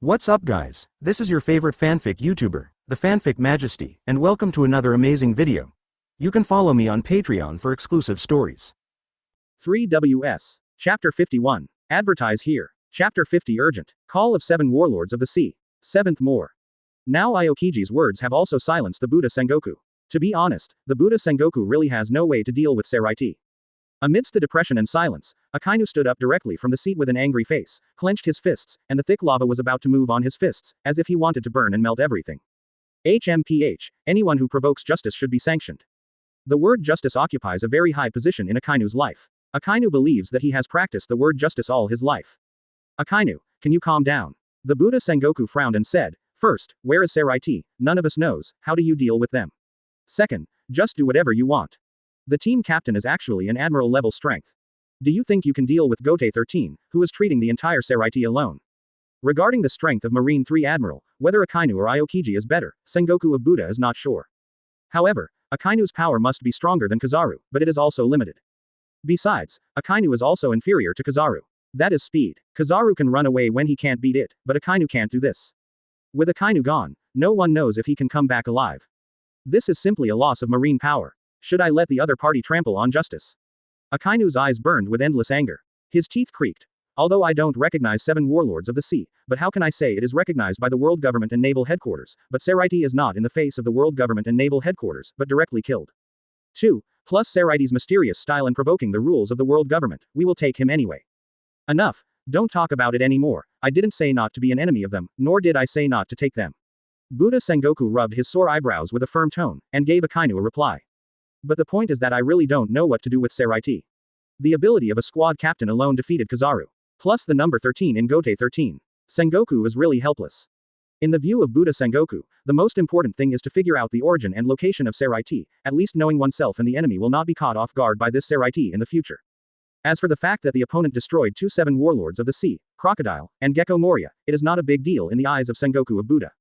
What's up guys, this is your favorite fanfic YouTuber, the Fanfic Majesty, and welcome to another amazing video. You can follow me on Patreon for exclusive stories. 3WS. Chapter 51. Advertise here. Chapter 50 Urgent. Call of 7 Warlords of the Sea. 7th more. Now Aokiji's words have also silenced the Buddha Sengoku. To be honest, the Buddha Sengoku really has no way to deal with Seireitei. Amidst the depression and silence, Akainu stood up directly from the seat with an angry face, clenched his fists, and the thick lava was about to move on his fists, as if he wanted to burn and melt everything. HMPH, anyone who provokes justice should be sanctioned. The word justice occupies a very high position in Akainu's life. Akainu believes that he has practiced the word justice all his life. Akainu, can you calm down? The Buddha Sengoku frowned and said, first, where is Seireitei? None of us knows, how do you deal with them? Second, just do whatever you want. The team captain is actually an admiral-level strength. Do you think you can deal with Gotei 13, who is treating the entire Seireitei alone? Regarding the strength of Marine 3 Admiral, whether Akainu or Aokiji is better, Sengoku of Buddha is not sure. However, Akainu's power must be stronger than Kizaru, but it is also limited. Besides, Akainu is also inferior to Kizaru. That is speed. Kizaru can run away when he can't beat it, but Akainu can't do this. With Akainu gone, no one knows if he can come back alive. This is simply a loss of marine power. Should I let the other party trample on justice? Akainu's eyes burned with endless anger. His teeth creaked. Although I don't recognize 7 warlords of the sea, but how can I say it is recognized by the world government and naval headquarters, but Seireitei is not in the face of the world government and naval headquarters, but directly killed. 2. Plus Seireitei's mysterious style and provoking the rules of the world government, we will take him anyway. Enough. Don't talk about it anymore. I didn't say not to be an enemy of them, nor did I say not to take them. Buddha Sengoku rubbed his sore eyebrows with a firm tone, and gave Akainu a reply. But the point is that I really don't know what to do with Seireitei. The ability of a squad captain alone defeated Kizaru. Plus the number 13 in Gotei 13. Sengoku is really helpless. In the view of Buddha Sengoku, the most important thing is to figure out the origin and location of Seireitei, at least knowing oneself and the enemy will not be caught off guard by this Seireitei in the future. As for the fact that the opponent destroyed 2 7 warlords of the sea, Crocodile, and Gecko Moria, it is not a big deal in the eyes of Sengoku of Buddha.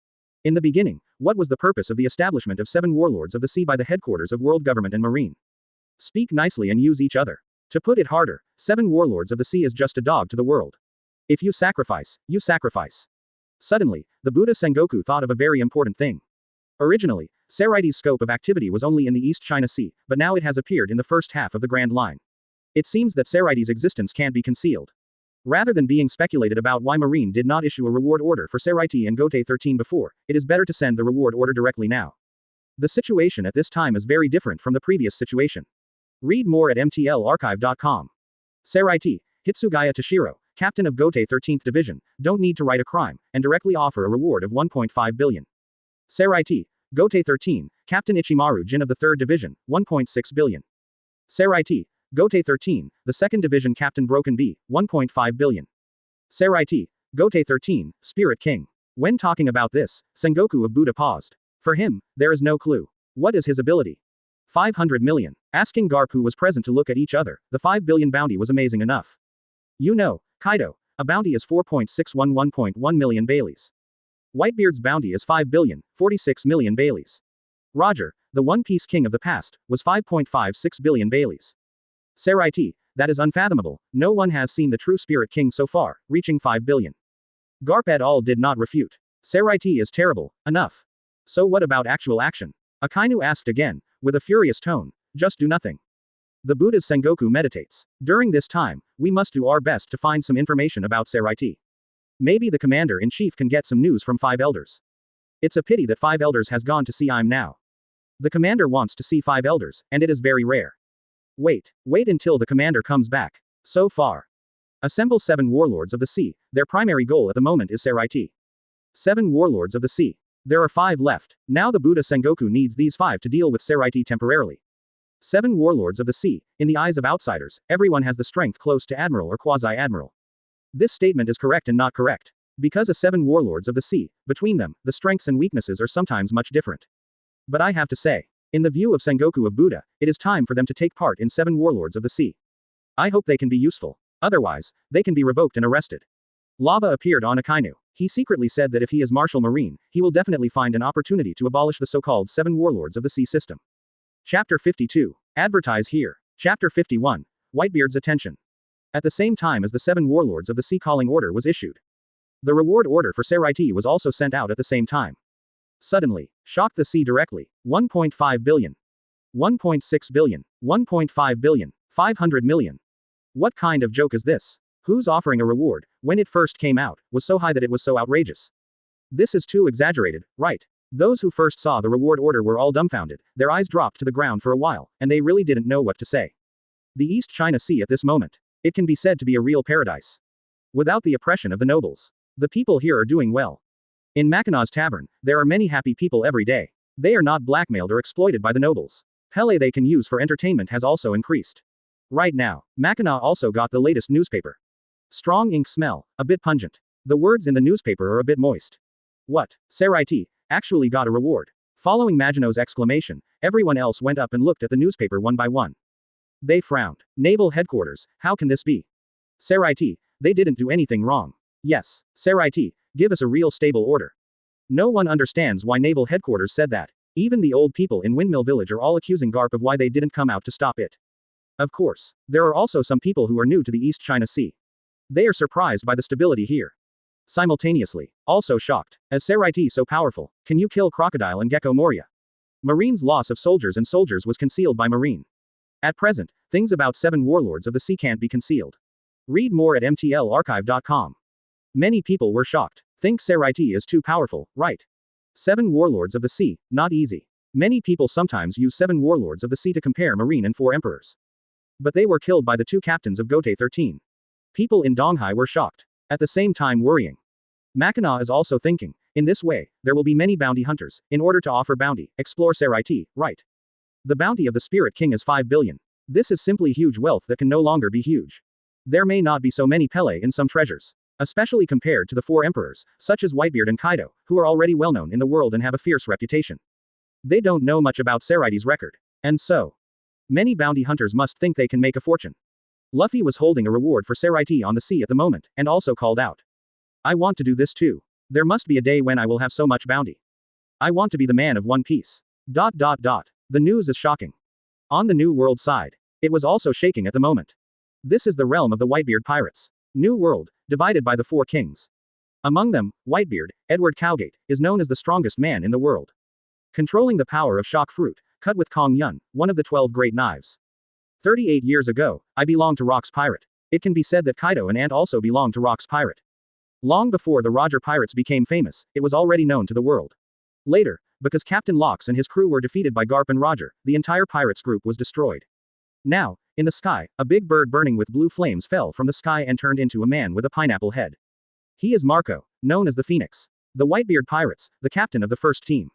In the beginning, what was the purpose of the establishment of 7 warlords of the sea by the headquarters of world government and marine? Speak nicely and use each other. To put it harder, 7 warlords of the sea is just a dog to the world. If you sacrifice, you sacrifice. Suddenly, the Buddha Sengoku thought of a very important thing. Originally, Seireitei's scope of activity was only in the East China Sea, but now it has appeared in the first half of the Grand Line. It seems that Seireitei's existence can't be concealed. Rather than being speculated about why Marine did not issue a reward order for Seireitei and Gotei 13 before, it is better to send the reward order directly now. The situation at this time is very different from the previous situation. Read more at mtlarchive.com. Seireitei, Hitsugaya Tōshirō, captain of Gotei 13th Division, don't need to write a crime, and directly offer a reward of 1.5 billion. Seireitei, Gotei 13, Captain Ichimaru Jin of the 3rd Division, 1.6 billion. Seireitei, Gotei 13, the 2nd Division Captain Broken B, 1.5 billion. Seireitei, Gotei 13, Spirit King. When talking about this, Sengoku of Buddha paused. For him, there is no clue. What is his ability? 500 million. Asking Garp who was present to look at each other, the 5 billion bounty was amazing enough. You know, Kaido, a bounty is 4.611.1 million Baileys. Whitebeard's bounty is 5 billion, 46 million Baileys. Roger, the One Piece King of the past, was 5.56 billion Baileys. Seireitei, that is unfathomable, no one has seen the true Spirit King so far, reaching 5 billion. Garp et al. Did not refute. Seireitei is terrible, enough. So what about actual action? Akainu asked again, with a furious tone, just do nothing. The Buddha's Sengoku meditates. During this time, we must do our best to find some information about Seireitei. Maybe the commander-in-chief can get some news from 5 elders. It's a pity that 5 elders has gone to see I'm now. The commander wants to see 5 elders, and it is very rare. Wait until the commander comes back. So far. Assemble 7 warlords of the sea, their primary goal at the moment is Seireitei. 7 warlords of the sea. There are 5 left. Now the Buddha Sengoku needs these 5 to deal with Seireitei temporarily. 7 warlords of the sea, in the eyes of outsiders, everyone has the strength close to admiral or quasi-admiral. This statement is correct and not correct. Because of 7 warlords of the sea, between them, the strengths and weaknesses are sometimes much different. But I have to say, in the view of Sengoku of Buddha, it is time for them to take part in 7 warlords of the sea. I hope they can be useful. Otherwise, they can be revoked and arrested. Lava appeared on Akainu. He secretly said that if he is Marshal Marine, he will definitely find an opportunity to abolish the so-called 7 warlords of the sea system. Chapter 52. Advertise here. Chapter 51. Whitebeard's attention. At the same time as the 7 warlords of the sea calling order was issued. The reward order for Seireitei was also sent out at the same time. Suddenly, shocked the sea directly. 1.5 billion. 1.6 billion. 1.5 billion. 500 million. What kind of joke is this? Who's offering a reward, when it first came out, was so high that it was so outrageous? This is too exaggerated, right? Those who first saw the reward order were all dumbfounded, their eyes dropped to the ground for a while, and they really didn't know what to say. The East China Sea at this moment. It can be said to be a real paradise. Without the oppression of the nobles. The people here are doing well. In Mackinac Tavern, there are many happy people every day. They are not blackmailed or exploited by the nobles. Pele they can use for entertainment has also increased. Right now, Mackinac also got the latest newspaper. Strong ink smell, a bit pungent. The words in the newspaper are a bit moist. What? Seireitei actually got a reward. Following Magino's exclamation, everyone else went up and looked at the newspaper one by one. They frowned. Naval headquarters, how can this be? Seireitei, they didn't do anything wrong. Yes, Seireitei, give us a real stable order. No one understands why naval headquarters said that. Even the old people in Windmill Village are all accusing Garp of why they didn't come out to stop it. Of course, there are also some people who are new to the East China Sea. They are surprised by the stability here. Simultaneously, also shocked. As Seireitei so powerful, can you kill Crocodile and Gecko Moria? Marine's loss of soldiers and soldiers was concealed by Marine. At present, things about 7 warlords of the sea can't be concealed. Read more at mtlarchive.com. Many people were shocked. Think Seireitei is too powerful, right? 7 warlords of the sea, not easy. Many people sometimes use 7 warlords of the sea to compare Marine and 4 emperors. But they were killed by the 2 captains of Gotei 13. People in Donghai were shocked. At the same time worrying. Mackinac is also thinking, in this way, there will be many bounty hunters, in order to offer bounty, explore Seireitei, right? The bounty of the Spirit King is 5 billion. This is simply huge wealth that can no longer be huge. There may not be so many Pele in some treasures. Especially compared to the 4 emperors, such as Whitebeard and Kaido, who are already well known in the world and have a fierce reputation. They don't know much about Seireitei's record. And so, many bounty hunters must think they can make a fortune. Luffy was holding a reward for Seireitei on the sea at the moment, and also called out. I want to do this too. There must be a day when I will have so much bounty. I want to be the man of One Piece. ... The news is shocking. On the New World side, it was also shaking at the moment. This is the realm of the Whitebeard pirates. New World, divided by the 4 kings. Among them, Whitebeard, Edward Cowgate, is known as the strongest man in the world. Controlling the power of shock fruit, cut with Kong Yun, one of the 12 great knives. 38 years ago, I belonged to Rock's Pirate. It can be said that Kaido and Ant also belonged to Rock's Pirate. Long before the Roger Pirates became famous, it was already known to the world. Later, because Captain Locks and his crew were defeated by Garp and Roger, the entire pirates group was destroyed. Now, in the sky, a big bird burning with blue flames fell from the sky and turned into a man with a pineapple head. He is Marco, known as the Phoenix. The Whitebeard Pirates, the captain of the first team.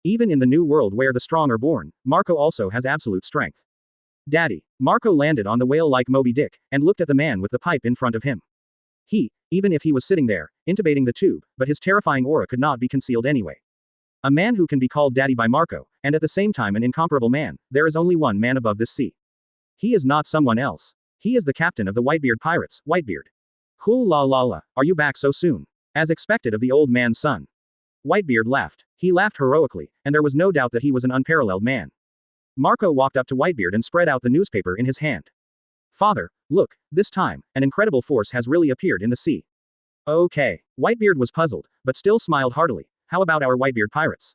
Even in the New World where the strong are born, Marco also has absolute strength. Daddy. Marco landed on the whale like Moby Dick, and looked at the man with the pipe in front of him. Even if he was sitting there, intubating the tube, but his terrifying aura could not be concealed anyway. A man who can be called daddy by Marco, and at the same time an incomparable man, there is only one man above this sea. He is not someone else. He is the captain of the Whitebeard Pirates, Whitebeard. Cool la la la, are you back so soon? As expected of the old man's son. Whitebeard laughed. He laughed heroically, and there was no doubt that he was an unparalleled man. Marco walked up to Whitebeard and spread out the newspaper in his hand. Father, look, this time, an incredible force has really appeared in the sea. Okay. Whitebeard was puzzled, but still smiled heartily. How about our Whitebeard Pirates?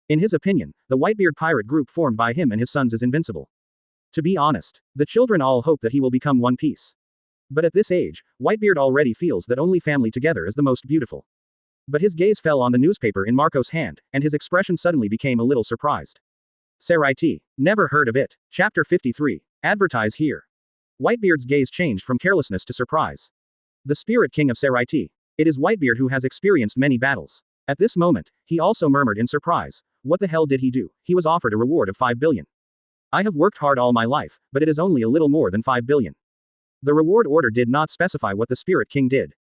In his opinion, the Whitebeard pirate group formed by him and his sons is invincible. To be honest, the children all hope that he will become one piece. But at this age, Whitebeard already feels that only family together is the most beautiful. But his gaze fell on the newspaper in Marco's hand, and his expression suddenly became a little surprised. Seireitei. Never heard of it. Chapter 53. Advertise here. Whitebeard's gaze changed from carelessness to surprise. The Spirit King of Seireitei. It is Whitebeard who has experienced many battles. At this moment, he also murmured in surprise. What the hell did he do? He was offered a reward of 5 billion. I have worked hard all my life, but it is only a little more than 5 billion. The reward order did not specify what the Spirit King did.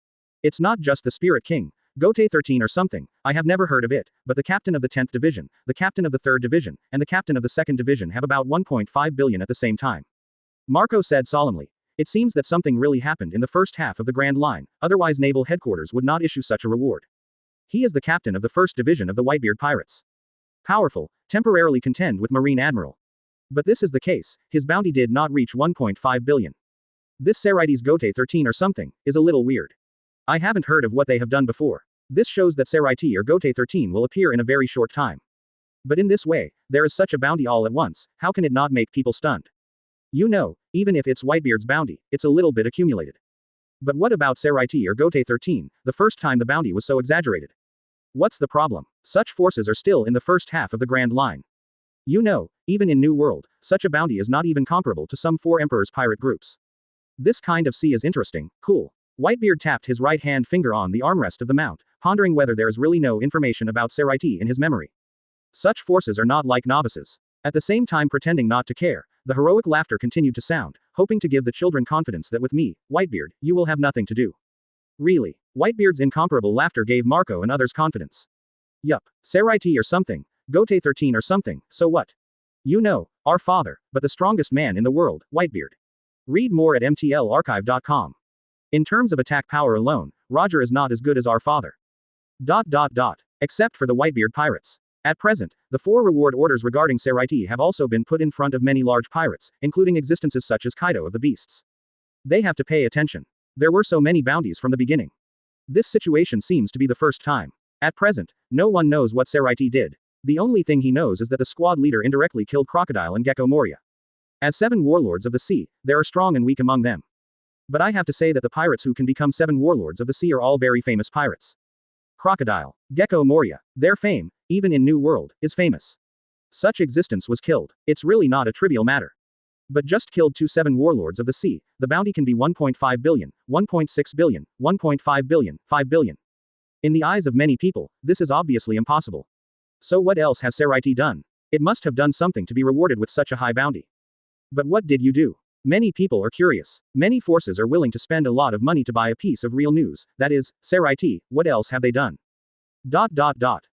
It's not just the Spirit King, Gotei 13 or something, I have never heard of it, but the captain of the 10th division, the captain of the 3rd division, and the captain of the 2nd division have about 1.5 billion at the same time. Marco said solemnly. It seems that something really happened in the first half of the Grand Line, otherwise naval headquarters would not issue such a reward. He is the captain of the 1st division of the Whitebeard Pirates. Powerful, temporarily contend with Marine Admiral. But this is the case, his bounty did not reach 1.5 billion. This Seireitei's Gotei 13 or something, is a little weird. I haven't heard of what they have done before. This shows that Seireitei or Gotei 13 will appear in a very short time. But in this way, there is such a bounty all at once, how can it not make people stunned? You know, even if it's Whitebeard's bounty, it's a little bit accumulated. But what about Seireitei or Gotei 13, the first time the bounty was so exaggerated? What's the problem? Such forces are still in the first half of the Grand Line. You know, even in New World, such a bounty is not even comparable to some 4 Emperor's pirate groups. This kind of sea is interesting, cool. Whitebeard tapped his right-hand finger on the armrest of the mount, pondering whether there is really no information about Seireitei in his memory. Such forces are not like novices. At the same time pretending not to care, the heroic laughter continued to sound, hoping to give the children confidence that with me, Whitebeard, you will have nothing to do. Really, Whitebeard's incomparable laughter gave Marco and others confidence. Yup, Seireitei or something, Gotei 13 or something, so what? You know, our father, but the strongest man in the world, Whitebeard. Read more at mtlarchive.com. In terms of attack power alone, Roger is not as good as our father. Except for the Whitebeard pirates. At present, the 4 reward orders regarding Seireitei have also been put in front of many large pirates, including existences such as Kaido of the Beasts. They have to pay attention. There were so many bounties from the beginning. This situation seems to be the first time. At present, no one knows what Seireitei did. The only thing he knows is that the squad leader indirectly killed Crocodile and Gecko Moria. As 7 warlords of the sea, there are strong and weak among them. But I have to say that the pirates who can become 7 warlords of the sea are all very famous pirates. Crocodile, Gecko Moria, their fame, even in New World, is famous. Such existence was killed. It's really not a trivial matter. But just killed 2 7 warlords of the sea, the bounty can be 1.5 billion, 1.6 billion, 1.5 billion, 5 billion. In the eyes of many people, this is obviously impossible. So what else has Seireitei done? It must have done something to be rewarded with such a high bounty. But what did you do? Many people are curious. Many forces are willing to spend a lot of money to buy a piece of real news, that is, Seireitei, what else have they done?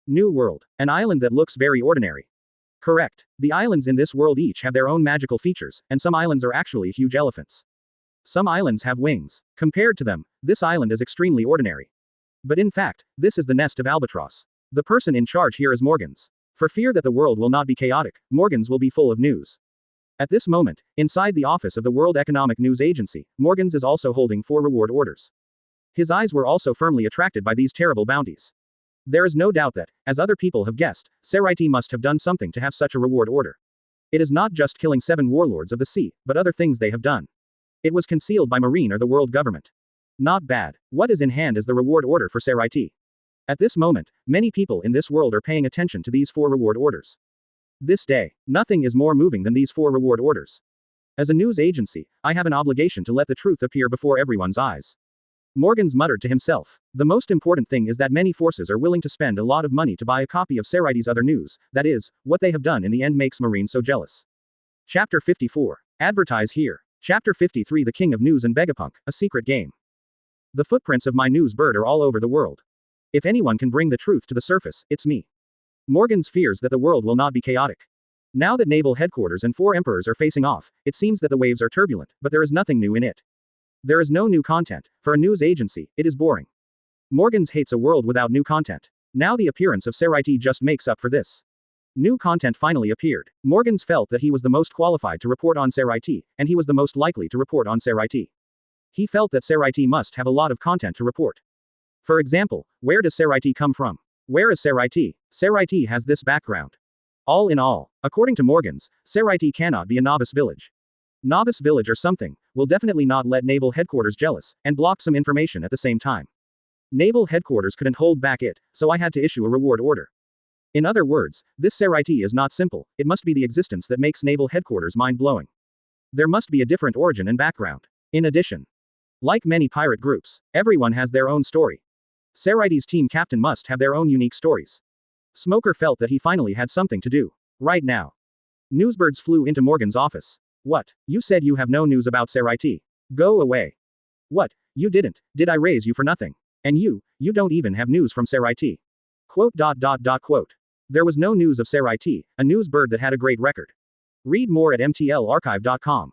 New World. An island that looks very ordinary. Correct. The islands in this world each have their own magical features, and some islands are actually huge elephants. Some islands have wings. Compared to them, this island is extremely ordinary. But in fact, this is the nest of albatross. The person in charge here is Morgans. For fear that the world will not be chaotic, Morgans will be full of news. At this moment, inside the office of the World Economic News Agency, Morgans is also holding 4 reward orders. His eyes were also firmly attracted by these terrible bounties. There is no doubt that, as other people have guessed, Seireitei must have done something to have such a reward order. It is not just killing 7 warlords of the sea, but other things they have done. It was concealed by Marine or the world government. Not bad. What is in hand is the reward order for Seireitei. At this moment, many people in this world are paying attention to these 4 reward orders. This day, nothing is more moving than these 4 reward orders. As a news agency, I have an obligation to let the truth appear before everyone's eyes. Morgans muttered to himself. The most important thing is that many forces are willing to spend a lot of money to buy a copy of Seireitei's other news, that is, what they have done in the end makes Marine so jealous. Chapter 54. Advertise here. Chapter 53 The King of News and Vegapunk, a secret game. The footprints of my news bird are all over the world. If anyone can bring the truth to the surface, it's me. Morgans fears that the world will not be chaotic. Now that naval headquarters and 4 emperors are facing off, it seems that the waves are turbulent, but there is nothing new in it. There is no new content. For a news agency, it is boring. Morgans hates a world without new content. Now the appearance of Seireitei just makes up for this. New content finally appeared. Morgans felt that he was the most qualified to report on Seireitei, and he was the most likely to report on Seireitei. He felt that Seireitei must have a lot of content to report. For example, where does Seireitei come from? Where is Seireitei? Seireitei has this background. All in all, according to Morgans, Seireitei cannot be a novice village. Novice village or something, will definitely not let naval headquarters jealous, and block some information at the same time. Naval headquarters couldn't hold back it, so I had to issue a reward order. In other words, this Seireitei is not simple, it must be the existence that makes naval headquarters mind-blowing. There must be a different origin and background. In addition, like many pirate groups, everyone has their own story. Seireitei's team captain must have their own unique stories. Smoker felt that he finally had something to do. Right now. Newsbirds flew into Morgan's office. What? You said you have no news about Seireitei. Go away. What? You didn't. Did I raise you for nothing? And you don't even have news from Seireitei. Quote. There was no news of Seireitei, a news bird that had a great record. Read more at mtlarchive.com.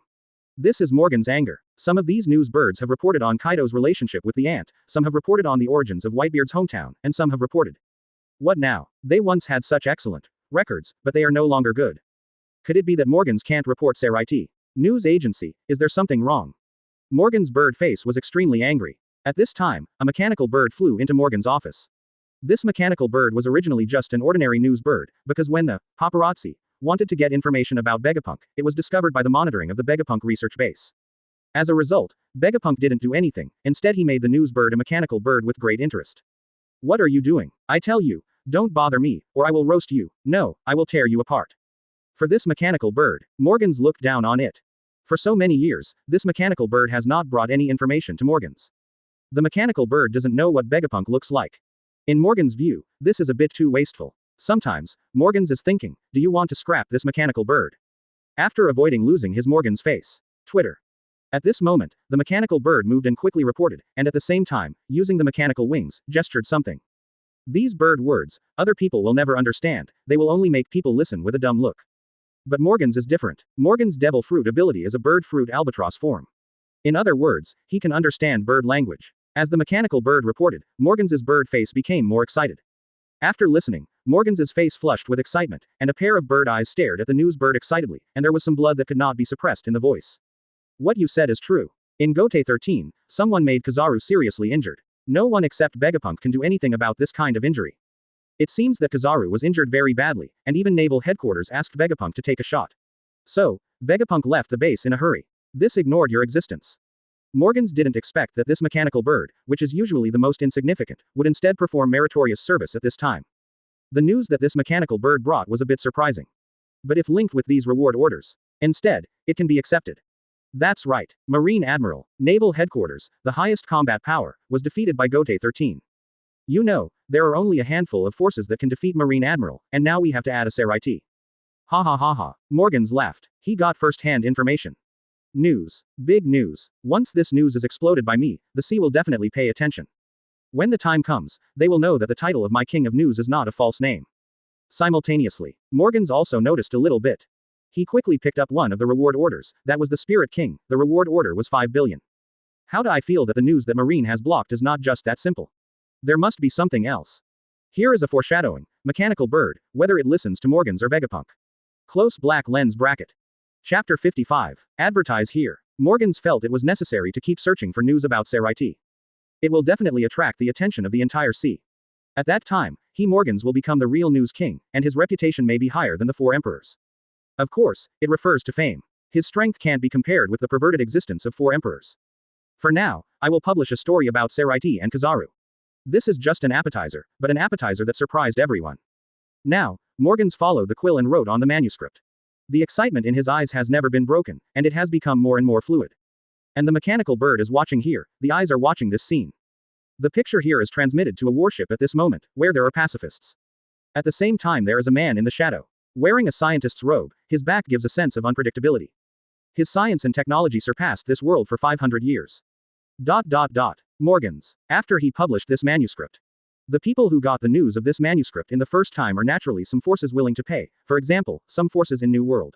This is Morgan's anger. Some of these news birds have reported on Kaido's relationship with the ant, some have reported on the origins of Whitebeard's hometown, and some have reported. What now? They once had such excellent records, but they are no longer good. Could it be that Morgan's can't report Seireitei? News agency, is there something wrong? Morgan's bird face was extremely angry. At this time, a mechanical bird flew into Morgan's office. This mechanical bird was originally just an ordinary news bird, because when the paparazzi wanted to get information about Vegapunk, it was discovered by the monitoring of the Vegapunk research base. As a result, Vegapunk didn't do anything, instead he made the news bird a mechanical bird with great interest. What are you doing? I tell you, don't bother me, or I will roast you. No, I will tear you apart. For this mechanical bird, Morgans looked down on it. For so many years, this mechanical bird has not brought any information to Morgans. The mechanical bird doesn't know what Vegapunk looks like. In Morgan's view, this is a bit too wasteful. Sometimes, Morgans is thinking, do you want to scrap this mechanical bird? After avoiding losing his Morgan's face. Twitter. At this moment, the mechanical bird moved and quickly reported, and at the same time, using the mechanical wings, gestured something. These bird words, other people will never understand, they will only make people listen with a dumb look. But Morgan's is different. Morgan's devil fruit ability is a bird fruit albatross form. In other words, he can understand bird language. As the mechanical bird reported, Morgan's bird face became more excited. After listening, Morgan's face flushed with excitement, and a pair of bird eyes stared at the news bird excitedly, and there was some blood that could not be suppressed in the voice. What you said is true. In Gotei 13, someone made Kizaru seriously injured. No one except Vegapunk can do anything about this kind of injury. It seems that Kizaru was injured very badly, and even Naval Headquarters asked Vegapunk to take a shot. So, Vegapunk left the base in a hurry. This ignored your existence. Morgans didn't expect that this mechanical bird, which is usually the most insignificant, would instead perform meritorious service at this time. The news that this mechanical bird brought was a bit surprising. But if linked with these reward orders, instead, it can be accepted. That's right. Marine Admiral, Naval Headquarters, the highest combat power, was defeated by Gotei 13. You know, there are only a handful of forces that can defeat Marine Admiral, and now we have to add a Seireitei. Ha ha ha ha. Morgans laughed. He got first-hand information. News. Big news. Once this news is exploded by me, the sea will definitely pay attention. When the time comes, they will know that the title of my King of News is not a false name. Simultaneously, Morgans also noticed a little bit. He quickly picked up one of the reward orders, that was the Spirit King, the reward order was 5 billion. How do I feel that the news that Marine has blocked is not just that simple? There must be something else. Here is a foreshadowing, mechanical bird, whether it listens to Morgans or Vegapunk. Close black lens bracket. Chapter 55. Advertise here. Morgans felt it was necessary to keep searching for news about Seireitei. It will definitely attract the attention of the entire sea. At that time, Morgans will become the real news king, and his reputation may be higher than the 4 emperors. Of course, it refers to fame. His strength can't be compared with the perverted existence of 4 emperors. For now, I will publish a story about Seireitei and Kizaru. This is just an appetizer, but an appetizer that surprised everyone. Now, Morgans followed the quill and wrote on the manuscript. The excitement in his eyes has never been broken, and it has become more and more fluid. And the mechanical bird is watching here, the eyes are watching this scene. The picture here is transmitted to a warship at this moment, where there are pacifists. At the same time there is a man in the shadow. Wearing a scientist's robe, his back gives a sense of unpredictability. His science and technology surpassed this world for 500 years. Morgans. After he published this manuscript. The people who got the news of this manuscript in the first time are naturally some forces willing to pay, for example, some forces in New World.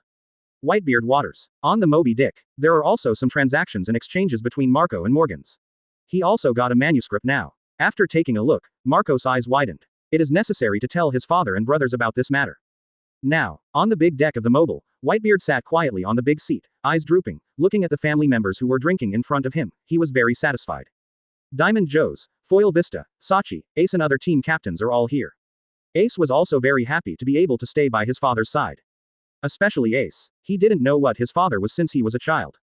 Whitebeard Waters. On the Moby Dick, there are also some transactions and exchanges between Marco and Morgans. He also got a manuscript now. After taking a look, Marco's eyes widened. It is necessary to tell his father and brothers about this matter. Now, on the big deck of the mobile, Whitebeard sat quietly on the big seat, eyes drooping, looking at the family members who were drinking in front of him. He was very satisfied. Diamond Joe's, Foil Vista, Sachi, Ace and other team captains are all here. Ace was also very happy to be able to stay by his father's side. Especially Ace. He didn't know what his father was since he was a child.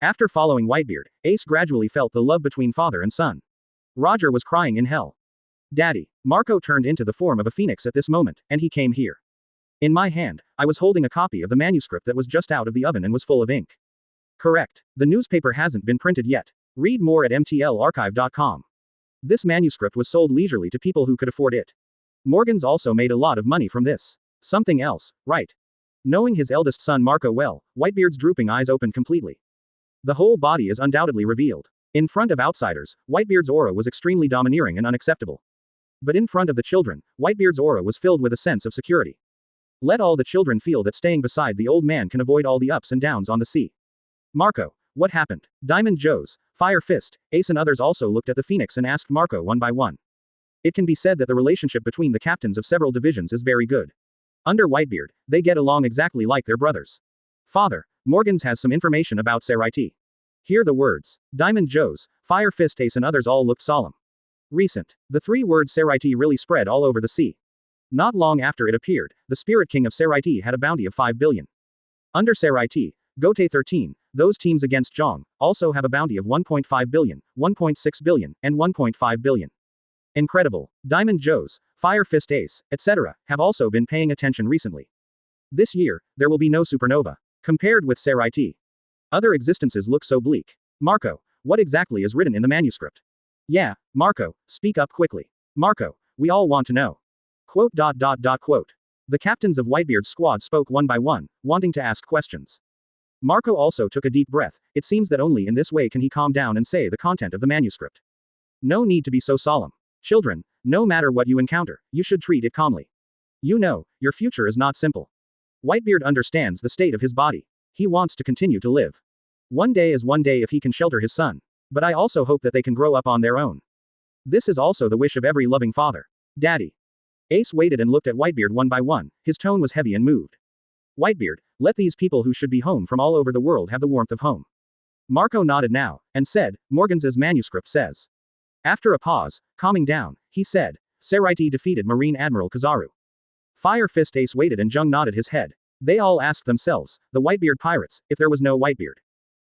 After following Whitebeard, Ace gradually felt the love between father and son. Roger was crying in hell. Daddy. Marco turned into the form of a phoenix at this moment, and he came here. In my hand, I was holding a copy of the manuscript that was just out of the oven and was full of ink. Correct. The newspaper hasn't been printed yet. Read more at mtlarchive.com. This manuscript was sold leisurely to people who could afford it. Morgans also made a lot of money from this. Something else, right? Knowing his eldest son Marco well, Whitebeard's drooping eyes opened completely. The whole body is undoubtedly revealed. In front of outsiders, Whitebeard's aura was extremely domineering and unacceptable. But in front of the children, Whitebeard's aura was filled with a sense of security. Let all the children feel that staying beside the old man can avoid all the ups and downs on the sea. Marco, what happened? Diamond Joe's, Fire Fist, Ace and others also looked at the Phoenix and asked Marco one by one. It can be said that the relationship between the captains of several divisions is very good. Under Whitebeard, they get along exactly like their brothers. Father, Morgans has some information about Seireitei. Hear the words. Diamond Joe's, Fire Fist Ace and others all looked solemn. Recent. The three words Seireitei really spread all over the sea. Not long after it appeared, the Spirit King of Seireitei had a bounty of 5 billion. Under Seireitei, Gotei 13, those teams against Zhong, also have a bounty of 1.5 billion, 1.6 billion, and 1.5 billion. Incredible. Diamond Joes, Fire Fist Ace, etc., have also been paying attention recently. This year, there will be no supernova. Compared with Seireitei, other existences look so bleak. Marco, what exactly is written in the manuscript? Yeah, Marco, speak up quickly. Marco, we all want to know. Quote. The captains of Whitebeard's squad spoke one by one, wanting to ask questions. Marco also took a deep breath. It seems that only in this way can he calm down and say the content of the manuscript. No need to be so solemn. Children, no matter what you encounter, you should treat it calmly. You know, your future is not simple. Whitebeard understands the state of his body. He wants to continue to live. One day is one day if he can shelter his son. But I also hope that they can grow up on their own. This is also the wish of every loving father. Daddy. Ace waited and looked at Whitebeard one by one. His tone was heavy and moved. Whitebeard, let these people who should be home from all over the world have the warmth of home. Marco nodded now, and said, Morgan's manuscript says. After a pause, calming down, he said, Seireitei defeated Marine Admiral Kizaru. Fire Fist Ace waited and Zhong nodded his head. They all asked themselves, the Whitebeard pirates, if there was no Whitebeard.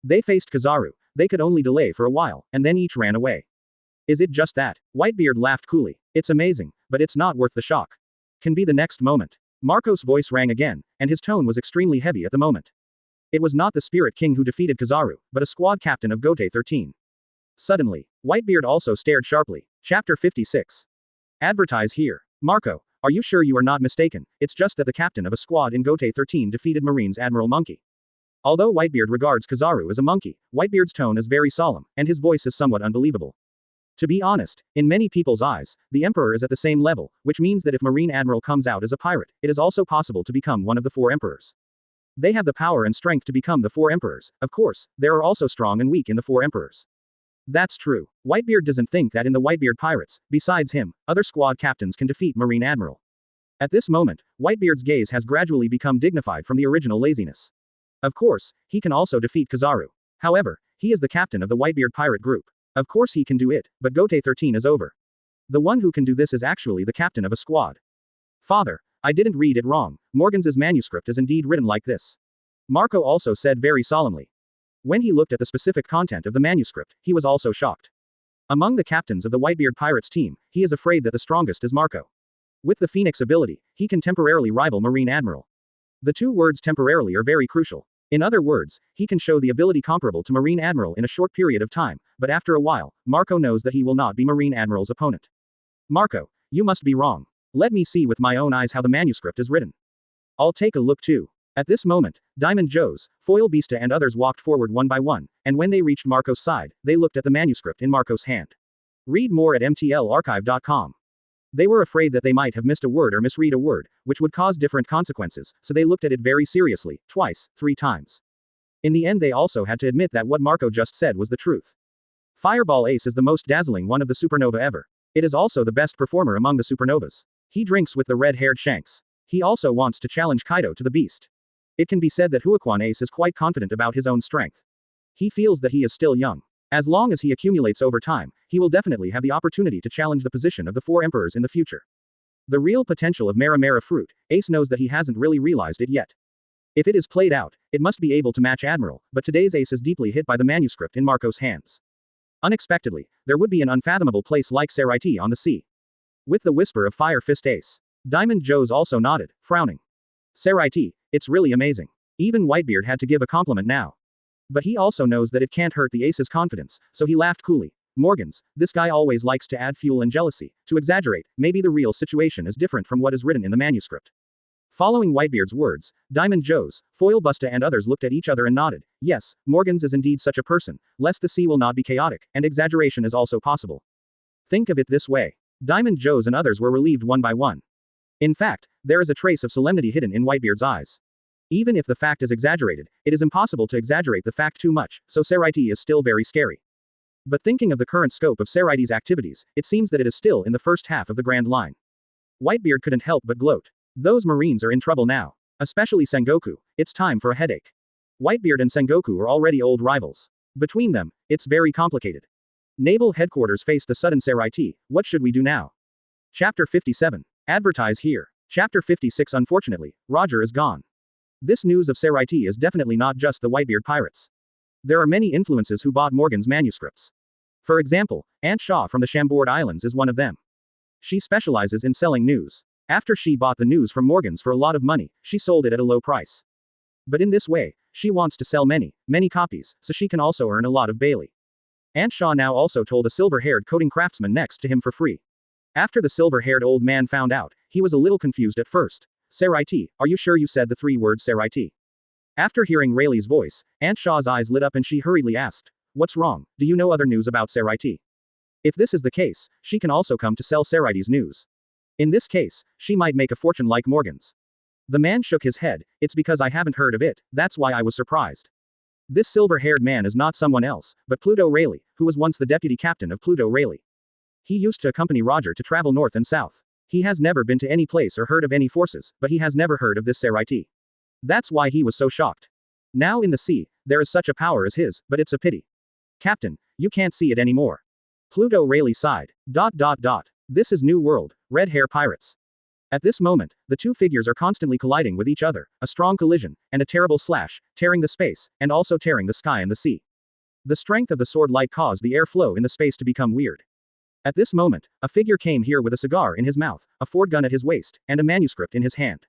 They faced Kizaru. They could only delay for a while, and then each ran away. Is it just that? Whitebeard laughed coolly. It's amazing, but it's not worth the shock. Can be the next moment. Marco's voice rang again, and his tone was extremely heavy at the moment. It was not the Spirit King who defeated Kizaru, but a squad captain of Gotei 13. Suddenly, Whitebeard also stared sharply. Chapter 56. Advertise here. Marco, are you sure you are not mistaken? It's just that the captain of a squad in Gotei 13 defeated Marine's Admiral Monkey. Although Whitebeard regards Kizaru as a monkey, Whitebeard's tone is very solemn, and his voice is somewhat unbelievable. To be honest, in many people's eyes, the Emperor is at the same level, which means that if Marine Admiral comes out as a pirate, it is also possible to become one of the 4 emperors. They have the power and strength to become the 4 emperors. Of course, there are also strong and weak in the 4 emperors. That's true. Whitebeard doesn't think that in the Whitebeard pirates, besides him, other squad captains can defeat Marine Admiral. At this moment, Whitebeard's gaze has gradually become dignified from the original laziness. Of course, he can also defeat Kizaru. However, he is the captain of the Whitebeard pirate group. Of course he can do it, but Gotei 13 is over. The one who can do this is actually the captain of a squad. Father, I didn't read it wrong. Morgan's manuscript is indeed written like this. Marco also said very solemnly. When he looked at the specific content of the manuscript, he was also shocked. Among the captains of the Whitebeard pirates team, he is afraid that the strongest is Marco. With the Phoenix ability, he can temporarily rival Marine Admiral. The 2 words temporarily are very crucial. In other words, he can show the ability comparable to Marine Admiral in a short period of time, but after a while, Marco knows that he will not be Marine Admiral's opponent. Marco, you must be wrong. Let me see with my own eyes how the manuscript is written. I'll take a look too. At this moment, Diamond Joes, Foil Beasta and others walked forward one by one, and when they reached Marco's side, they looked at the manuscript in Marco's hand. Read more at mtlarchive.com. They were afraid that they might have missed a word or misread a word, which would cause different consequences, so they looked at it very seriously, twice, 3 times. In the end they also had to admit that what Marco just said was the truth. Fireball Ace is the most dazzling one of the supernova ever. It is also the best performer among the supernovas. He drinks with the red-haired Shanks. He also wants to challenge Kaido to the beast. It can be said that Huaquan Ace is quite confident about his own strength. He feels that he is still young. As long as he accumulates over time, he will definitely have the opportunity to challenge the position of the 4 emperors in the future. The real potential of Mera Mera Fruit, Ace knows that he hasn't really realized it yet. If it is played out, it must be able to match Admiral, but today's Ace is deeply hit by the manuscript in Marco's hands. Unexpectedly, there would be an unfathomable place like Seireitei on the sea. With the whisper of Fire Fist Ace, Diamond Joes also nodded, frowning. Seireitei, it's really amazing. Even Whitebeard had to give a compliment now. But he also knows that it can't hurt the Ace's confidence, so he laughed coolly. Morgans, this guy always likes to add fuel and jealousy. To exaggerate, maybe the real situation is different from what is written in the manuscript. Following Whitebeard's words, Diamond Joes, Foil Beasta and others looked at each other and nodded. Yes, Morgans is indeed such a person, lest the sea will not be chaotic, and exaggeration is also possible. Think of it this way. Diamond Joes and others were relieved one by one. In fact, there is a trace of solemnity hidden in Whitebeard's eyes. Even if the fact is exaggerated, it is impossible to exaggerate the fact too much, so Seireitei is still very scary. But thinking of the current scope of Seireitei's activities, it seems that it is still in the first half of the Grand Line. Whitebeard couldn't help but gloat. Those Marines are in trouble now. Especially Sengoku, it's time for a headache. Whitebeard and Sengoku are already old rivals. Between them, it's very complicated. Naval headquarters face the sudden Seireitei. What should we do now? Chapter 57. Advertise here. Chapter 56. Unfortunately, Roger is gone. This news of Seireitei is definitely not just the Whitebeard pirates. There are many influences who bought Morgan's manuscripts. For example, Aunt Shaw from the Chambord Islands is one of them. She specializes in selling news. After she bought the news from Morgan's for a lot of money, she sold it at a low price. But in this way, she wants to sell many copies, so she can also earn a lot of Bailey. Aunt Shaw now also told a silver-haired coding craftsman next to him for free. After the silver-haired old man found out, he was a little confused at first. Seireitei, are you sure you said the 3 words Seireitei? After hearing Rayleigh's voice, Aunt Shaw's eyes lit up and she hurriedly asked, "What's wrong? Do you know other news about Seireitei?" If this is the case, she can also come to sell Seireitei's news. In this case, she might make a fortune like Morgan's. The man shook his head. It's because I haven't heard of it, that's why I was surprised. This silver-haired man is not someone else, but Pluto Rayleigh, who was once the deputy captain of Pluto Rayleigh. He used to accompany Roger to travel north and south. He has never been to any place or heard of any forces, but he has never heard of this Seireitei. That's why he was so shocked. Now in the sea, there is such a power as his, but it's a pity. Captain, you can't see it anymore. Pluto Rayleigh sighed. ... This is New World, Red Hair Pirates. At this moment, the two figures are constantly colliding with each other, a strong collision, and a terrible slash, tearing the space, and also tearing the sky and the sea. The strength of the sword light caused the airflow in the space to become weird. At this moment, a figure came here with a cigar in his mouth, a Ford gun at his waist, and a manuscript in his hand.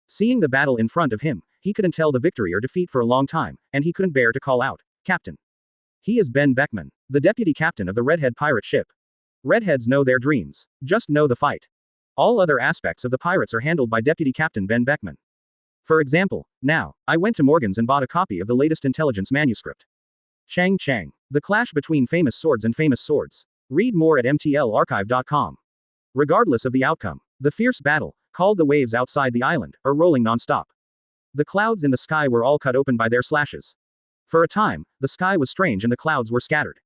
Seeing the battle in front of him, he couldn't tell the victory or defeat for a long time, and he couldn't bear to call out, "Captain." He is Ben Beckman, the deputy captain of the Redhead pirate ship. Redheads know their dreams. Just know the fight. All other aspects of the pirates are handled by Deputy Captain Ben Beckman. For example, now, I went to Morgan's and bought a copy of the latest intelligence manuscript. Chang. The clash between famous swords and famous swords. Read more at mtlarchive.com. Regardless of the outcome, the fierce battle, called the waves outside the island, are rolling non-stop. The clouds in the sky were all cut open by their slashes. For a time, the sky was strange and the clouds were scattered.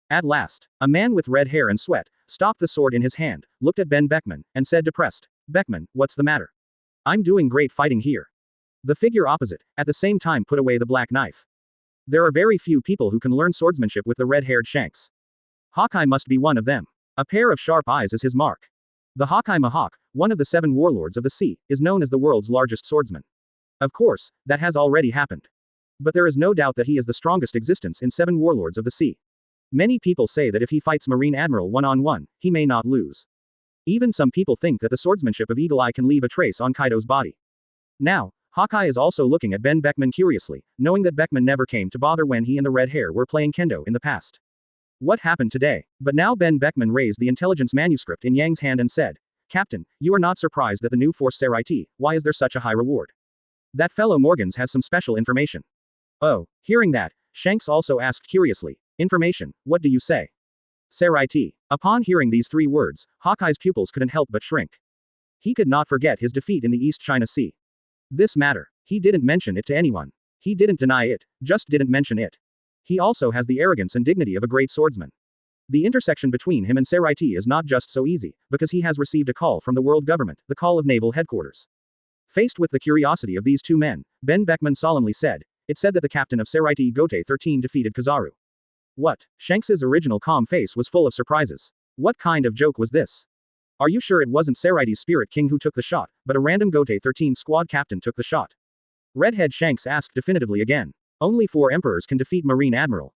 At last, a man with red hair and sweat, stopped the sword in his hand, looked at Ben Beckman, and said depressed, "Beckman, what's the matter? I'm doing great fighting here." The figure opposite, at the same time put away the black knife. There are very few people who can learn swordsmanship with the red-haired Shanks. Hawkeye must be one of them. A pair of sharp eyes is his mark. The Hawkeye Mahawk, one of the 7 warlords of the sea, is known as the world's largest swordsman. Of course, that has already happened. But there is no doubt that he is the strongest existence in 7 warlords of the sea. Many people say that if he fights Marine Admiral one-on-one, he may not lose. Even some people think that the swordsmanship of Eagle Eye can leave a trace on Kaido's body. Now, Hawkeye is also looking at Ben Beckman curiously, knowing that Beckman never came to bother when he and the red hair were playing kendo in the past. What happened today? But now Ben Beckman raised the intelligence manuscript in Yang's hand and said, "Captain, you are not surprised that the new force Seireitei, why is there such a high reward? That fellow Morgan's has some special information." Oh, hearing that, Shanks also asked curiously, "Information, what do you say?" Seireitei. Upon hearing these 3 words, Hawkeye's pupils couldn't help but shrink. He could not forget his defeat in the East China Sea. This matter, he didn't mention it to anyone. He didn't deny it, just didn't mention it. He also has the arrogance and dignity of a great swordsman. The intersection between him and Seireitei is not just so easy, because he has received a call from the world government, the call of naval headquarters. Faced with the curiosity of these 2 men, Ben Beckman solemnly said, "It said that the captain of Seireitei Gotei 13 defeated Kizaru." What? Shanks's original calm face was full of surprises. What kind of joke was this? Are you sure it wasn't Seireitei's Spirit King who took the shot, but a random Gotei 13 squad captain took the shot? Redhead Shanks asked definitively again. Only 4 emperors can defeat Marine Admiral.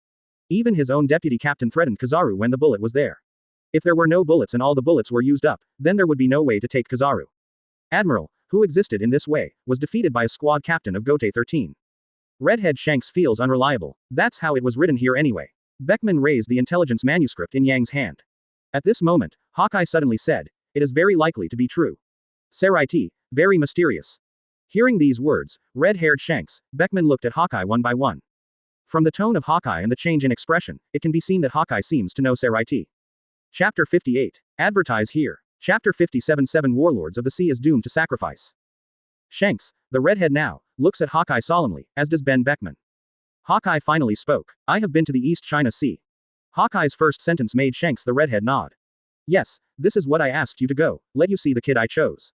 Even his own deputy captain threatened Kizaru when the bullet was there. If there were no bullets and all the bullets were used up, then there would be no way to take Kizaru. Admiral, who existed in this way, was defeated by a squad captain of Gotei 13. Redhead Shanks feels unreliable. That's how it was written here anyway. Beckman raised the intelligence manuscript in Yang's hand. At this moment, Hawkeye suddenly said, "It is very likely to be true. Seireitei, very mysterious." Hearing these words, red-haired Shanks, Beckman looked at Hawkeye one by one. From the tone of Hawkeye and the change in expression, it can be seen that Hawkeye seems to know Seireitei. Chapter 58. Advertise here. Chapter 57. 7 Warlords of the Sea is doomed to sacrifice. Shanks, the redhead now, looks at Hawkeye solemnly, as does Ben Beckman. Hawkeye finally spoke. "I have been to the East China Sea." Hawkeye's first sentence made Shanks the redhead nod. "Yes, this is what I asked you to go, let you see the kid I chose."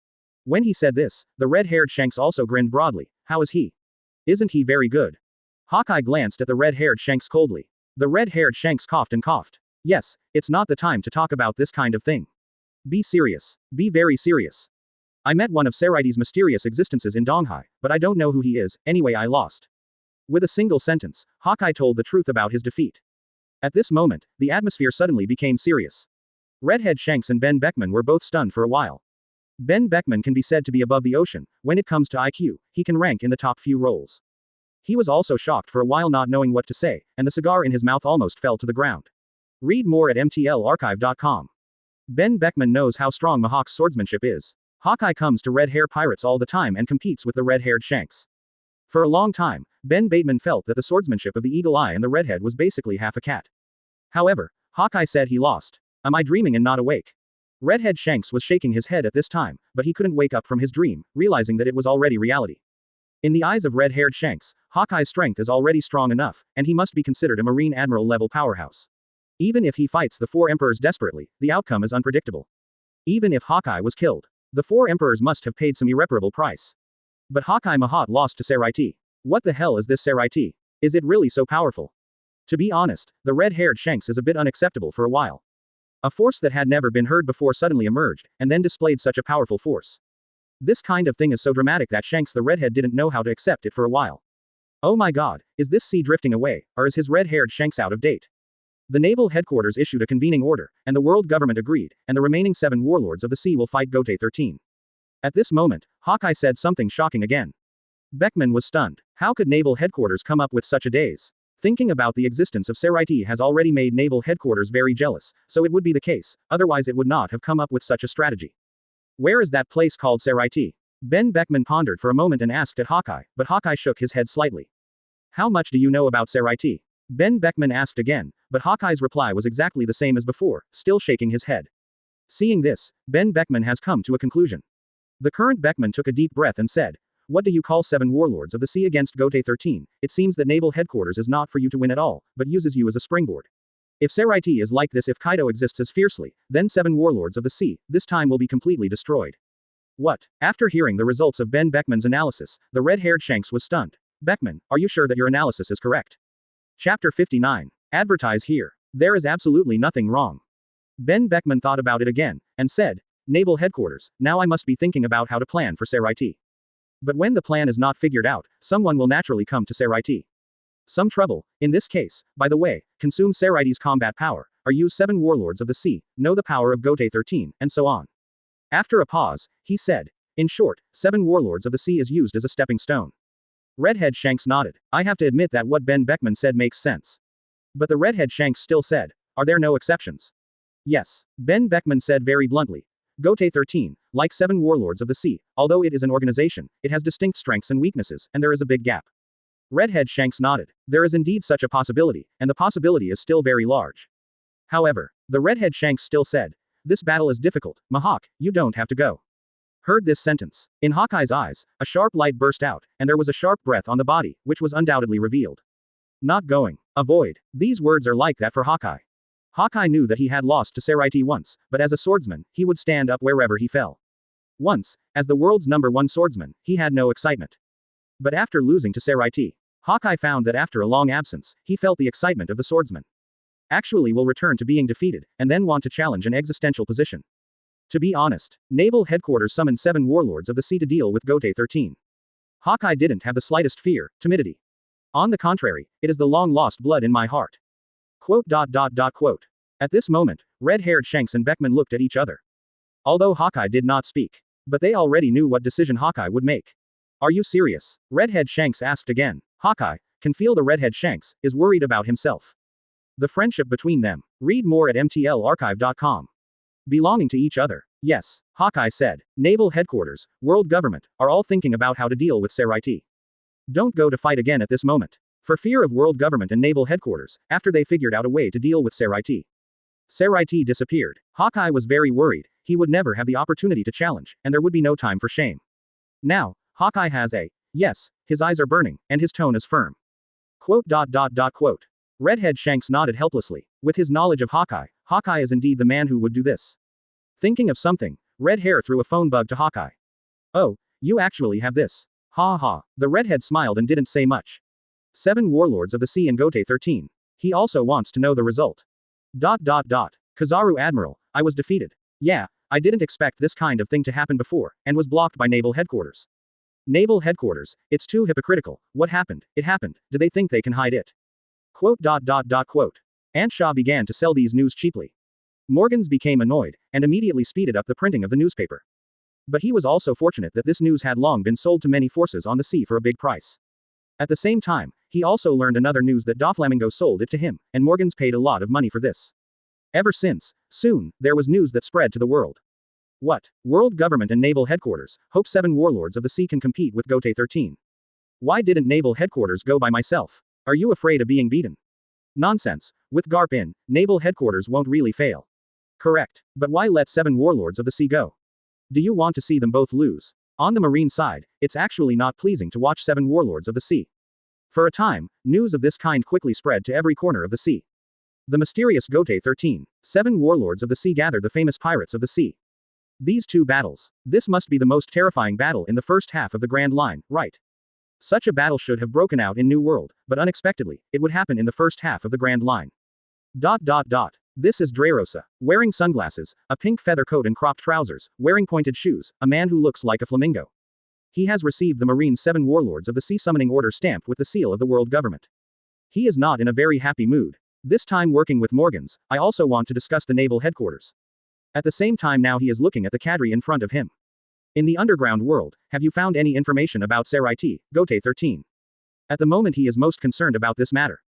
When he said this, the red-haired Shanks also grinned broadly. "How is he? Isn't he very good?" Hawkeye glanced at the red-haired Shanks coldly. The red-haired Shanks coughed and coughed. Yes, it's not the time to talk about this kind of thing. Be serious. Be very serious. I met one of Seireitei's mysterious existences in Donghai, but I don't know who he is, anyway I lost. With a single sentence, Hawkeye told the truth about his defeat. At this moment, the atmosphere suddenly became serious. Redhead Shanks and Ben Beckman were both stunned for a while. Ben Beckman can be said to be above the ocean. When it comes to IQ, he can rank in the top few roles. He was also shocked for a while, not knowing what to say, and the cigar in his mouth almost fell to the ground. Read more at mtlarchive.com. Ben Beckman knows how strong Mihawk's swordsmanship is. Hawkeye comes to red-hair pirates all the time and competes with the red-haired Shanks. For a long time, Ben Bateman felt that the swordsmanship of the Eagle Eye and the Redhead was basically half a cat. However, Hawkeye said he lost. Am I dreaming and not awake? Redhead Shanks was shaking his head at this time, but he couldn't wake up from his dream, realizing that it was already reality. In the eyes of red-haired Shanks, Hawkeye's strength is already strong enough, and he must be considered a Marine Admiral-level powerhouse. Even if he fights the four emperors desperately, the outcome is unpredictable. Even if Hawkeye was killed, the four emperors must have paid some irreparable price. But Hawkeye Mahat lost to Seireitei. What the hell is this Seireitei? Is it really so powerful? To be honest, the red-haired Shanks is a bit unacceptable for a while. A force that had never been heard before suddenly emerged, and then displayed such a powerful force. This kind of thing is so dramatic that Shanks the Redhead didn't know how to accept it for a while. Oh my god, is this sea drifting away, or is his red-haired Shanks out of date? The naval headquarters issued a convening order, and the world government agreed, and the remaining 7 warlords of the sea will fight Gotei 13. At this moment, Hawkeye said something shocking again. Beckman was stunned. How could naval headquarters come up with such a daze? Thinking about the existence of Seireitei has already made naval headquarters very jealous, so it would be the case, otherwise it would not have come up with such a strategy. Where is that place called Seireitei? Ben Beckman pondered for a moment and asked at Hawkeye, but Hawkeye shook his head slightly. How much do you know about Seireitei? Ben Beckman asked again, but Hawkeye's reply was exactly the same as before, still shaking his head. Seeing this, Ben Beckman has come to a conclusion. The current Beckman took a deep breath and said, what do you call 7 warlords of the sea against Gotei 13? It seems that naval headquarters is not for you to win at all, but uses you as a springboard. If Seireitei is like this, if Kaido exists as fiercely, then 7 warlords of the sea, this time will be completely destroyed. What? After hearing the results of Ben Beckman's analysis, the red-haired Shanks was stunned. Beckman, are you sure that your analysis is correct? Chapter 59. Advertise here. There is absolutely nothing wrong. Ben Beckman thought about it again, and said, Naval headquarters, now I must be thinking about how to plan for Seireitei. But when the plan is not figured out, someone will naturally come to Seireitei. Some trouble, in this case, by the way, consume Seireitei's combat power, or use 7 warlords of the sea, know the power of Gotei 13, and so on. After a pause, he said, in short, 7 warlords of the sea is used as a stepping stone. Redhead Shanks nodded. I have to admit that what Ben Beckman said makes sense. But the Redhead Shanks still said, are there no exceptions? Yes. Ben Beckman said very bluntly. Gotei 13, like 7 warlords of the sea, although it is an organization, it has distinct strengths and weaknesses, and there is a big gap. Redhead Shanks nodded. There is indeed such a possibility, and the possibility is still very large. However, the Redhead Shanks still said, this battle is difficult, Mihawk, you don't have to go. Heard this sentence. In Hawkeye's eyes, a sharp light burst out, and there was a sharp breath on the body, which was undoubtedly revealed. Not going. Avoid. These words are like that for Hawkeye. Hawkeye knew that he had lost to Seireitei once, but as a swordsman, he would stand up wherever he fell. Once, as the world's #1 swordsman, he had no excitement. But after losing to Seireitei, Hawkeye found that after a long absence, he felt the excitement of the swordsman. Actually will return to being defeated, and then want to challenge an existential position. To be honest, naval headquarters summoned 7 warlords of the sea to deal with Gotei 13. Hawkeye didn't have the slightest fear, timidity. On the contrary, it is the long-lost blood in my heart. Quote. At this moment, red-haired Shanks and Beckman looked at each other. Although Hawkeye did not speak. But they already knew what decision Hawkeye would make. Are you serious? Redhead Shanks asked again. Hawkeye, can feel the Redhead Shanks, is worried about himself. The friendship between them. Read more at mtlarchive.com. Belonging to each other. Yes, Hawkeye said. Naval headquarters, world government, are all thinking about how to deal with Seireitei. Don't go to fight again at this moment. For fear of world government and naval headquarters, after they figured out a way to deal with Seireitei. Seireitei disappeared. Hawkeye was very worried, he would never have the opportunity to challenge, and there would be no time for shame. Now, Hawkeye has a, yes, his eyes are burning, and his tone is firm. Quote. Redhead Shanks nodded helplessly. With his knowledge of Hawkeye, Hawkeye is indeed the man who would do this. Thinking of something, Red Hair threw a phone bug to Hawkeye. Oh, you actually have this. Ha ha. The redhead smiled and didn't say much. 7 warlords of the sea and Gotei 13. He also wants to know the result. Kizaru Admiral, I was defeated. Yeah, I didn't expect this kind of thing to happen before, and was blocked by Naval Headquarters. Naval Headquarters, it's too hypocritical. What happened? It happened. Do they think they can hide it? Quote. Aunt Shaw began to sell these news cheaply. Morgans became annoyed, and immediately speeded up the printing of the newspaper. But he was also fortunate that this news had long been sold to many forces on the sea for a big price. At the same time, he also learned another news that Doflamingo sold it to him, and Morgans paid a lot of money for this. Ever since, soon, there was news that spread to the world. What? World Government and Naval Headquarters hope 7 Warlords of the Sea can compete with Gotei 13. Why didn't Naval Headquarters go by myself? Are you afraid of being beaten? Nonsense. With Garp in, Naval Headquarters won't really fail. Correct. But why let 7 Warlords of the Sea go? Do you want to see them both lose? On the marine side, it's actually not pleasing to watch 7 Warlords of the Sea. For a time, news of this kind quickly spread to every corner of the sea. The mysterious Gotei 13, 7 Warlords of the Sea gathered the famous pirates of the sea. These two battles. This must be the most terrifying battle in the first half of the Grand Line, right? Such a battle should have broken out in New World, but unexpectedly, it would happen in the first half of the Grand Line. This is Dreyrosa, wearing sunglasses, a pink feather coat and cropped trousers, wearing pointed shoes, a man who looks like a flamingo. He has received the Marine 7 Warlords of the Sea summoning order stamped with the seal of the world government. He is not in a very happy mood. This time working with Morgans, I also want to discuss the Naval Headquarters. At the same time now he is looking at the cadre in front of him. In the underground world, have you found any information about Seireitei, Gotei 13? At the moment he is most concerned about this matter.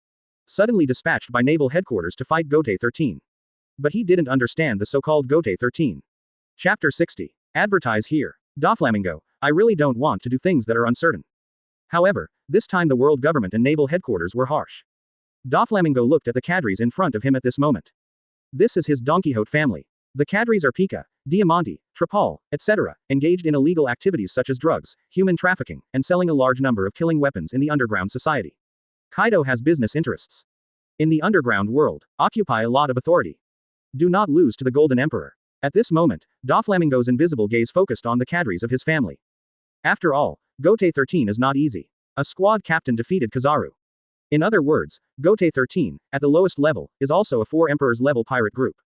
Suddenly dispatched by Naval Headquarters to fight Gotei 13. But he didn't understand the so-called Gotei 13. Chapter 60. Advertise here. Doflamingo, I really don't want to do things that are uncertain. However, this time the world government and Naval Headquarters were harsh. Doflamingo looked at the cadres in front of him at this moment. This is his Don Quixote family. The cadres are Pika, Diamante, Trapal, etc., engaged in illegal activities such as drugs, human trafficking, and selling a large number of killing weapons in the underground society. Kaido has business interests. In the underground world, occupy a lot of authority. Do not lose to the Golden Emperor. At this moment, Doflamingo's invisible gaze focused on the cadres of his family. After all, Gotei 13 is not easy. A squad captain defeated Kizaru. In other words, Gotei 13, at the lowest level, is also a 4 Emperors level pirate group.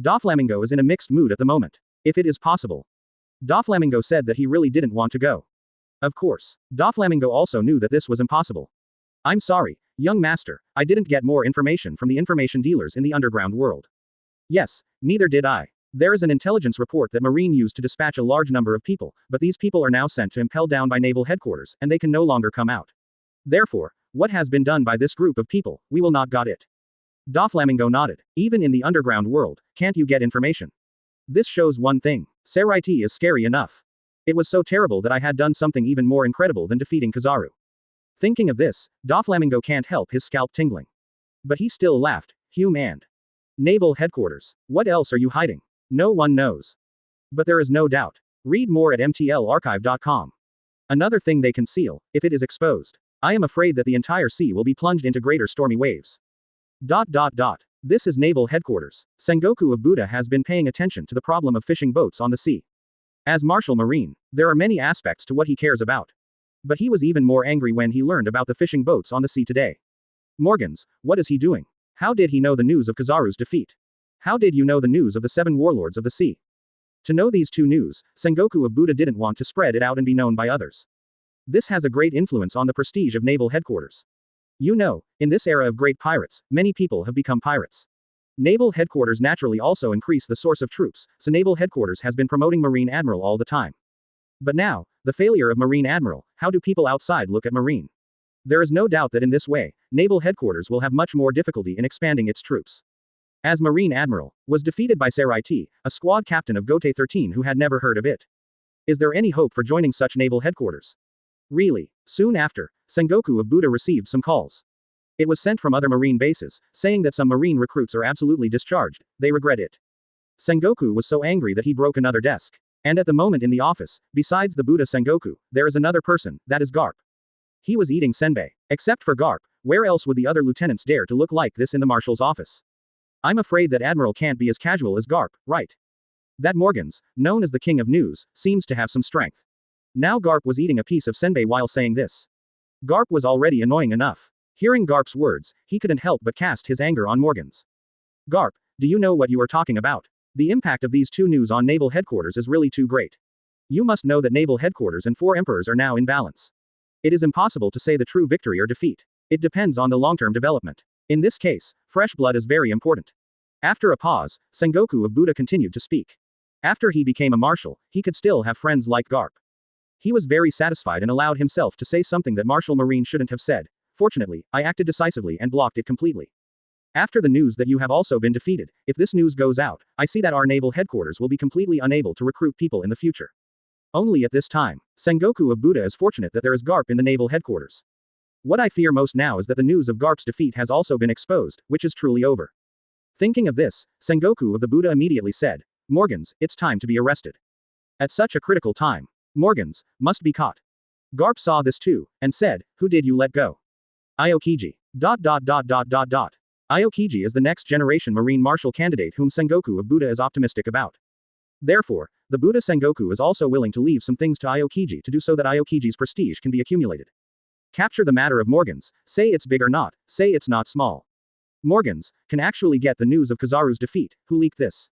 Doflamingo is in a mixed mood at the moment. If it is possible. Doflamingo said that he really didn't want to go. Of course, Doflamingo also knew that this was impossible. I'm sorry, young master, I didn't get more information from the information dealers in the underground world. Yes, neither did I. There is an intelligence report that Marine used to dispatch a large number of people, but these people are now sent to impel down by Naval Headquarters, and they can no longer come out. Therefore, what has been done by this group of people, we will not got it. Doflamingo nodded. Even in the underground world, can't you get information? This shows one thing. Seireitei is scary enough. It was so terrible that I had done something even more incredible than defeating Kizaru. Thinking of this, Doflamingo can't help his scalp tingling. But he still laughed. Hume and Naval Headquarters. What else are you hiding? No one knows. But there is no doubt. Read more at mtlarchive.com. Another thing they conceal, if it is exposed. I am afraid that the entire sea will be plunged into greater stormy waves. This is Naval Headquarters. Sengoku of Buddha has been paying attention to the problem of fishing boats on the sea. As Marshal Marine, there are many aspects to what he cares about. But he was even more angry when he learned about the fishing boats on the sea today. Morgans, what is he doing? How did he know the news of Kizaru's defeat? How did you know the news of the 7 Warlords of the Sea? To know these two news, Sengoku of Buddha didn't want to spread it out and be known by others. This has a great influence on the prestige of Naval Headquarters. You know, in this era of great pirates, many people have become pirates. Naval Headquarters naturally also increase the source of troops, so Naval Headquarters has been promoting Marine Admiral all the time. But now, the failure of Marine Admiral, how do people outside look at Marine? There is no doubt that in this way, Naval Headquarters will have much more difficulty in expanding its troops. As Marine Admiral, was defeated by Seireitei, a squad captain of Gotei 13 who had never heard of it. Is there any hope for joining such Naval Headquarters? Really? Soon after, Sengoku of Buddha received some calls. It was sent from other Marine bases, saying that some Marine recruits are absolutely discharged, they regret it. Sengoku was so angry that he broke another desk. And at the moment in the office, besides the Buddha Sengoku, there is another person, that is Garp. He was eating senbei. Except for Garp, where else would the other lieutenants dare to look like this in the marshal's office? I'm afraid that Admiral can't be as casual as Garp, right? That Morgans, known as the King of News, seems to have some strength. Now Garp was eating a piece of senbei while saying this. Garp was already annoying enough. Hearing Garp's words, he couldn't help but cast his anger on Morgans. Garp, do you know what you are talking about? The impact of these two news on naval headquarters is really too great. You must know that naval headquarters and 4 emperors are now in balance. It is impossible to say the true victory or defeat. It depends on the long-term development. In this case, fresh blood is very important. After a pause, Sengoku of Buddha continued to speak. After he became a marshal, he could still have friends like Garp. He was very satisfied and allowed himself to say something that Marshal Marine shouldn't have said. Fortunately, I acted decisively and blocked it completely. After the news that you have also been defeated, if this news goes out, I see that our naval headquarters will be completely unable to recruit people in the future. Only at this time, Sengoku of Buddha is fortunate that there is Garp in the naval headquarters. What I fear most now is that the news of Garp's defeat has also been exposed, which is truly over. Thinking of this, Sengoku of the Buddha immediately said, Morgans, it's time to be arrested. At such a critical time, Morgans must be caught. Garp saw this too, and said, who did you let go? Aokiji. Aokiji is the next generation Marine Marshal candidate whom Sengoku of Buddha is optimistic about. Therefore, the Buddha Sengoku is also willing to leave some things to Aokiji to do so that Aokiji's prestige can be accumulated. Capture the matter of Morgans, say it's big or not, say it's not small. Morgans can actually get the news of Kizaru's defeat, who leaked this.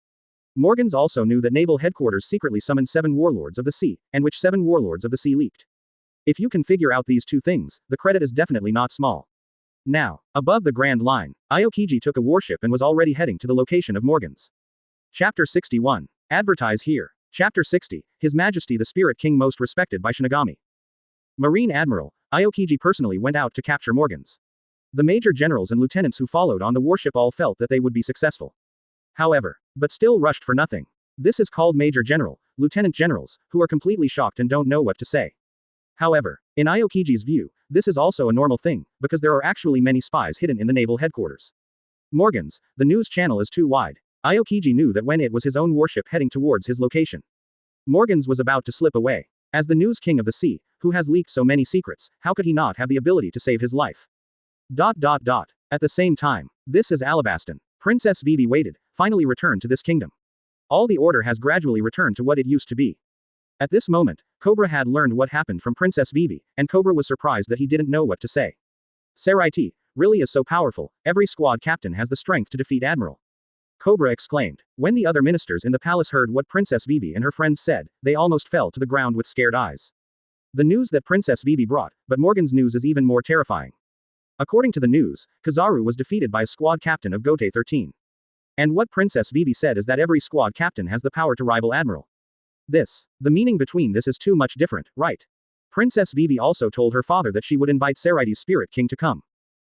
Morgans also knew that naval headquarters secretly summoned 7 warlords of the sea, and which 7 warlords of the sea leaked. If you can figure out these two things, the credit is definitely not small. Now, above the Grand Line, Aokiji took a warship and was already heading to the location of Morgans. Chapter 61. Advertise here. Chapter 60. His Majesty the Spirit King most respected by Shinigami. Marine Admiral, Aokiji personally went out to capture Morgans. The major generals and lieutenants who followed on the warship all felt that they would be successful. However, but still rushed for nothing. This is called Major General, Lieutenant Generals, who are completely shocked and don't know what to say. However, in Aokiji's view, this is also a normal thing, because there are actually many spies hidden in the naval headquarters. Morgans, the news channel is too wide. Aokiji knew that when it was his own warship heading towards his location, Morgans was about to slip away. As the news king of the sea, who has leaked so many secrets, how could he not have the ability to save his life? At the same time, this is Alabasta. Princess Vivi waited, finally returned to this kingdom. All the order has gradually returned to what it used to be. At this moment, Cobra had learned what happened from Princess Vivi, and Cobra was surprised that he didn't know what to say. Seireitei really is so powerful, every squad captain has the strength to defeat Admiral. Cobra exclaimed. When the other ministers in the palace heard what Princess Vivi and her friends said, they almost fell to the ground with scared eyes. The news that Princess Vivi brought, but Morgan's news is even more terrifying. According to the news, Kizaru was defeated by a squad captain of Gotei 13. And what Princess Vivi said is that every squad captain has the power to rival Admiral. The meaning between this is too much different, right? Princess Vivi also told her father that she would invite Seireitei's Spirit King to come.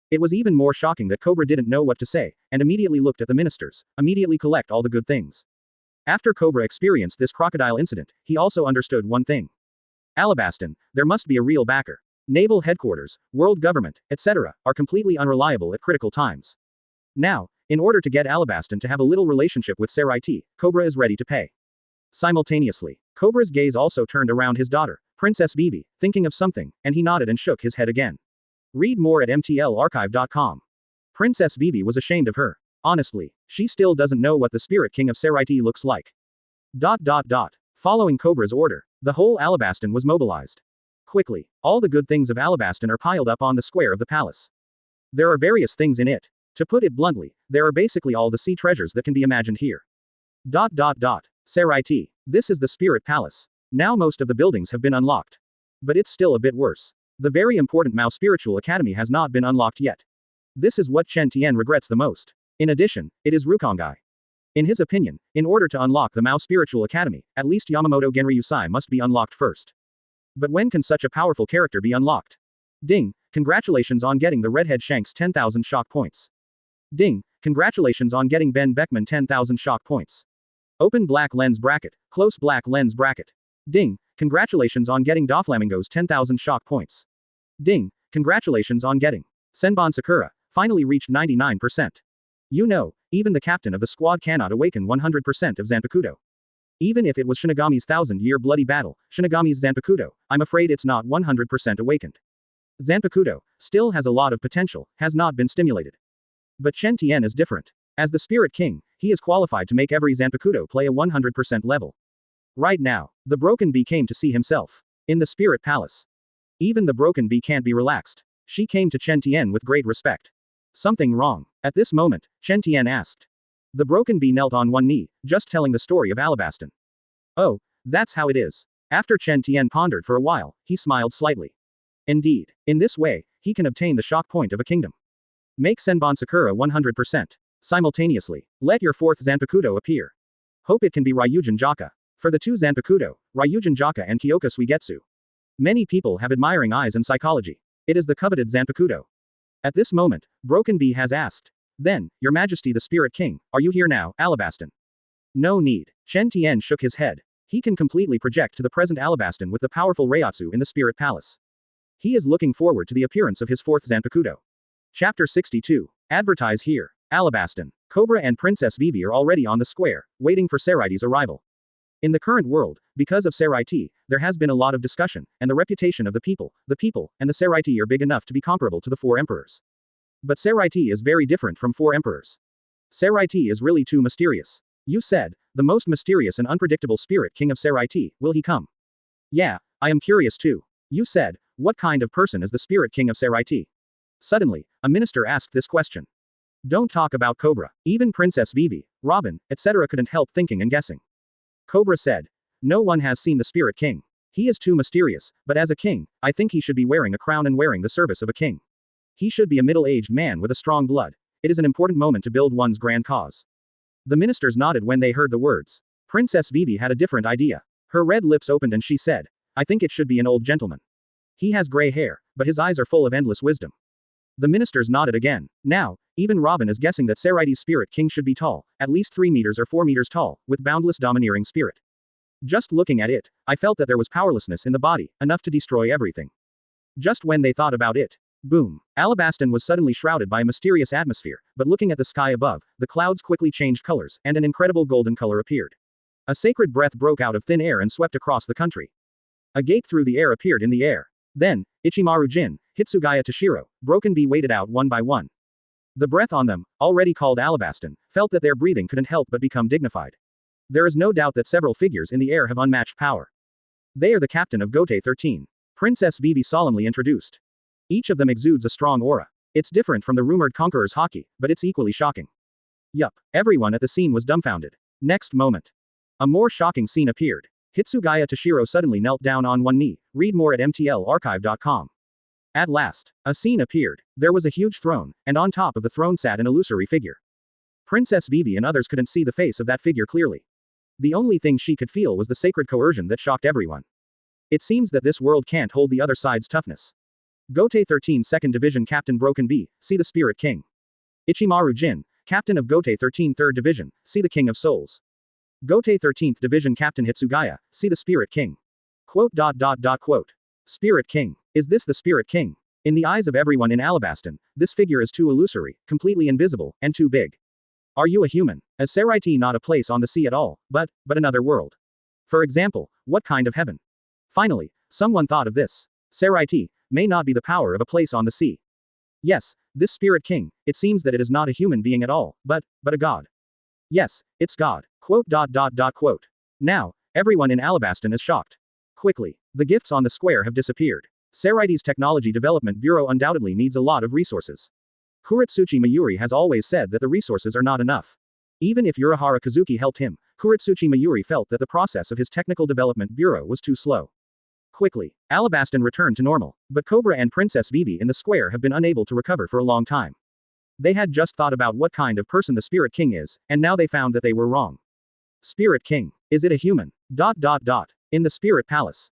It was even more shocking that Cobra didn't know what to say, and immediately looked at the ministers, immediately collect all the good things. After Cobra experienced this crocodile incident, he also understood one thing. Alabasta, there must be a real backer. Naval headquarters, world government, etc., are completely unreliable at critical times. Now, in order to get Alabasta to have a little relationship with Seireitei, Cobra is ready to pay. Simultaneously, Cobra's gaze also turned around his daughter, Princess Vivi, thinking of something, and he nodded and shook his head again. Read more at mtlarchive.com. Princess Vivi was ashamed of her. Honestly, she still doesn't know what the Spirit King of Seireitei looks like. Following Cobra's order, the whole Alabasta was mobilized. Quickly, all the good things of Alabasta are piled up on the square of the palace. There are various things in it. To put it bluntly, there are basically all the sea treasures that can be imagined here. Seireitei. This is the Spirit Palace. Now most of the buildings have been unlocked. But it's still a bit worse. The very important Mao Spiritual Academy has not been unlocked yet. This is what Chen Tian regrets the most. In addition, it is Ryūjin. In his opinion, in order to unlock the Mao Spiritual Academy, at least Yamamoto Genryūsai must be unlocked first. But when can such a powerful character be unlocked? Ding, congratulations on getting the redhead Shanks 10,000 shock points. Ding, congratulations on getting Ben Beckman 10,000 shock points. Open black lens bracket, close black lens bracket. Ding, congratulations on getting Doflamingo's 10,000 shock points. Ding, congratulations on getting Senbon Sakura, finally reached 99%. You know, even the captain of the squad cannot awaken 100% of Zanpakuto. Even if it was Shinigami's 1,000-year bloody battle, Shinigami's Zanpakuto, I'm afraid it's not 100% awakened. Zanpakuto still has a lot of potential, has not been stimulated. But Chen Tian is different. As the Spirit King, he is qualified to make every Zanpakuto play a 100% level. Right now, the Broken Bee came to see himself. In the Spirit Palace. Even the Broken Bee can't be relaxed. She came to Chen Tian with great respect. Something wrong. At this moment, Chen Tian asked. The broken bee knelt on one knee, just telling the story of Alabasta. Oh, that's how it is. After Chen Tian pondered for a while, he smiled slightly. Indeed, in this way, he can obtain the shock point of a kingdom. Make Senbon Sakura 100%. Simultaneously, let your fourth Zanpakuto appear. Hope it can be Ryūjin Jakka. For the two Zanpakuto, Ryūjin Jakka and Kyoka Suigetsu. Many people have admiring eyes and psychology. It is the coveted Zanpakuto. At this moment, Broken Bee has asked. Then, Your Majesty the Spirit King, are you here now, Alabasta? No need. Chen Tian shook his head. He can completely project to the present Alabasta with the powerful Reiatsu in the Spirit Palace. He is looking forward to the appearance of his fourth Zanpakuto. Chapter 62. Advertise here. Alabasta, Cobra and Princess Vivi are already on the square, waiting for Seireitei's arrival. In the current world, because of Seireitei, there has been a lot of discussion, and the reputation of the people, and the Seireitei are big enough to be comparable to the four emperors. But Seireitei is very different from four emperors. Seireitei is really too mysterious. You said, the most mysterious and unpredictable spirit king of Seireitei, will he come? Yeah, I am curious too. You said, what kind of person is the spirit king of Seireitei? Suddenly, a minister asked this question. Don't talk about Cobra. Even Princess Vivi, Robin, etc. couldn't help thinking and guessing. Cobra said. No one has seen the Spirit King. He is too mysterious, but as a king, I think he should be wearing a crown and wearing the service of a king. He should be a middle-aged man with a strong blood. It is an important moment to build one's grand cause. The ministers nodded when they heard the words. Princess Vivi had a different idea. Her red lips opened and she said, I think it should be an old gentleman. He has gray hair, but his eyes are full of endless wisdom. The ministers nodded again. Now, even Robin is guessing that Seireitei's Spirit King should be tall, at least 3 meters or 4 meters tall, with boundless domineering spirit. Just looking at it, I felt that there was powerlessness in the body, enough to destroy everything. Just when they thought about it, boom, Alabasta was suddenly shrouded by a mysterious atmosphere, but looking at the sky above, the clouds quickly changed colors, and an incredible golden color appeared. A sacred breath broke out of thin air and swept across the country. A gate through the air appeared in the air. Then, Ichimaru Jin, Hitsugaya Tōshirō, Broken Bee waited out one by one. The breath on them, already called Alabasta, felt that their breathing couldn't help but become dignified. There is no doubt that several figures in the air have unmatched power. They are the captain of Gotei 13. Princess Vivi solemnly introduced. Each of them exudes a strong aura. It's different from the rumored conqueror's Hawkeye, but it's equally shocking. Yup, everyone at the scene was dumbfounded. Next moment. A more shocking scene appeared. Hitsugaya Tōshirō suddenly knelt down on one knee. Read more at mtlarchive.com. At last, a scene appeared. There was a huge throne, and on top of the throne sat an illusory figure. Princess Vivi and others couldn't see the face of that figure clearly. The only thing she could feel was the sacred coercion that shocked everyone. It seems that this world can't hold the other side's toughness. Gotei 13 2nd Division Captain Broken Bee, see the Spirit King. Ichimaru Jin, Captain of Gotei 13 3rd Division, see the King of Souls. Gotei 13th Division Captain Hitsugaya, see the Spirit King. Quote. Spirit King. Is this the Spirit King? In the eyes of everyone in Alabasta, this figure is too illusory, completely invisible, and too big. Are you a human? Is Seireitei not a place on the sea at all, but another world? For example, what kind of heaven? Finally, someone thought of this. Seireitei may not be the power of a place on the sea. Yes, this Spirit King, it seems that it is not a human being at all, but a god. Yes, it's God. Quote. Now, everyone in Alabasta is shocked. Quickly, the gifts on the square have disappeared. Seireitei's Technology Development Bureau undoubtedly needs a lot of resources. Kuretsuchi Mayuri has always said that the resources are not enough. Even if Urahara Kazuki helped him, Kuretsuchi Mayuri felt that the process of his Technical Development Bureau was too slow. Quickly, Alabasta returned to normal, but Cobra and Princess Vivi in the square have been unable to recover for a long time. They had just thought about what kind of person the Spirit King is, and now they found that they were wrong. Spirit King. Is it a human? In the Spirit Palace.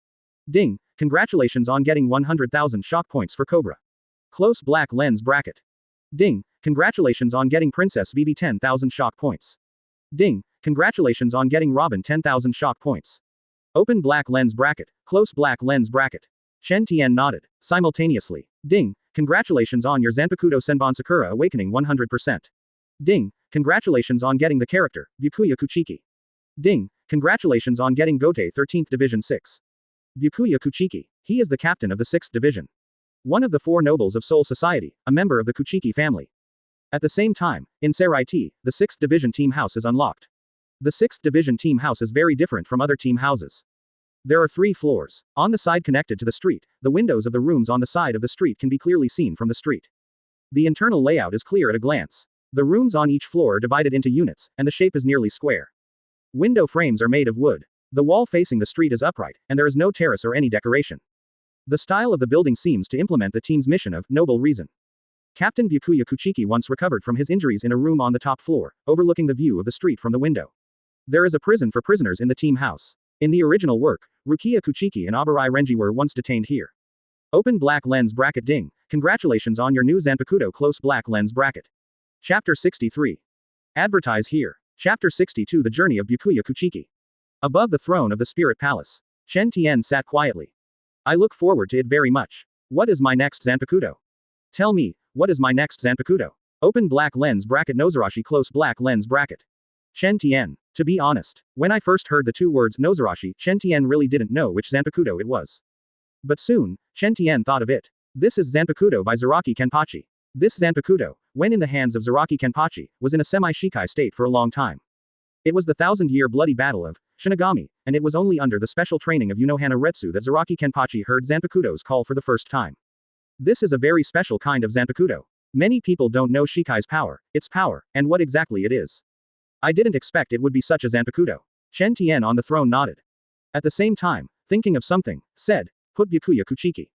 Ding, congratulations on getting 100,000 shock points for Cobra. Close black lens bracket. Ding, congratulations on getting Princess Vivi 10,000 shock points. Ding, congratulations on getting Robin 10,000 shock points. Open black lens bracket, close black lens bracket. Chen Tian nodded. Simultaneously. Ding, congratulations on your Zanpakuto Senbon Sakura awakening 100%. Ding, congratulations on getting the character, Byakuya Kuchiki. Ding, congratulations on getting Gotei 13th Division 6. Byakuya Kuchiki. He is the captain of the 6th Division. One of the 4 nobles of Soul Society, a member of the Kuchiki family. At the same time, in Seireitei, the 6th Division team house is unlocked. The 6th Division team house is very different from other team houses. There are 3 floors. On the side connected to the street, the windows of the rooms on the side of the street can be clearly seen from the street. The internal layout is clear at a glance. The rooms on each floor are divided into units, and the shape is nearly square. Window frames are made of wood. The wall facing the street is upright, and there is no terrace or any decoration. The style of the building seems to implement the team's mission of noble reason. Captain Byakuya Kuchiki once recovered from his injuries in a room on the top floor, overlooking the view of the street from the window. There is a prison for prisoners in the team house. In the original work, Rukia Kuchiki and Abarai Renji were once detained here. Open black lens bracket ding. Congratulations on your new Zanpakuto close black lens bracket. Chapter 63. Advertise here. Chapter 62 The Journey of Byakuya Kuchiki. Above the throne of the Spirit Palace, Chen Tian sat quietly. I look forward to it very much. What is my next Zanpakuto? Tell me, what is my next Zanpakuto? Open black lens bracket Nozarashi close black lens bracket. Chen Tian. To be honest, when I first heard the two words Nozarashi, Chen Tian really didn't know which Zanpakuto it was. But soon, Chen Tian thought of it. This is Zanpakuto by Zaraki Kenpachi. This Zanpakuto, when in the hands of Zaraki Kenpachi, was in a semi-shikai state for a long time. It was the 1,000-year bloody battle of Shinigami, and it was only under the special training of Unohana Retsu that Zaraki Kenpachi heard Zanpakuto's call for the first time. This is a very special kind of Zanpakuto. Many people don't know Shikai's power, its power, and what exactly it is. I didn't expect it would be such a Zanpakuto. Chen Tian on the throne nodded. At the same time, thinking of something, said, put Byakuya Kuchiki.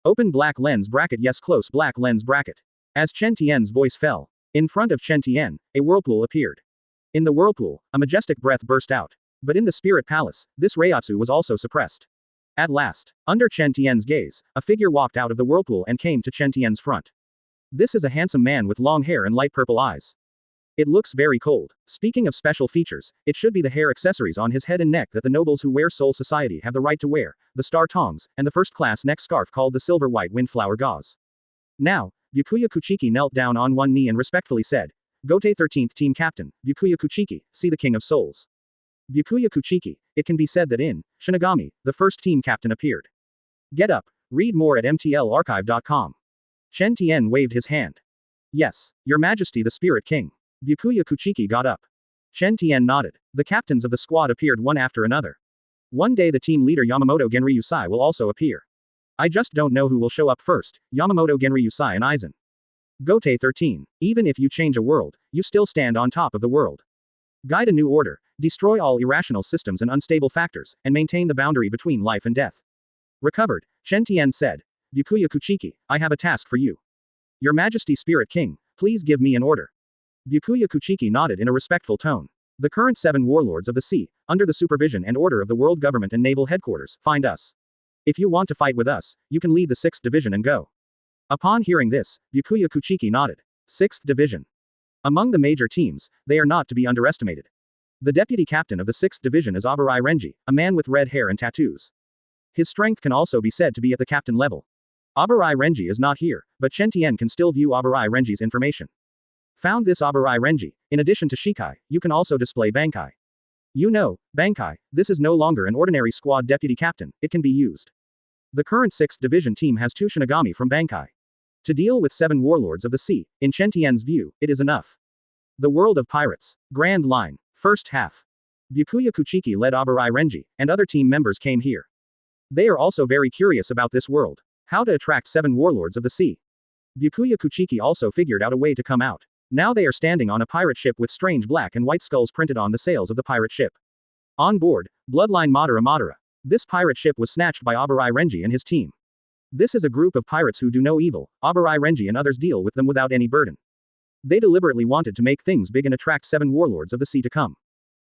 Open black lens bracket yes close black lens bracket. As Chen Tian's voice fell, in front of Chen Tian, a whirlpool appeared. In the whirlpool, a majestic breath burst out. But in the spirit palace, this Reiatsu was also suppressed. At last, under Chen Tian's gaze, a figure walked out of the whirlpool and came to Chen Tian's front. This is a handsome man with long hair and light purple eyes. It looks very cold. Speaking of special features, it should be the hair accessories on his head and neck that the nobles who wear Soul Society have the right to wear, the star tongs, and the first-class neck scarf called the silver-white windflower gauze. Now, Byakuya Kuchiki knelt down on one knee and respectfully said, Gotei 13th Team Captain, Byakuya Kuchiki, see the King of Souls. Byakuya Kuchiki, it can be said that in Shinigami, the first team captain appeared. Get up, read more at mtlarchive.com. Chen Tian waved his hand. Yes, Your Majesty the Spirit King. Byakuya Kuchiki got up. Chen Tian nodded. The captains of the squad appeared one after another. One day the team leader Yamamoto Genryūsai will also appear. I just don't know who will show up first, Yamamoto Genryūsai and Aizen. Gotei 13. Even if you change a world, you still stand on top of the world. Guide a new order, destroy all irrational systems and unstable factors, and maintain the boundary between life and death. Recovered, Chen Tian said. Byakuya Kuchiki, I have a task for you. Your Majesty Spirit King, please give me an order. Byakuya Kuchiki nodded in a respectful tone. The current 7 warlords of the sea, under the supervision and order of the world government and naval headquarters, find us. If you want to fight with us, you can lead the 6th division and go. Upon hearing this, Byakuya Kuchiki nodded. 6th division. Among the major teams, they are not to be underestimated. The deputy captain of the 6th division is Abarai Renji, a man with red hair and tattoos. His strength can also be said to be at the captain level. Abarai Renji is not here, but Chen Tian can still view Abarai Renji's information. Found this Abarai Renji, in addition to Shikai, you can also display Bankai. You know, Bankai, this is no longer an ordinary squad deputy captain, it can be used. The current 6th division team has 2 Shinigami from Bankai. To deal with 7 warlords of the sea, in Chen Tian's view, it is enough. The World of Pirates. Grand Line. First half. Byakuya Kuchiki led Abarai Renji, and other team members came here. They are also very curious about this world. How to attract 7 warlords of the sea. Byakuya Kuchiki also figured out a way to come out. Now they are standing on a pirate ship with strange black and white skulls printed on the sails of the pirate ship. On board, Bloodline Madara Madara. This pirate ship was snatched by Abarai Renji and his team. This is a group of pirates who do no evil, Abarai Renji and others deal with them without any burden. They deliberately wanted to make things big and attract 7 warlords of the sea to come.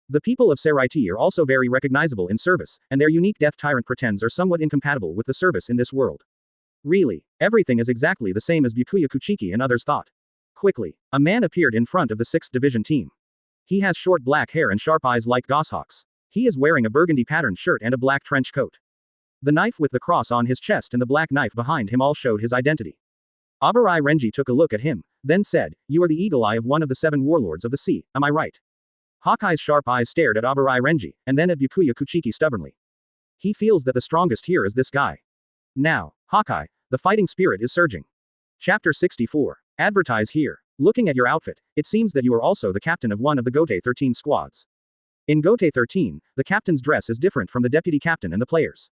The people of Seireitei are also very recognizable in service, and their unique death tyrant pretends are somewhat incompatible with the service in this world. Really, everything is exactly the same as Byakuya Kuchiki and others thought. Quickly, a man appeared in front of the 6th division team. He has short black hair and sharp eyes like goshawks. He is wearing a burgundy patterned shirt and a black trench coat. The knife with the cross on his chest and the black knife behind him all showed his identity. Abarai Renji took a look at him, then said, You are the eagle eye of one of the 7 warlords of the sea, am I right? Hawkeye's sharp eyes stared at Abarai Renji, and then at Byakuya Kuchiki stubbornly. He feels that the strongest here is this guy. Now, Hawkeye, the fighting spirit is surging. Chapter 64. Advertise here. Looking at your outfit, it seems that you are also the captain of one of the Gotei 13 squads. In Gotei 13, the captain's dress is different from the deputy captain and the players.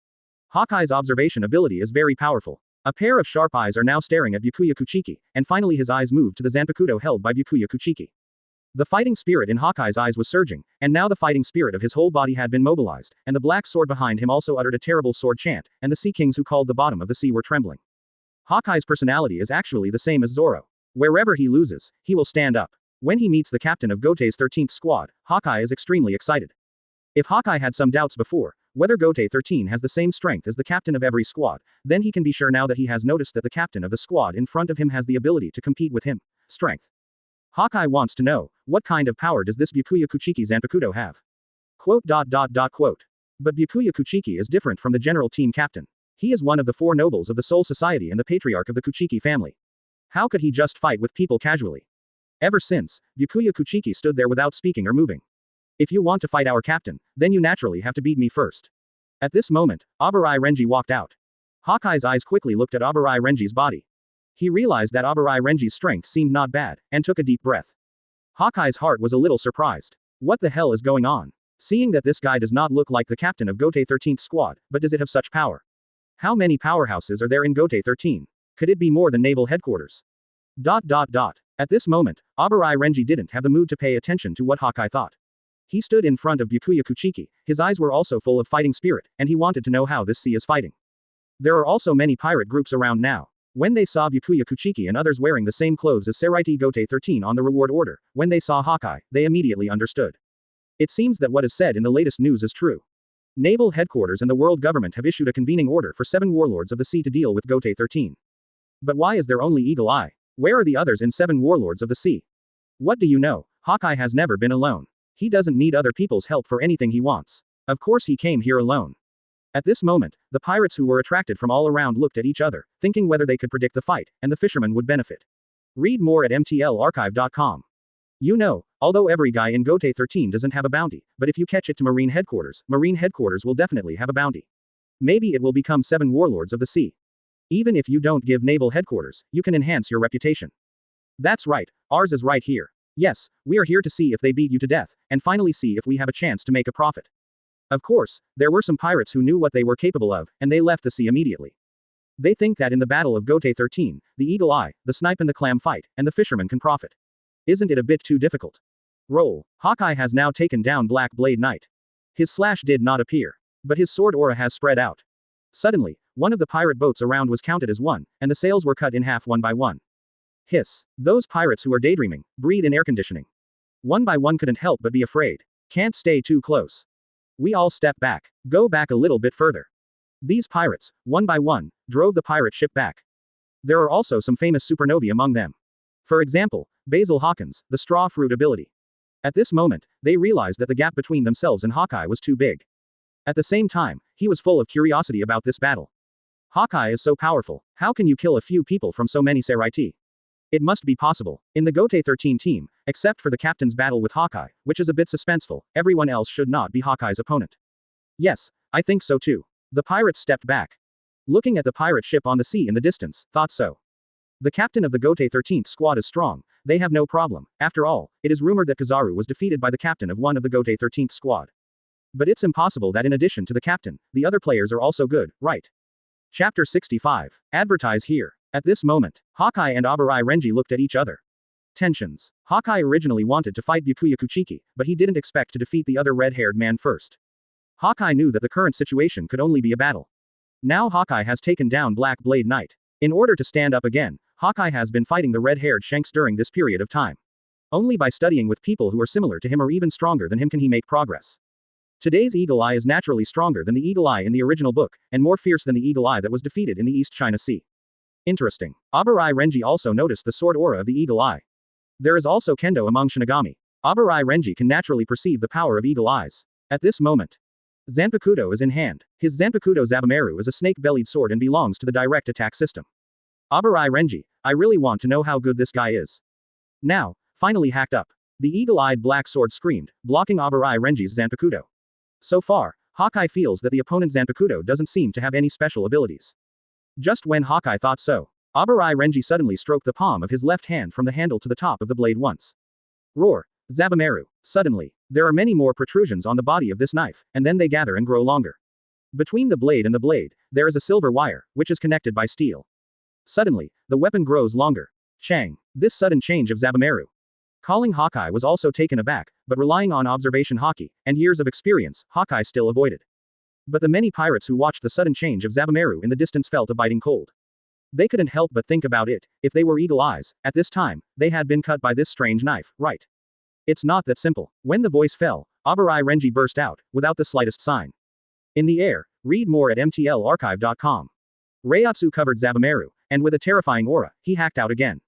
Hawkeye's observation ability is very powerful. A pair of sharp eyes are now staring at Byakuya Kuchiki, and finally his eyes moved to the Zanpakuto held by Byakuya Kuchiki. The fighting spirit in Hawkeye's eyes was surging, and now the fighting spirit of his whole body had been mobilized, and the black sword behind him also uttered a terrible sword chant, and the sea kings who called the bottom of the sea were trembling. Hawkeye's personality is actually the same as Zoro. Wherever he loses, he will stand up. When he meets the captain of Gotei's 13th squad, Hawkeye is extremely excited. If Hawkeye had some doubts before, whether Gotei 13 has the same strength as the captain of every squad, then he can be sure now that he has noticed that the captain of the squad in front of him has the ability to compete with him. Strength. Hawkeye wants to know, what kind of power does this Byakuya Kuchiki Zanpakuto have? Quote. But Byakuya Kuchiki is different from the general team captain. He is one of the four nobles of the Soul Society and the patriarch of the Kuchiki family. How could he just fight with people casually? Ever since, Byakuya Kuchiki stood there without speaking or moving. If you want to fight our captain, then you naturally have to beat me first. At this moment, Abarai Renji walked out. Hawkeye's eyes quickly looked at Abarai Renji's body. He realized that Abarai Renji's strength seemed not bad, and took a deep breath. Hawkeye's heart was a little surprised. What the hell is going on? Seeing that this guy does not look like the captain of Gotei 13th squad, but does it have such power? How many powerhouses are there in Gotei 13? Could it be more than naval headquarters? At this moment, Abarai Renji didn't have the mood to pay attention to what Hawkeye thought. He stood in front of Byakuya Kuchiki, his eyes were also full of fighting spirit, and he wanted to know how this sea is fighting. There are also many pirate groups around now. When they saw Byakuya Kuchiki and others wearing the same clothes as Seireitei Gotei 13 on the reward order, when they saw Hawkeye, they immediately understood. It seems that what is said in the latest news is true. Naval headquarters and the world government have issued a convening order for 7 warlords of the sea to deal with Gotei 13. But why is there only Eagle Eye? Where are the others in 7 warlords of the sea? What do you know? Hawkeye has never been alone. He doesn't need other people's help for anything he wants. Of course he came here alone. At this moment, the pirates who were attracted from all around looked at each other, thinking whether they could predict the fight, and the fishermen would benefit. Read more at mtlarchive.com. You know, although every guy in Gotei 13 doesn't have a bounty, but if you catch it to Marine Headquarters will definitely have a bounty. Maybe it will become 7 warlords of the sea. Even if you don't give Naval Headquarters, you can enhance your reputation. That's right, ours is right here. Yes, we are here to see if they beat you to death, and finally see if we have a chance to make a profit. Of course, there were some pirates who knew what they were capable of, and they left the sea immediately. They think that in the Battle of Gotei 13, the Eagle Eye, the Snipe and the Clam fight, and the fishermen can profit. Isn't it a bit too difficult? Roll. Hawkeye has now taken down Black Blade Knight. His slash did not appear. But his sword aura has spread out. Suddenly, one of the pirate boats around was counted as one, and the sails were cut in half one by one. Hiss. Those pirates who are daydreaming, breathe in air conditioning. One by one couldn't help but be afraid. Can't stay too close. We all step back. Go back a little bit further. These pirates, one by one, drove the pirate ship back. There are also some famous supernovae among them. For example, Basil Hawkins, the straw fruit ability. At this moment, they realized that the gap between themselves and Hawkeye was too big. At the same time, he was full of curiosity about this battle. Hawkeye is so powerful, how can you kill a few people from so many Seireitei? It must be possible. In the Gotei 13 team, except for the captain's battle with Hawkeye, which is a bit suspenseful, everyone else should not be Hawkeye's opponent. Yes, I think so too. The pirates stepped back. Looking at the pirate ship on the sea in the distance, thought so. The captain of the Gotei 13th squad is strong, they have no problem. After all, it is rumored that Kizaru was defeated by the captain of one of the Gotei 13th squad. But it's impossible that in addition to the captain, the other players are also good, right? Chapter 65. Advertise here. At this moment, Hawkeye and Abarai Renji looked at each other. Tensions. Hawkeye originally wanted to fight Byakuya Kuchiki, but he didn't expect to defeat the other red-haired man first. Hawkeye knew that the current situation could only be a battle. Now Hawkeye has taken down Black Blade Knight. In order to stand up again, Hawkeye has been fighting the red-haired Shanks during this period of time. Only by studying with people who are similar to him or even stronger than him can he make progress. Today's Eagle Eye is naturally stronger than the Eagle Eye in the original book, and more fierce than the Eagle Eye that was defeated in the East China Sea. Interesting. Abarai Renji also noticed the sword aura of the Eagle Eye. There is also Kendo among Shinigami. Abarai Renji can naturally perceive the power of Eagle Eyes. At this moment, Zanpakuto is in hand. His Zanpakuto Zabumaru is a snake-bellied sword and belongs to the direct attack system. Abarai Renji, I really want to know how good this guy is. Now, finally hacked up. The eagle-eyed black sword screamed, blocking Abarai Renji's Zanpakuto. So far, Hawkeye feels that the opponent Zanpakuto doesn't seem to have any special abilities. Just when Hawkeye thought so, Abarai Renji suddenly stroked the palm of his left hand from the handle to the top of the blade once. Roar. Zabumaru. Suddenly, there are many more protrusions on the body of this knife, and then they gather and grow longer. Between the blade and the blade, there is a silver wire, which is connected by steel. Suddenly, the weapon grows longer. Chang. This sudden change of Zabumaru. Calling Hawkeye was also taken aback, but relying on observation haki, and years of experience, Hawkeye still avoided. But the many pirates who watched the sudden change of Zabumaru in the distance felt a biting cold. They couldn't help but think about it. If they were Eagle Eyes, at this time, they had been cut by this strange knife, right? It's not that simple. When the voice fell, Abarai Renji burst out, without the slightest sign. In the air, read more at mtlarchive.com. Reiatsu covered Zabumaru, and with a terrifying aura, he hacked out again.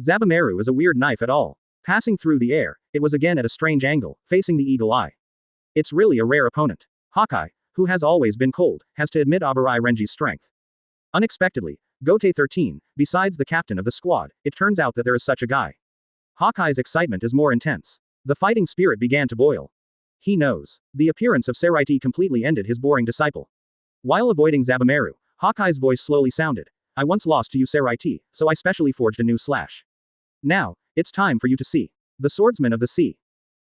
Zabumaru is a weird knife at all. Passing through the air, it was again at a strange angle, facing the Eagle Eye. It's really a rare opponent. Hawkeye, who has always been cold, has to admit Abarai Renji's strength. Unexpectedly, Gotei 13, besides the captain of the squad, it turns out that there is such a guy. Hawkeye's excitement is more intense. The fighting spirit began to boil. He knows. The appearance of Seireitei completely ended his boring disciple. While avoiding Zabumaru, Hawkeye's voice slowly sounded. I once lost to you Seireitei, so I specially forged a new slash. Now, it's time for you to see. The swordsman of the sea.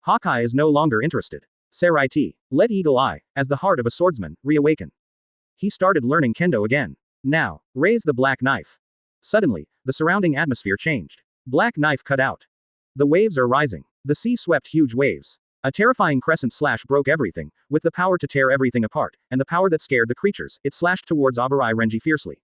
Hawkeye is no longer interested. Seireitei, let Eagle Eye, as the heart of a swordsman, reawaken. He started learning kendo again. Now, raise the black knife. Suddenly, the surrounding atmosphere changed. Black knife cut out. The waves are rising. The sea swept huge waves. A terrifying crescent slash broke everything, with the power to tear everything apart, and the power that scared the creatures, it slashed towards Abarai Renji fiercely.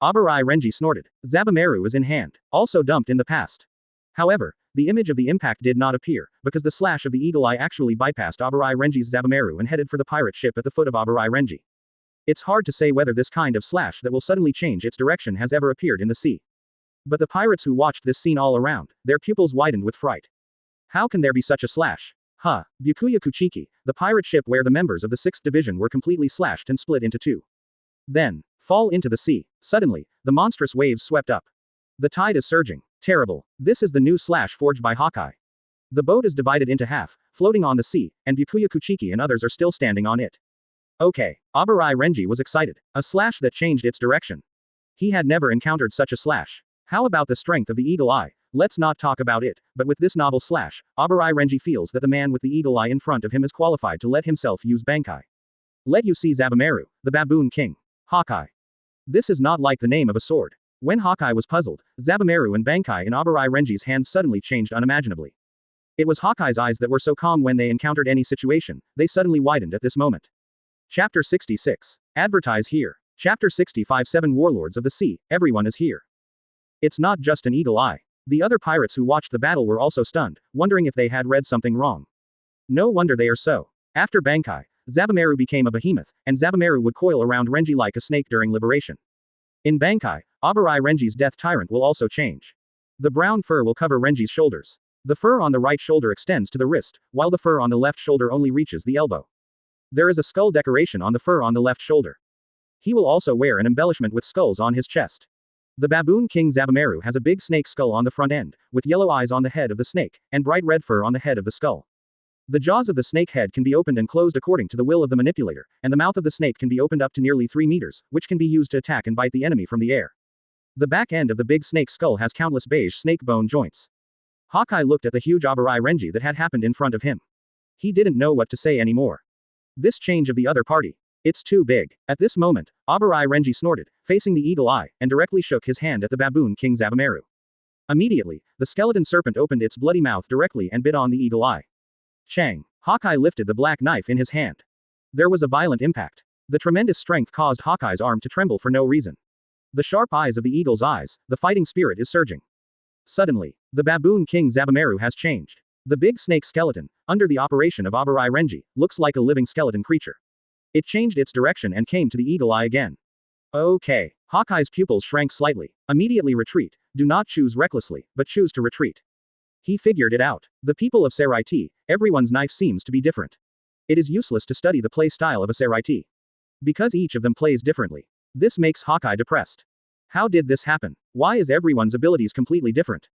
Abarai Renji snorted. Zabumaru is in hand, also dumped in the past. However, the image of the impact did not appear, because the slash of the Eagle Eye actually bypassed Abarai Renji's Zabumaru and headed for the pirate ship at the foot of Abarai Renji. It's hard to say whether this kind of slash that will suddenly change its direction has ever appeared in the sea. But the pirates who watched this scene all around, their pupils widened with fright. How can there be such a slash? Byakuya Kuchiki, the pirate ship where the members of the 6th Division were completely slashed and split into two. Then, fall into the sea. Suddenly, the monstrous waves swept up. The tide is surging. Terrible. This is the new slash forged by Hawkeye. The boat is divided into half, floating on the sea, and Byakuya Kuchiki and others are still standing on it. Okay. Abarai Renji was excited. A slash that changed its direction. He had never encountered such a slash. How about the strength of the Eagle Eye? Let's not talk about it, but with this novel slash, Abarai Renji feels that the man with the Eagle Eye in front of him is qualified to let himself use Bankai. Let you see Zabumaru, the Baboon King. Hawkeye. This is not like the name of a sword. When Hawkeye was puzzled, Zabumaru and Bankai in Abarai Renji's hands suddenly changed unimaginably. It was Hawkeye's eyes that were so calm when they encountered any situation, they suddenly widened at this moment. Chapter 66. Advertise here. Chapter 65 7 Warlords of the Sea, everyone is here. It's not just an Eagle Eye. The other pirates who watched the battle were also stunned, wondering if they had read something wrong. No wonder they are so. After Bankai, Zabumaru became a behemoth, and Zabumaru would coil around Renji like a snake during liberation. In Bankai, Abarai Renji's death tyrant will also change. The brown fur will cover Renji's shoulders. The fur on the right shoulder extends to the wrist, while the fur on the left shoulder only reaches the elbow. There is a skull decoration on the fur on the left shoulder. He will also wear an embellishment with skulls on his chest. The Baboon King Zabumaru has a big snake skull on the front end, with yellow eyes on the head of the snake, and bright red fur on the head of the skull. The jaws of the snake head can be opened and closed according to the will of the manipulator, and the mouth of the snake can be opened up to nearly 3 meters, which can be used to attack and bite the enemy from the air. The back end of the big snake skull has countless beige snake bone joints. Hawkeye looked at the huge Abarai Renji that had happened in front of him. He didn't know what to say anymore. This change of the other party. It's too big. At this moment, Abarai Renji snorted, facing the Eagle Eye, and directly shook his hand at the Baboon King Zabumaru. Immediately, the skeleton serpent opened its bloody mouth directly and bit on the Eagle Eye. Chang. Hawkeye lifted the black knife in his hand. There was a violent impact. The tremendous strength caused Hawkeye's arm to tremble for no reason. The sharp eyes of the eagle's eyes, the fighting spirit is surging. Suddenly, the Baboon King Zabumaru has changed. The big snake skeleton, under the operation of Abarai Renji, looks like a living skeleton creature. It changed its direction and came to the Eagle Eye again. Okay. Hawkeye's pupils shrank slightly. Immediately retreat. Do not choose recklessly, but choose to retreat. He figured it out. The people of Seireitei, everyone's knife seems to be different. It is useless to study the play style of a Seireitei. Because each of them plays differently. This makes Hawkeye depressed. How did this happen? Why is everyone's abilities completely different?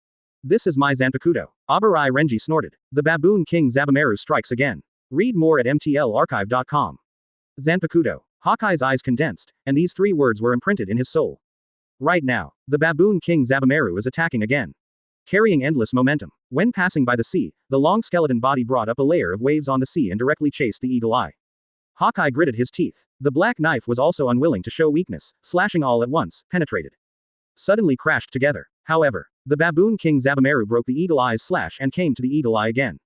This is my Zanpakuto. Abarai Renji snorted. The Baboon King Zabumaru strikes again. Read more at mtlarchive.com. Zanpakuto. Hawkeye's eyes condensed, and these 3 words were imprinted in his soul. Right now, the Baboon King Zabumaru is attacking again. Carrying endless momentum. When passing by the sea, the long skeleton body brought up a layer of waves on the sea and directly chased the Eagle Eye. Hawkeye gritted his teeth. The black knife was also unwilling to show weakness, slashing all at once, penetrated. suddenly crashed together. However, the baboon king Zabumaru broke the eagle eye's slash and came to the eagle eye again.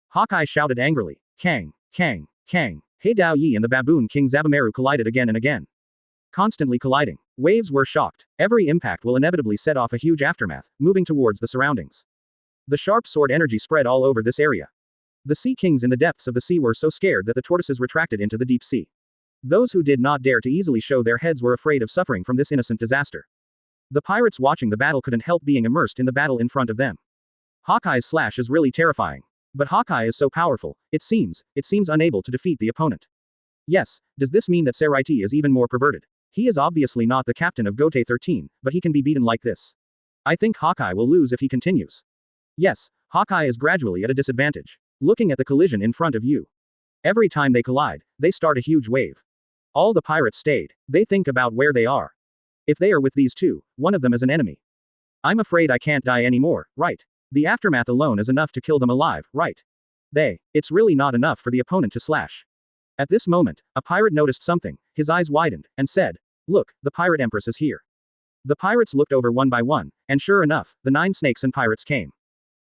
Hawkeye shouted angrily, Kang, Kang, Kang. Hey Dao Yi and the baboon king Zabumaru collided again and again. Constantly colliding. Waves were shocked. Every impact will inevitably set off a huge aftermath, moving towards the surroundings. The sharp sword energy spread all over this area. The sea kings in the depths of the sea were so scared that the tortoises retracted into the deep sea. Those who did not dare to easily show their heads were afraid of suffering from this innocent disaster. The pirates watching the battle couldn't help being immersed in the battle in front of them. Hawkeye's slash is really terrifying. But Hawkeye is so powerful, it seems unable to defeat the opponent. Yes, does this mean that Seireitei is even more perverted? He is obviously not the captain of Gotei 13, but he can be beaten like this. I think Hawkeye will lose if he continues. Yes, Hawkeye is gradually at a disadvantage. Looking at the collision in front of you. Every time they collide, they start a huge wave. All the pirates stayed. They think about where they are. If they are with these two, one of them is an enemy. I'm afraid I can't die anymore, right? The aftermath alone is enough to kill them alive, right? It's really not enough for the opponent to slash. At this moment, a pirate noticed something, his eyes widened, and said, Look, the pirate empress is here. The pirates looked over one by one, and sure enough, the 9 snakes and pirates came.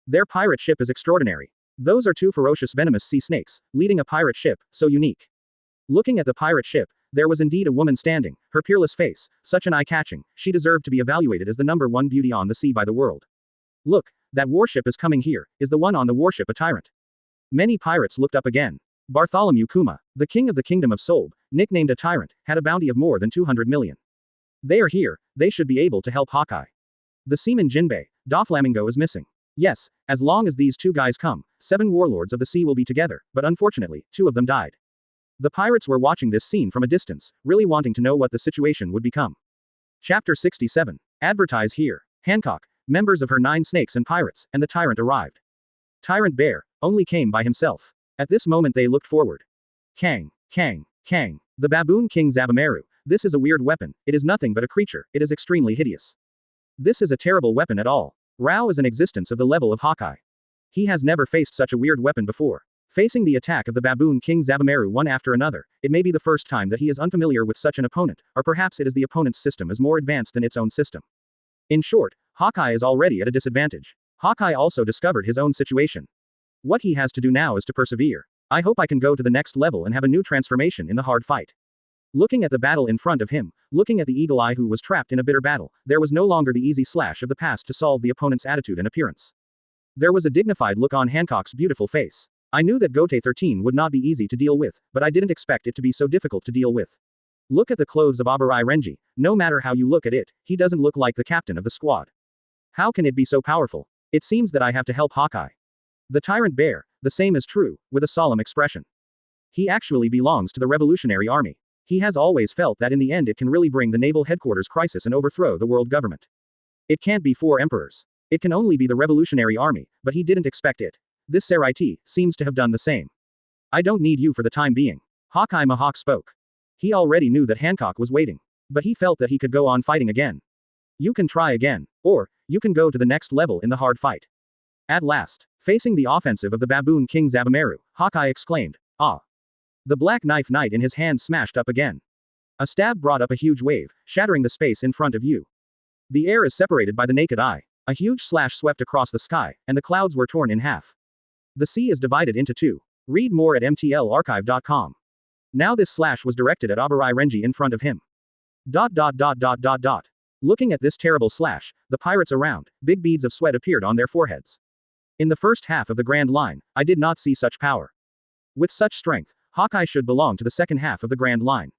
Their pirate ship is extraordinary. Those are 2 ferocious venomous sea snakes, leading a pirate ship, so unique. Looking at the pirate ship, there was indeed a woman standing, her peerless face, such an eye-catching, she deserved to be evaluated as the #1 beauty on the sea by the world. Look, that warship is coming here, is the one on the warship a tyrant? Many pirates looked up again. Bartholomew Kuma, the king of the kingdom of Solb, nicknamed a tyrant, had a bounty of more than 200 million. They are here, they should be able to help Hawkeye. The seaman Jinbei, Doflamingo is missing. Yes, as long as these 2 guys come, 7 warlords of the sea will be together, but unfortunately, 2 of them died. The pirates were watching this scene from a distance, really wanting to know what the situation would become. Chapter 67. Advertise here. Hancock, members of her 9 snakes and pirates, and the tyrant arrived. Tyrant Bear, only came by himself. At this moment they looked forward. Kang, Kang, Kang. The baboon king Zabumaru, this is a weird weapon, it is nothing but a creature, it is extremely hideous. This is a terrible weapon at all. Rao is an existence of the level of Hawkeye. He has never faced such a weird weapon before. Facing the attack of the baboon king Zabumaru one after another, it may be the first time that he is unfamiliar with such an opponent, or perhaps it is the opponent's system is more advanced than its own system. In short, Hawkeye is already at a disadvantage. Hawkeye also discovered his own situation. What he has to do now is to persevere. I hope I can go to the next level and have a new transformation in the hard fight. Looking at the battle in front of him, looking at the eagle eye who was trapped in a bitter battle, there was no longer the easy slash of the past to solve the opponent's attitude and appearance. There was a dignified look on Hancock's beautiful face. I knew that Gotei 13 would not be easy to deal with, but I didn't expect it to be so difficult to deal with. Look at the clothes of Abarai Renji, no matter how you look at it, he doesn't look like the captain of the squad. How can it be so powerful? It seems that I have to help Hawkeye. The tyrant bear, the same is true, with a solemn expression. He actually belongs to the Revolutionary Army. He has always felt that in the end it can really bring the naval headquarters crisis and overthrow the world government. It can't be 4 emperors. It can only be the Revolutionary Army, but he didn't expect it. This Seireitei seems to have done the same. I don't need you for the time being. Hawkeye Mahawk spoke. He already knew that Hancock was waiting. But he felt that he could go on fighting again. You can try again. Or, you can go to the next level in the hard fight. At last, facing the offensive of the baboon king Zabumaru, Hawkeye exclaimed, Ah! The black knife knight in his hand smashed up again. A stab brought up a huge wave, shattering the space in front of you. The air is separated by the naked eye. A huge slash swept across the sky, and the clouds were torn in half. The sea is divided into 2. Read more at mtlarchive.com. Now this slash was directed at Abarai Renji in front of him. Looking at this terrible slash, the pirates around, big beads of sweat appeared on their foreheads. In the first half of the Grand Line, I did not see such power. With such strength, Hawkeye should belong to the second half of the Grand Line.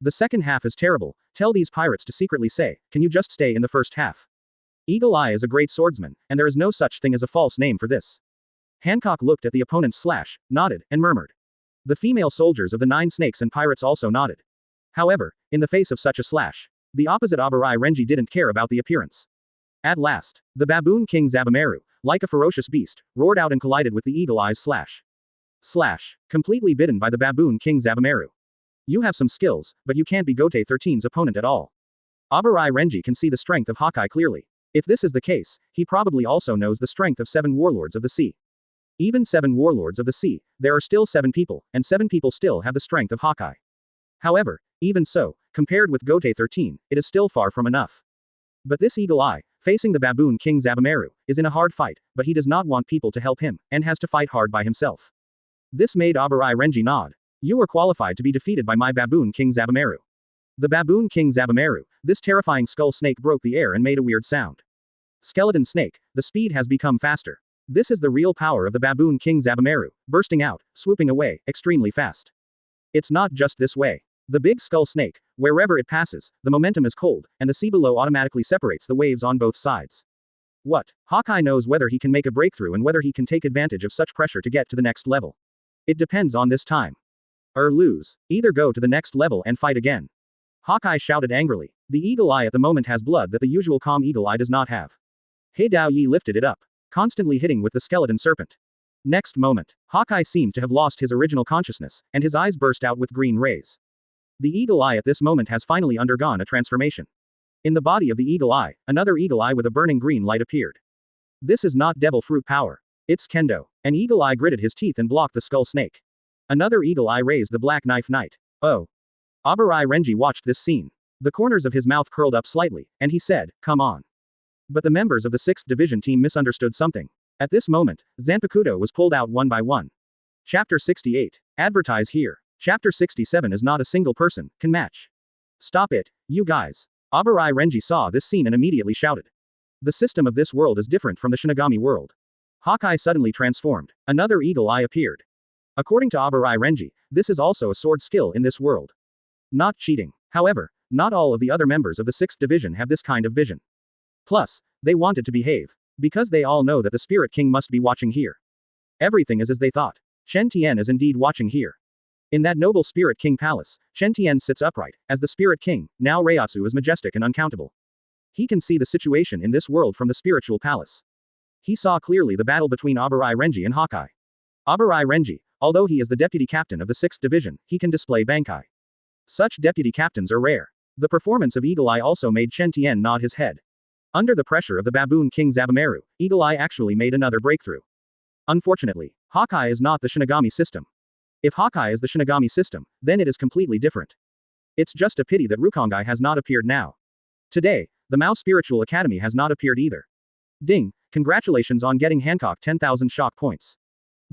The second half is terrible, tell these pirates to secretly say, can you just stay in the first half? Eagle Eye is a great swordsman, and there is no such thing as a false name for this. Hancock looked at the opponent's slash, nodded, and murmured. The female soldiers of the 9 snakes and pirates also nodded. However, in the face of such a slash, the opposite Abarai Renji didn't care about the appearance. At last, the baboon king Zabumaru, like a ferocious beast, roared out and collided with the eagle eye's slash. Slash, completely bitten by the baboon king Zabumaru. You have some skills, but you can't be Gotei 13's opponent at all. Abarai Renji can see the strength of Hawkeye clearly. If this is the case, he probably also knows the strength of 7 warlords of the sea. Even 7 warlords of the sea, there are still 7 people, and 7 people still have the strength of Hawkeye. However, even so, compared with Gotei 13, it is still far from enough. But this eagle eye, facing the baboon king Zabumaru, is in a hard fight, but he does not want people to help him, and has to fight hard by himself. This made Abarai Renji nod. You are qualified to be defeated by my baboon king Zabumaru. The baboon king Zabumaru, this terrifying skull snake broke the air and made a weird sound. Skeleton snake, the speed has become faster. This is the real power of the baboon king Zabumaru, bursting out, swooping away, extremely fast. It's not just this way. The big skull snake, wherever it passes, the momentum is cold, and the sea below automatically separates the waves on both sides. What? Hawkeye knows whether he can make a breakthrough and whether he can take advantage of such pressure to get to the next level. It depends on this time. Or lose. Either go to the next level and fight again. Hawkeye shouted angrily. The eagle eye at the moment has blood that the usual calm eagle eye does not have. He Dao Yi lifted it up, constantly hitting with the skeleton serpent. Next moment, Hawkeye seemed to have lost his original consciousness, and his eyes burst out with green rays. The eagle eye at this moment has finally undergone a transformation. In the body of the eagle eye, another eagle eye with a burning green light appeared. This is not devil fruit power. It's kendo. An eagle eye gritted his teeth and blocked the skull snake. Another eagle eye raised the black knife knight. Oh. Abarai Renji watched this scene. The corners of his mouth curled up slightly, and he said, come on. But the members of the 6th Division team misunderstood something. At this moment, Zanpakuto was pulled out one by one. Chapter 68. Advertise here. Chapter 67 is not a single person can match. Stop it, you guys. Abarai Renji saw this scene and immediately shouted. The system of this world is different from the Shinigami world. Hawkeye suddenly transformed. Another eagle eye appeared. According to Abarai Renji, this is also a sword skill in this world. Not cheating. However, not all of the other members of the 6th Division have this kind of vision. Plus, they wanted to behave. Because they all know that the Spirit King must be watching here. Everything is as they thought. Chen Tian is indeed watching here. In that noble Spirit King palace, Chen Tian sits upright, as the Spirit King. Now Reiatsu is majestic and uncountable. He can see the situation in this world from the spiritual palace. He saw clearly the battle between Abarai Renji and Hawkeye. Abarai Renji, although he is the deputy captain of the 6th Division, he can display Bankai. Such deputy captains are rare. The performance of Eagle Eye also made Chen Tian nod his head. Under the pressure of the baboon king Zabumaru, Eagle Eye actually made another breakthrough. Unfortunately, Hawkeye is not the Shinigami system. If Hawkeye is the Shinigami system, then it is completely different. It's just a pity that Rukongai has not appeared now. Today, the Mao Spiritual Academy has not appeared either. Ding, congratulations on getting Hancock 10,000 shock points.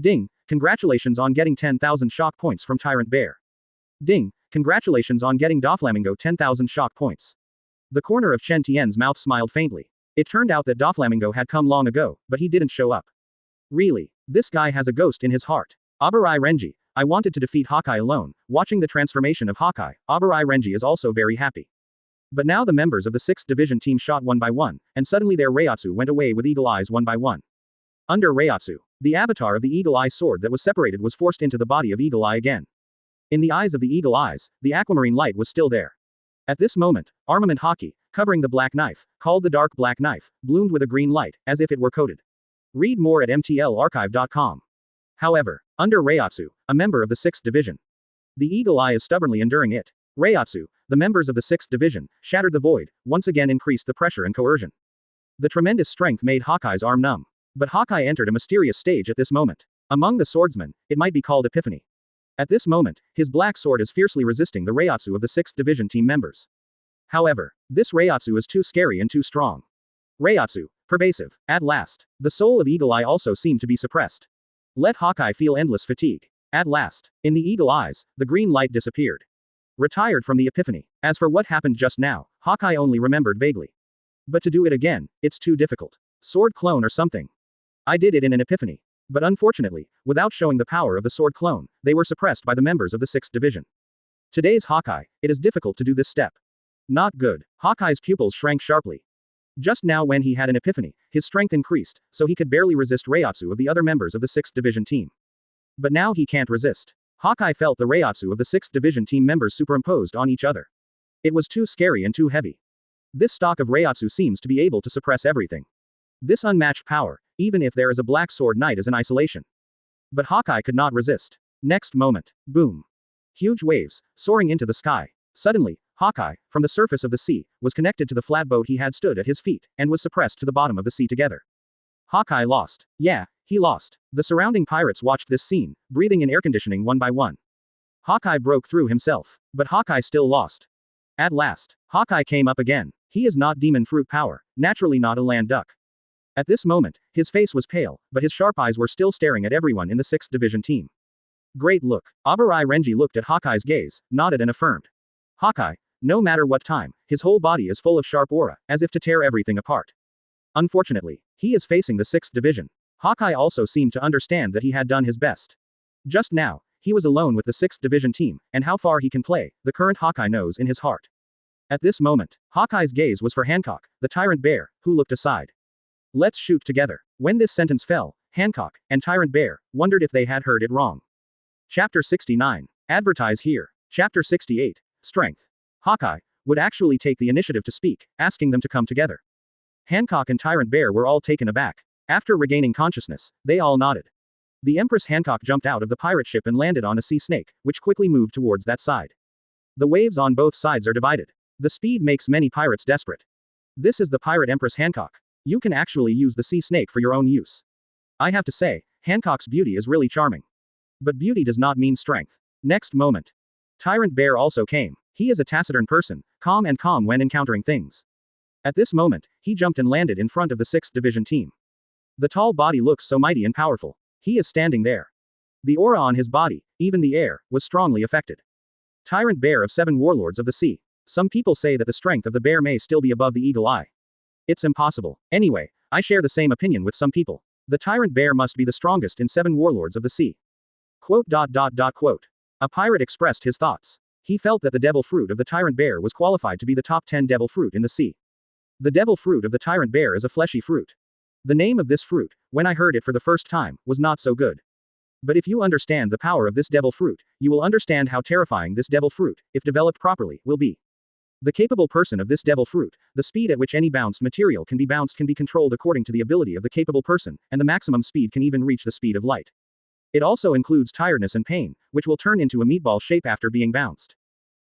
Ding, congratulations on getting 10,000 shock points from Tyrant Bear. Ding, congratulations on getting Doflamingo 10,000 shock points. The corner of Chen Tian's mouth smiled faintly. It turned out that Doflamingo had come long ago, but he didn't show up. Really, this guy has a ghost in his heart. Abarai Renji, I wanted to defeat Hawkeye alone. Watching the transformation of Hawkeye, Abarai Renji is also very happy. But now the members of the 6th Division team shot one by one, and suddenly their Reiatsu went away with eagle eyes one by one. Under Reiatsu, the avatar of the eagle eye sword that was separated was forced into the body of eagle eye again. In the eyes of the eagle eyes, the aquamarine light was still there. At this moment, armament Haki, covering the black knife, called the dark black knife, bloomed with a green light, as if it were coated. Read more at mtlarchive.com. However, under Reiatsu, a member of the 6th Division, the eagle eye is stubbornly enduring it. Reiatsu, the members of the 6th Division, shattered the void, once again increased the pressure and coercion. The tremendous strength made Hawkeye's arm numb. But Hawkeye entered a mysterious stage at this moment. Among the swordsmen, it might be called epiphany. At this moment, his black sword is fiercely resisting the Reiatsu of the 6th Division team members. However, this Reiatsu is too scary and too strong. Reiatsu, pervasive. At last, the soul of Eagle Eye also seemed to be suppressed. Let Hawkeye feel endless fatigue. At last, in the eagle eyes, the green light disappeared. Retired from the epiphany. As for what happened just now, Hawkeye only remembered vaguely. But to do it again, it's too difficult. Sword clone or something. I did it in an epiphany. But unfortunately, without showing the power of the sword clone, they were suppressed by the members of the 6th Division. Today's Hawkeye, it is difficult to do this step. Not good. Hawkeye's pupils shrank sharply. Just now when he had an epiphany, his strength increased, so he could barely resist Reiatsu of the other members of the 6th Division team. But now he can't resist. Hawkeye felt the Reiatsu of the 6th Division team members superimposed on each other. It was too scary and too heavy. This stock of Reiatsu seems to be able to suppress everything. This unmatched power, even if there is a black sword knight is in isolation. But Hawkeye could not resist. Next moment. Boom. Huge waves, soaring into the sky. Suddenly, Hawkeye, from the surface of the sea, was connected to the flatboat he had stood at his feet, and was suppressed to the bottom of the sea together. Hawkeye lost. Yeah, he lost. The surrounding pirates watched this scene, breathing in air conditioning one by one. Hawkeye broke through himself. But Hawkeye still lost. At last, Hawkeye came up again. He is not demon fruit power, naturally not a land duck. At this moment, his face was pale, but his sharp eyes were still staring at everyone in the 6th Division team. Great look. Abarai Renji looked at Hawkeye's gaze, nodded and affirmed. Hawkeye, no matter what time, his whole body is full of sharp aura, as if to tear everything apart. Unfortunately, he is facing the 6th Division. Hawkeye also seemed to understand that he had done his best. Just now, he was alone with the 6th Division team, and how far he can play, the current Hawkeye knows in his heart. At this moment, Hawkeye's gaze was for Hancock, the Tyrant Bear, who looked aside. Let's shoot together. When this sentence fell, Hancock and Tyrant Bear wondered if they had heard it wrong. Chapter 69. Advertise here. Chapter 68. Strength. Hawkeye would actually take the initiative to speak, asking them to come together. Hancock and Tyrant Bear were all taken aback. After regaining consciousness, they all nodded. The Empress Hancock jumped out of the pirate ship and landed on a sea snake, which quickly moved towards that side. The waves on both sides are divided. The speed makes many pirates desperate. This is the pirate Empress Hancock. You can actually use the sea snake for your own use. I have to say, Hancock's beauty is really charming. But beauty does not mean strength. Next moment. Tyrant Bear also came. He is a taciturn person, calm when encountering things. At this moment, he jumped and landed in front of the 6th Division team. The tall body looks so mighty and powerful. He is standing there. The aura on his body, even the air, was strongly affected. Tyrant Bear of 7 Warlords of the Sea. Some people say that the strength of the bear may still be above the eagle eye. It's impossible. Anyway, I share the same opinion with some people. The Tyrant Bear must be the strongest in 7 Warlords of the Sea. Quote. A pirate expressed his thoughts. He felt that the devil fruit of the Tyrant Bear was qualified to be the top 10 devil fruit in the sea. The devil fruit of the Tyrant Bear is a fleshy fruit. The name of this fruit, when I heard it for the first time, was not so good. But if you understand the power of this devil fruit, you will understand how terrifying this devil fruit, if developed properly, will be. The capable person of this devil fruit, the speed at which any bounced material can be controlled according to the ability of the capable person, and the maximum speed can even reach the speed of light. It also includes tiredness and pain, which will turn into a meatball shape after being bounced.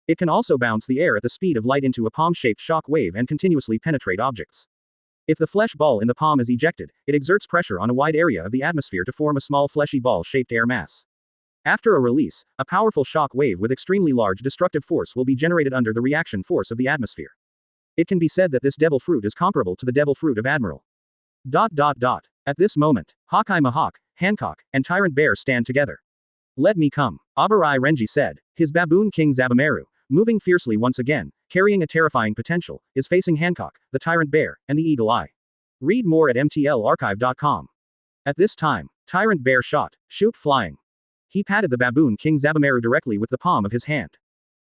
It can also bounce the air at the speed of light into a palm-shaped shock wave and continuously penetrate objects. If the flesh ball in the palm is ejected, it exerts pressure on a wide area of the atmosphere to form a small fleshy ball-shaped air mass. After a release, a powerful shock wave with extremely large destructive force will be generated under the reaction force of the atmosphere. It can be said that this devil fruit is comparable to the devil fruit of Admiral. At this moment, Hawkeye Mahawk, Hancock, and Tyrant Bear stand together. Let me come, Abarai Renji said. His baboon king Zabumaru, moving fiercely once again, carrying a terrifying potential, is facing Hancock, the Tyrant Bear, and the Eagle Eye. Read more at mtlarchive.com. At this time, Tyrant Bear shoot flying. He patted the baboon king Zabumaru directly with the palm of his hand.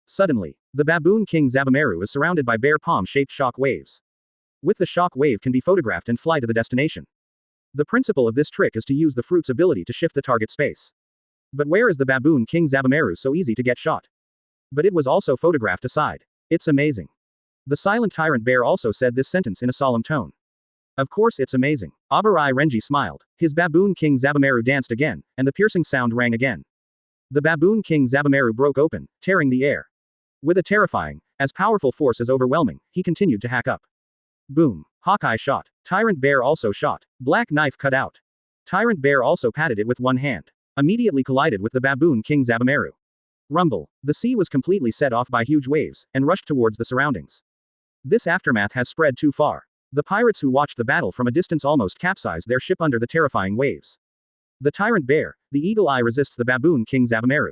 Suddenly, the baboon king Zabumaru is surrounded by bear palm-shaped shock waves. With the shock wave can be photographed and fly to the destination. The principle of this trick is to use the fruit's ability to shift the target space. But where is the baboon king Zabumaru so easy to get shot? But it was also photographed aside. It's amazing. The silent Tyrant Bear also said this sentence in a solemn tone. Of course it's amazing. Abarai Renji smiled. His baboon king Zabumaru danced again, and the piercing sound rang again. The baboon king Zabumaru broke open, tearing the air. With a terrifying, as powerful force as overwhelming, he continued to hack up. Boom. Hawkeye shot. Tyrant Bear also shot. Black knife cut out. Tyrant Bear also patted it with one hand. Immediately collided with the baboon king Zabumaru. Rumble. The sea was completely set off by huge waves, and rushed towards the surroundings. This aftermath has spread too far. The pirates who watched the battle from a distance almost capsized their ship under the terrifying waves. The Tyrant Bear, the Eagle Eye resists the baboon king Zabumaru.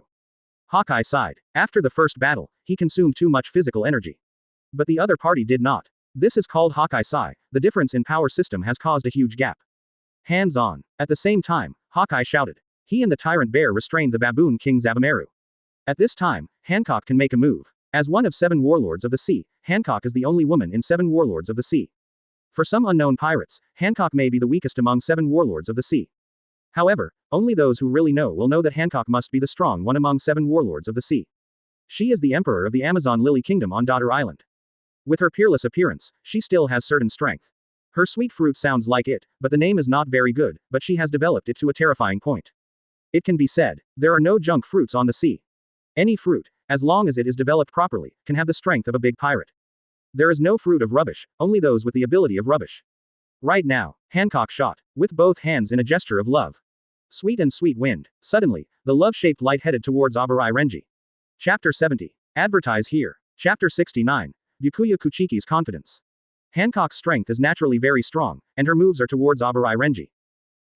Hawkeye sighed. After the first battle, he consumed too much physical energy. But the other party did not. This is called Hawkeye Sai. The difference in power system has caused a huge gap. Hands on. At the same time, Hawkeye shouted. He and the Tyrant Bear restrained the baboon king Zabumaru. At this time, Hancock can make a move. As one of 7 Warlords of the Sea, Hancock is the only woman in 7 Warlords of the Sea. For some unknown pirates, Hancock may be the weakest among 7 Warlords of the Sea. However, only those who really know will know that Hancock must be the strong one among 7 Warlords of the Sea. She is the Emperor of the Amazon Lily Kingdom on Daughter Island. With her peerless appearance, she still has certain strength. Her sweet fruit sounds like it, but the name is not very good, but she has developed it to a terrifying point. It can be said, there are no junk fruits on the sea. Any fruit, as long as it is developed properly, can have the strength of a big pirate. There is no fruit of rubbish, only those with the ability of rubbish. Right now, Hancock shot, with both hands in a gesture of love. Sweet and sweet wind. Suddenly, the love-shaped light headed towards Abarai Renji. Chapter 70. Advertise here. Chapter 69. Byakuya Kuchiki's confidence. Hancock's strength is naturally very strong, and her moves are towards Abarai Renji.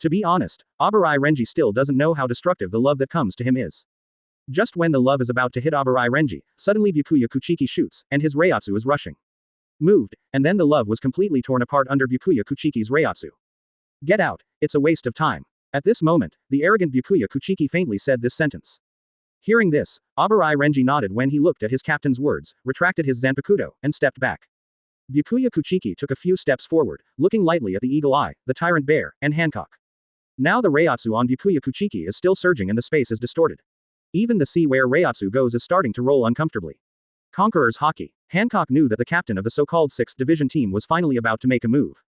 To be honest, Abarai Renji still doesn't know how destructive the love that comes to him is. Just when the love is about to hit Abarai Renji, suddenly Byakuya Kuchiki shoots, and his Reiatsu is rushing. Moved, and then the love was completely torn apart under Byakuya Kuchiki's Reiatsu. Get out, it's a waste of time. At this moment, the arrogant Byakuya Kuchiki faintly said this sentence. Hearing this, Abarai Renji nodded when he looked at his captain's words, retracted his Zanpakuto, and stepped back. Byakuya Kuchiki took a few steps forward, looking lightly at the Eagle Eye, the Tyrant Bear, and Hancock. Now the Reiatsu on Byakuya Kuchiki is still surging and the space is distorted. Even the sea where Reiatsu goes is starting to roll uncomfortably. Conqueror's Haki. Hancock knew that the captain of the so-called 6th Division team was finally about to make a move.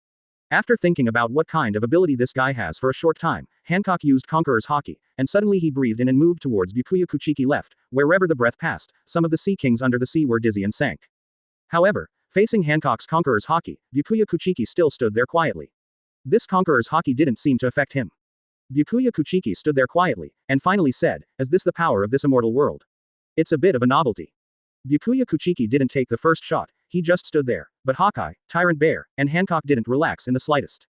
After thinking about what kind of ability this guy has for a short time, Hancock used Conqueror's Haki, and suddenly he breathed in and moved towards Byakuya Kuchiki left, wherever the breath passed, some of the sea kings under the sea were dizzy and sank. However, facing Hancock's Conqueror's Haki, Byakuya Kuchiki still stood there quietly. This Conqueror's Haki didn't seem to affect him. Byakuya Kuchiki stood there quietly, and finally said, "Is this the power of this immortal world? It's a bit of a novelty." Byakuya Kuchiki didn't take the first shot, he just stood there, but Hawkeye, Tyrant Bear, and Hancock didn't relax in the slightest.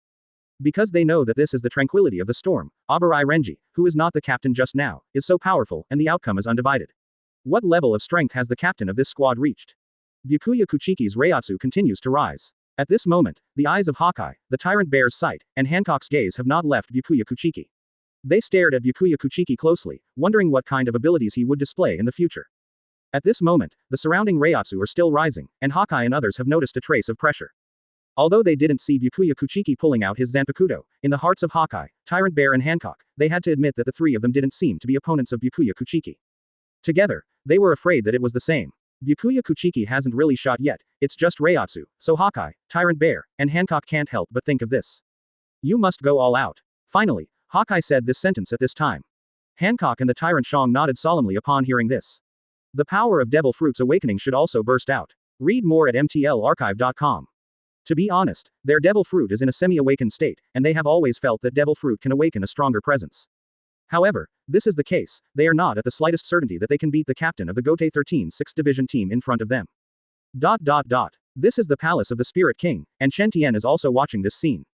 Because they know that this is the tranquility of the storm, Abarai Renji, who is not the captain just now, is so powerful, and the outcome is undivided. What level of strength has the captain of this squad reached? Byakuya Kuchiki's Reiatsu continues to rise. At this moment, the eyes of Hawkeye, the Tyrant Bear's sight, and Hancock's gaze have not left Byakuya Kuchiki. They stared at Byakuya Kuchiki closely, wondering what kind of abilities he would display in the future. At this moment, the surrounding Reiatsu are still rising, and Hawkeye and others have noticed a trace of pressure. Although they didn't see Byakuya Kuchiki pulling out his Zanpakuto, in the hearts of Hawkeye, Tyrant Bear and Hancock, they had to admit that the three of them didn't seem to be opponents of Byakuya Kuchiki. Together, they were afraid that it was the same. Byakuya Kuchiki hasn't really shot yet, it's just Reiatsu, so Hawkeye, Tyrant Bear, and Hancock can't help but think of this. You must go all out. Finally, Hawkeye said this sentence at this time. Hancock and the Tyrant Shang nodded solemnly upon hearing this. The power of Devil Fruit's awakening should also burst out. Read more at mtlarchive.com. To be honest, their Devil Fruit is in a semi-awakened state, and they have always felt that Devil Fruit can awaken a stronger presence. However, this is the case, they are not at the slightest certainty that they can beat the captain of the Gotei 13 6th Division team in front of them. This is the palace of the Spirit King, and Chen Tian is also watching this scene.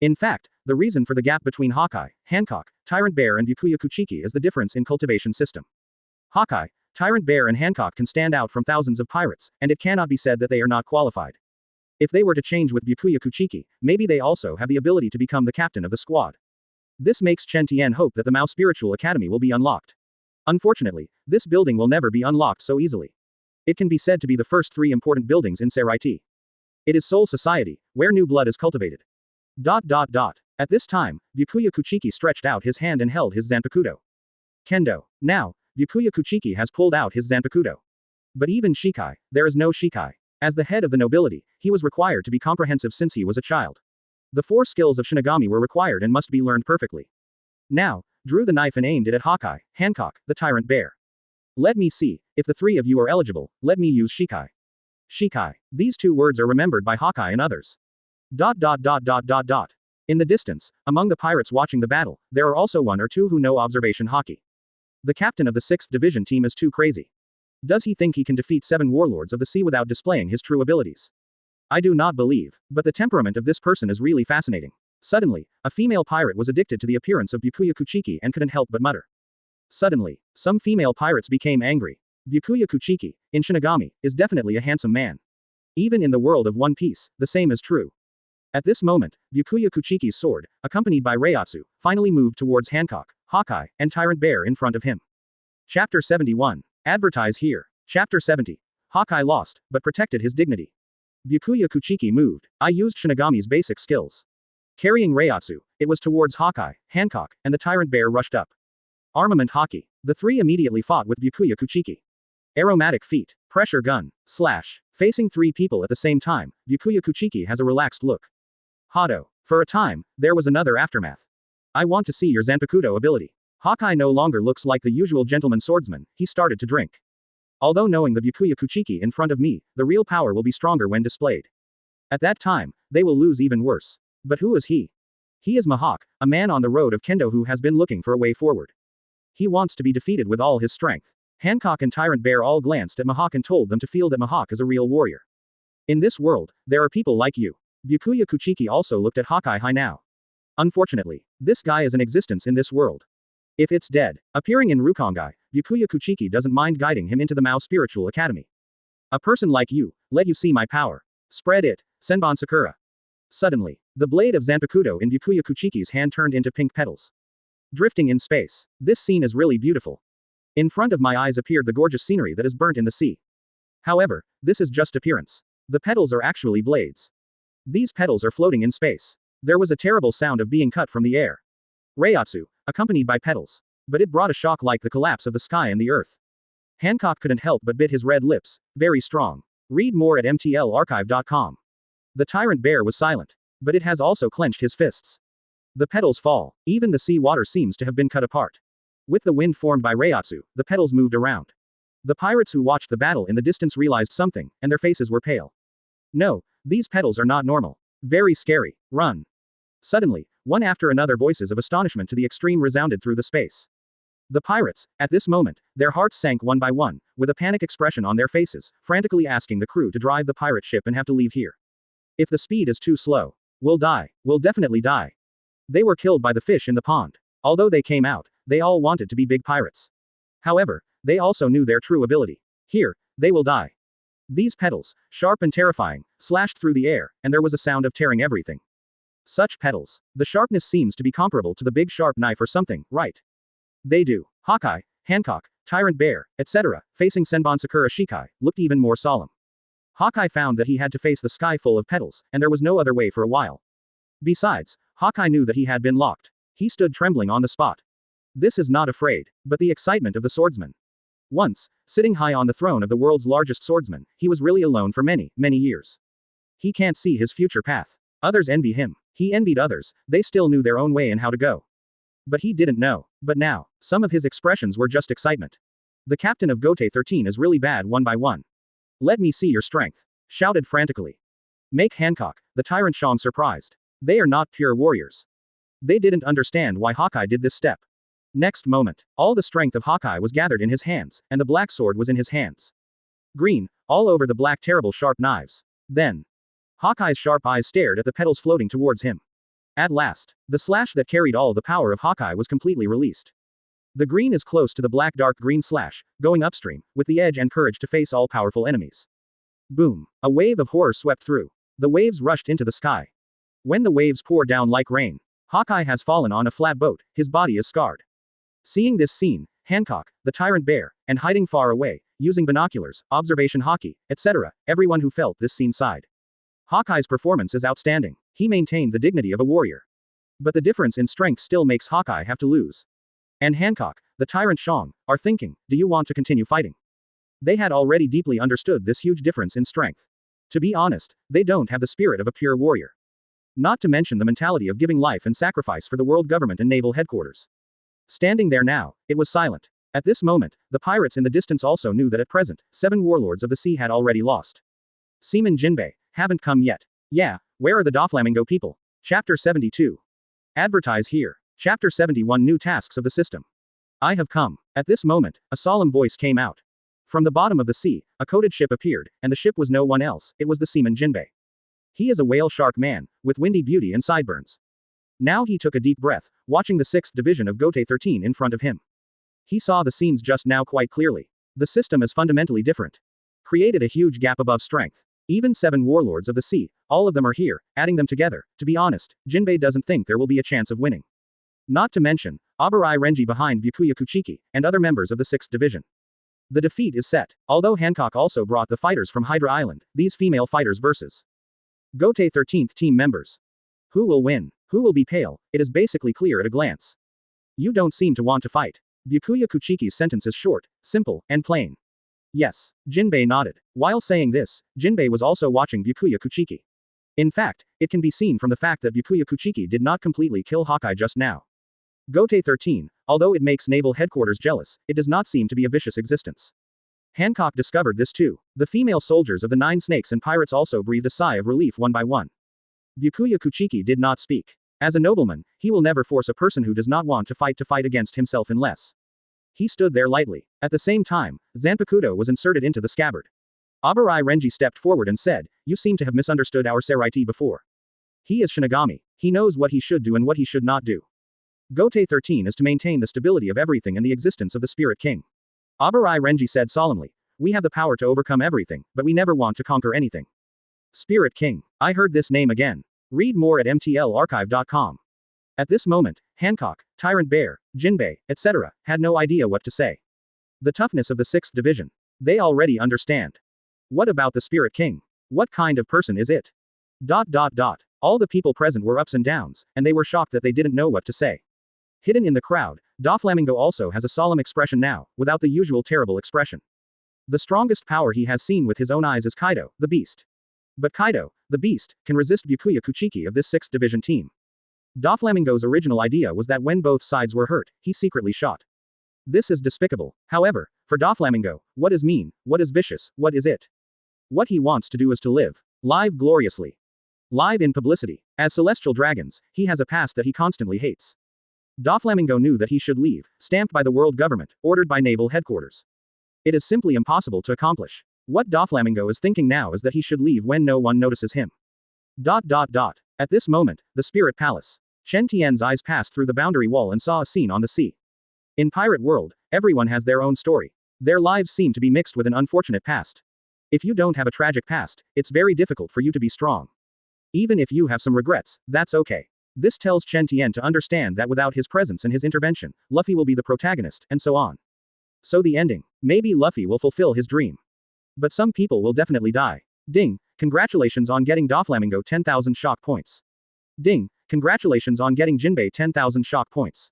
In fact, the reason for the gap between Hawkeye, Hancock, Tyrant Bear and Byakuya Kuchiki is the difference in cultivation system. Hawkeye, Tyrant Bear and Hancock can stand out from thousands of pirates, and it cannot be said that they are not qualified. If they were to change with Byakuya Kuchiki, maybe they also have the ability to become the captain of the squad. This makes Chen Tian hope that the Mao Spiritual Academy will be unlocked. Unfortunately, this building will never be unlocked so easily. It can be said to be the first 3 important buildings in Seireitei. It is Soul Society, where new blood is cultivated. At this time, Byakuya Kuchiki stretched out his hand and held his Zanpakuto. Kendo. Now, Byakuya Kuchiki has pulled out his Zanpakuto. But even Shikai, there is no Shikai. As the head of the nobility, he was required to be comprehensive since he was a child. The 4 skills of Shinigami were required and must be learned perfectly. Now, drew the knife and aimed it at Hawkeye, Hancock, the Tyrant Bear. Let me see, if the 3 of you are eligible, let me use Shikai. Shikai. These 2 words are remembered by Hawkeye and others. In the distance, among the pirates watching the battle, there are also 1 or 2 who know observation Haki. The captain of the 6th Division team is too crazy. Does he think he can defeat 7 warlords of the sea without displaying his true abilities? I do not believe, but the temperament of this person is really fascinating. Suddenly, a female pirate was addicted to the appearance of Byakuya Kuchiki and couldn't help but mutter. Suddenly, some female pirates became angry. Byakuya Kuchiki, in Shinigami, is definitely a handsome man. Even in the world of One Piece, the same is true. At this moment, Byakuya Kuchiki's sword, accompanied by Reiatsu, finally moved towards Hancock, Hawkeye, and Tyrant Bear in front of him. Chapter 71. Advertise here. Chapter 70. Hawkeye lost, but protected his dignity. Byakuya Kuchiki moved. I used Shinigami's basic skills. Carrying Reiatsu, it was towards Hawkeye, Hancock, and the Tyrant Bear rushed up. Armament Haki. The 3 immediately fought with Byakuya Kuchiki. Aromatic feat. Pressure gun. Slash. Facing 3 people at the same time, Byakuya Kuchiki has a relaxed look. Hado. For a time, there was another aftermath. I want to see your Zanpakuto ability. Hawkeye no longer looks like the usual gentleman swordsman, he started to drink. Although knowing the Byakuya Kuchiki in front of me, the real power will be stronger when displayed. At that time, they will lose even worse. But who is he? He is Mihawk, a man on the road of Kendo who has been looking for a way forward. He wants to be defeated with all his strength. Hancock and Tyrant Bear all glanced at Mihawk and told them to feel that Mihawk is a real warrior. In this world, there are people like you. Byakuya Kuchiki also looked at Hawkeye now. Unfortunately, this guy is an existence in this world. If it's dead, appearing in Rukongai, Byakuya Kuchiki doesn't mind guiding him into the Mao Spiritual Academy. A person like you, let you see my power. Spread it, Senbon Sakura. Suddenly, the blade of Zanpakuto in Byakuya Kuchiki's hand turned into pink petals. Drifting in space. This scene is really beautiful. In front of my eyes appeared the gorgeous scenery that is burnt in the sea. However, this is just appearance. The petals are actually blades. These petals are floating in space. There was a terrible sound of being cut from the air. Reiatsu, accompanied by petals. But it brought a shock like the collapse of the sky and the earth. Hancock couldn't help but bit his red lips, very strong. Read more at mtlarchive.com. The tyrant bear was silent. But it has also clenched his fists. The petals fall. Even the sea water seems to have been cut apart. With the wind formed by Reiatsu, the petals moved around. The pirates who watched the battle in the distance realized something, and their faces were pale. No, these petals are not normal. Very scary. Run. Suddenly, one after another voices of astonishment to the extreme resounded through the space. The pirates, at this moment, their hearts sank one by one, with a panic expression on their faces, frantically asking the crew to drive the pirate ship and have to leave here. If the speed is too slow, we'll die. We'll definitely die. They were killed by the fish in the pond. Although they came out, they all wanted to be big pirates. However, they also knew their true ability. Here, they will die. These petals, sharp and terrifying, slashed through the air, and there was a sound of tearing everything. Such petals. The sharpness seems to be comparable to the big sharp knife or something, right? They do. Hawkeye, Hancock, Tyrant Bear, etc., facing Senbon Sakura Shikai, looked even more solemn. Hawkeye found that he had to face the sky full of petals, and there was no other way for a while. Besides, Hawkeye knew that he had been locked. He stood trembling on the spot. This is not afraid, but the excitement of the swordsman. Once, sitting high on the throne of the world's largest swordsman, he was really alone for many, many years. He can't see his future path. Others envy him. He envied others, they still knew their own way and how to go. But he didn't know. But now, some of his expressions were just excitement. The captain of Gotei 13 is really bad one by one. Let me see your strength. Shouted frantically. Make Hancock, the tyrant Shang surprised. They are not pure warriors. They didn't understand why Hawkeye did this step. Next moment, all the strength of Hawkeye was gathered in his hands, and the black sword was in his hands. Green, all over the black terrible sharp knives. Then, Hawkeye's sharp eyes stared at the petals floating towards him. At last, the slash that carried all the power of Hawkeye was completely released. The green is close to the black dark green slash, going upstream, with the edge and courage to face all powerful enemies. Boom. A wave of horror swept through. The waves rushed into the sky. When the waves pour down like rain, Hawkeye has fallen on a flat boat, his body is scarred. Seeing this scene, Hancock, the tyrant bear, and hiding far away, using binoculars, observation hockey, etc., everyone who felt this scene sighed. Hawkeye's performance is outstanding. He maintained the dignity of a warrior. But the difference in strength still makes Hawkeye have to lose. And Hancock, the tyrant Shang, are thinking, do you want to continue fighting? They had already deeply understood this huge difference in strength. To be honest, they don't have the spirit of a pure warrior. Not to mention the mentality of giving life and sacrifice for the world government and naval headquarters. Standing there now, it was silent. At this moment, the pirates in the distance also knew that at present, 7 warlords of the sea had already lost. Seaman Jinbei, haven't come yet. Yeah, where are the Doflamingo people? Chapter 72. Advertise here. Chapter 71 New tasks of the system. I have come. At this moment, a solemn voice came out. From the bottom of the sea, a coated ship appeared, and the ship was no one else, it was the seaman Jinbei. He is a whale shark man, with windy beauty and sideburns. Now he took a deep breath, watching the 6th division of Gotei 13 in front of him. He saw the scenes just now quite clearly. The system is fundamentally different. Created a huge gap above strength. Even 7 warlords of the sea, all of them are here, adding them together. To be honest, Jinbei doesn't think there will be a chance of winning. Not to mention, Abarai Renji behind Byakuya Kuchiki, and other members of the 6th division. The defeat is set. Although Hancock also brought the fighters from Hydra Island, these female fighters versus Gotei 13th team members. Who will win? Who will be pale? It is basically clear at a glance. You don't seem to want to fight. Byakuya Kuchiki's sentence is short, simple, and plain. Yes, Jinbei nodded. While saying this, Jinbei was also watching Byakuya Kuchiki. In fact, it can be seen from the fact that Byakuya Kuchiki did not completely kill Hawkeye just now. Gotei 13, although it makes naval headquarters jealous, it does not seem to be a vicious existence. Hancock discovered this too. The female soldiers of the 9 snakes and pirates also breathed a sigh of relief one by one. Byakuya Kuchiki did not speak. As a nobleman, he will never force a person who does not want to fight against himself unless. He stood there lightly. At the same time, Zanpakuto was inserted into the scabbard. Abarai Renji stepped forward and said, You seem to have misunderstood our Seireitei before. He is Shinigami. He knows what he should do and what he should not do. Gotei 13 is to maintain the stability of everything and the existence of the Spirit King. Abarai Renji said solemnly. We have the power to overcome everything, but we never want to conquer anything. Spirit King. I heard this name again. Read more at mtlarchive.com. At this moment, Hancock, Tyrant Bear, Jinbei, etc., had no idea what to say. The toughness of the 6th Division. They already understand. What about the Spirit King? What kind of person is it? ... All the people present were ups and downs, and they were shocked that they didn't know what to say. Hidden in the crowd, Doflamingo also has a solemn expression now, without the usual terrible expression. The strongest power he has seen with his own eyes is Kaido, the Beast. But Kaido, the Beast, can resist Byakuya Kuchiki of this 6th Division team. Doflamingo's original idea was that when both sides were hurt, he secretly shot. This is despicable. However, for Doflamingo, what is mean, what is vicious, what is it? What he wants to do is to live. Live gloriously. Live in publicity. As celestial dragons, he has a past that he constantly hates. Doflamingo knew that he should leave, stamped by the world government, ordered by naval headquarters. It is simply impossible to accomplish. What Doflamingo is thinking now is that he should leave when no one notices him. At this moment, the Spirit Palace. Chen Tian's eyes passed through the boundary wall and saw a scene on the sea. In Pirate World, everyone has their own story. Their lives seem to be mixed with an unfortunate past. If you don't have a tragic past, it's very difficult for you to be strong. Even if you have some regrets, that's okay. This tells Chen Tian to understand that without his presence and his intervention, Luffy will be the protagonist, and so on. So the ending. Maybe Luffy will fulfill his dream. But some people will definitely die. Ding, congratulations on getting Doflamingo 10,000 shock points. Ding, congratulations on getting Jinbei 10,000 shock points.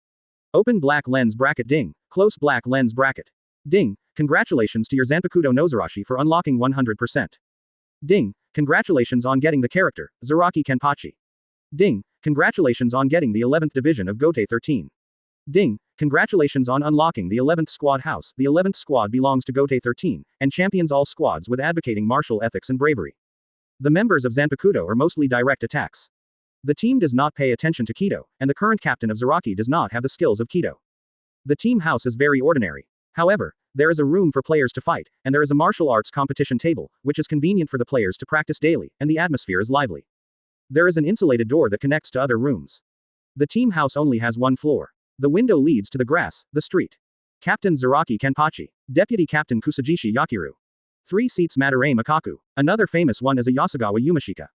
Open black lens bracket ding, close black lens bracket. Ding, congratulations to your Zanpakuto Nozarashi for unlocking 100%. Ding, congratulations on getting the character, Zaraki Kenpachi. Ding, congratulations on getting the 11th division of Gotei 13. Ding, congratulations on unlocking the 11th squad house. The 11th squad belongs to Gotei 13, and champions all squads with advocating martial ethics and bravery. The members of Zanpakuto are mostly direct attacks. The team does not pay attention to Kido, and the current captain of Zaraki does not have the skills of Kido. The team house is very ordinary. However, there is a room for players to fight, and there is a martial arts competition table, which is convenient for the players to practice daily, and the atmosphere is lively. There is an insulated door that connects to other rooms. The team house only has one floor. The window leads to the grass, the street. Captain Zaraki Kenpachi. Deputy Captain Kusajishi Yakiru. 3 seats Madarame Makaku. Another famous one is a Yasugawa Yumashika.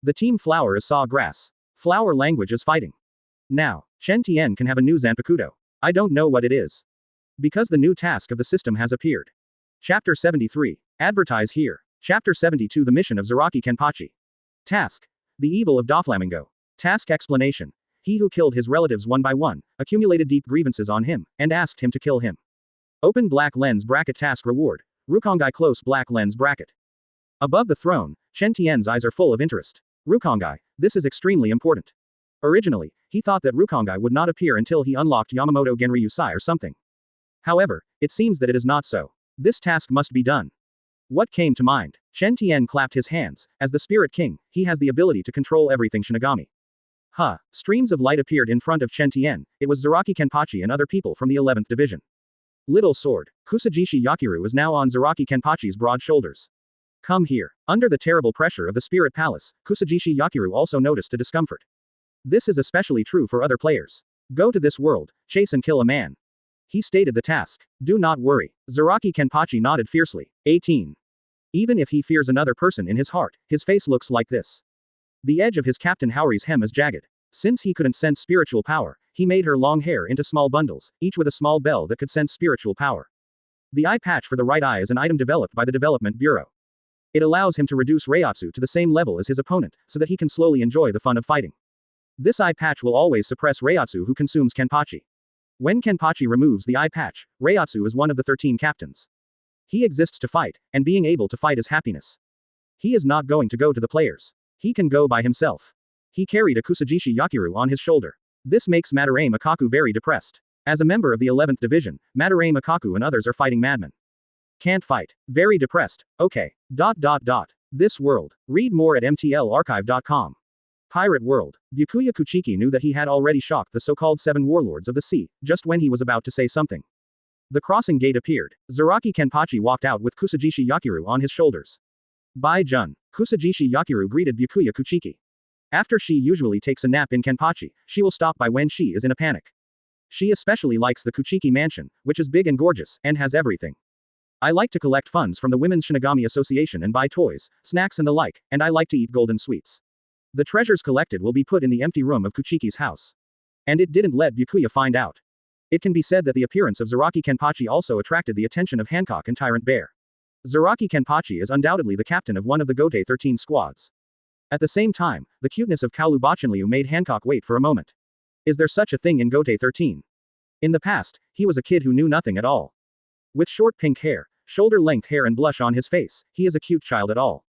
The team flower is saw grass. Flower language is fighting. Now, Chen Tian can have a new Zanpakuto. I don't know what it is. Because the new task of the system has appeared. Chapter 73. Advertise here. Chapter 72 The mission of Zaraki Kenpachi. Task. The evil of Doflamingo. Task explanation. He who killed his relatives one by one, accumulated deep grievances on him, and asked him to kill him. Open black lens bracket task reward. Rukongai close black lens bracket. Above the throne, Chen Tian's eyes are full of interest. Rukongai, this is extremely important. Originally, he thought that Rukongai would not appear until he unlocked Yamamoto Genryūsai or something. However, it seems that it is not so. This task must be done. What came to mind? Chen Tian clapped his hands. As the Spirit King, he has the ability to control everything Shinigami. Streams of light appeared in front of Chen Tian. It was Zaraki Kenpachi and other people from the 11th division. Little sword. Kusajishi Yakiru is now on Zaraki Kenpachi's broad shoulders. Come here. Under the terrible pressure of the Spirit Palace, Kusajishi Yakiru also noticed a discomfort. This is especially true for other players. Go to this world, chase and kill a man. He stated the task. Do not worry. Zaraki Kenpachi nodded fiercely. 18. Even if he fears another person in his heart, his face looks like this. The edge of his Captain Haori's hem is jagged. Since he couldn't sense spiritual power, he made her long hair into small bundles, each with a small bell that could sense spiritual power. The eye patch for the right eye is an item developed by the Development Bureau. It allows him to reduce Reiatsu to the same level as his opponent, so that he can slowly enjoy the fun of fighting. This eye patch will always suppress Reiatsu who consumes Kenpachi. When Kenpachi removes the eye patch, Reiatsu is one of the 13 captains. He exists to fight, and being able to fight is happiness. He is not going to go to the players. He can go by himself. He carried a Kusajishi Yakiru on his shoulder. This makes Madarame Makaku very depressed. As a member of the 11th division, Madarame Makaku and others are fighting madmen. Can't fight. Very depressed. Okay. This world. Read more at mtlarchive.com. Pirate World. Byakuya Kuchiki knew that he had already shocked the so-called 7 warlords of the sea, just when he was about to say something. The crossing gate appeared. Zaraki Kenpachi walked out with Kusajishi Yakiru on his shoulders. By Jun. Kusajishi Yakiru greeted Byakuya Kuchiki. After she usually takes a nap in Kenpachi, she will stop by when she is in a panic. She especially likes the Kuchiki mansion, which is big and gorgeous, and has everything. I like to collect funds from the Women's Shinigami Association and buy toys, snacks and the like, and I like to eat golden sweets. The treasures collected will be put in the empty room of Kuchiki's house. And it didn't let Byakuya find out. It can be said that the appearance of Zaraki Kenpachi also attracted the attention of Hancock and Tyrant Bear. Zaraki Kenpachi is undoubtedly the captain of one of the Gotei 13 squads. At the same time, the cuteness of Kaoru Bachanliu made Hancock wait for a moment. Is there such a thing in Gotei 13? In the past, he was a kid who knew nothing at all. With short pink hair, shoulder-length hair and blush on his face, he is a cute child at all.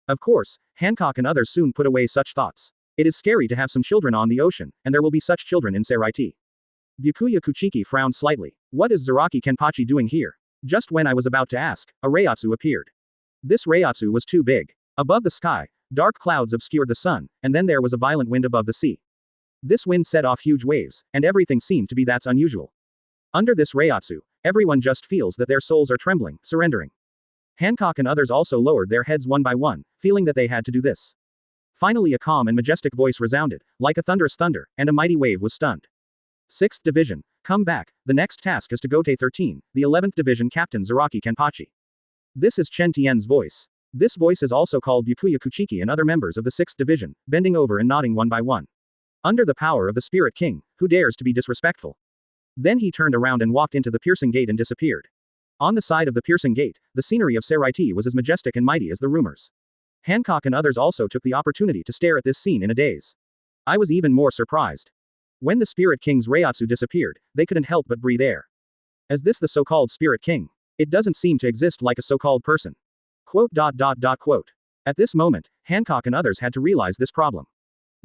Of course, Hancock and others soon put away such thoughts. It is scary to have some children on the ocean, and there will be such children in Seireitei. Byakuya Kuchiki frowned slightly. What is Zaraki Kenpachi doing here? Just when I was about to ask, a Reiatsu appeared. This Reiatsu was too big. Above the sky, dark clouds obscured the sun, and then there was a violent wind above the sea. This wind set off huge waves, and everything seemed to be that's unusual. Under this Reiatsu, everyone just feels that their souls are trembling, surrendering. Hancock and others also lowered their heads one by one, feeling that they had to do this. Finally a calm and majestic voice resounded, like a thunderous thunder, and a mighty wave was stunned. 6th Division, come back, the next task is to Gotei 13, the 11th Division Captain Zaraki Kenpachi. This is Chen Tian's voice. This voice is also called Byakuya Kuchiki and other members of the 6th Division, bending over and nodding one by one. Under the power of the Spirit King, who dares to be disrespectful? Then he turned around and walked into the piercing gate and disappeared. On the side of the piercing gate, the scenery of Seireitei was as majestic and mighty as the rumors. Hancock and others also took the opportunity to stare at this scene in a daze. I was even more surprised. When the Spirit King's Reiatsu disappeared, they couldn't help but breathe air. Is this the so-called Spirit King? It doesn't seem to exist like a so-called person. Quote. At this moment, Hancock and others had to realize this problem.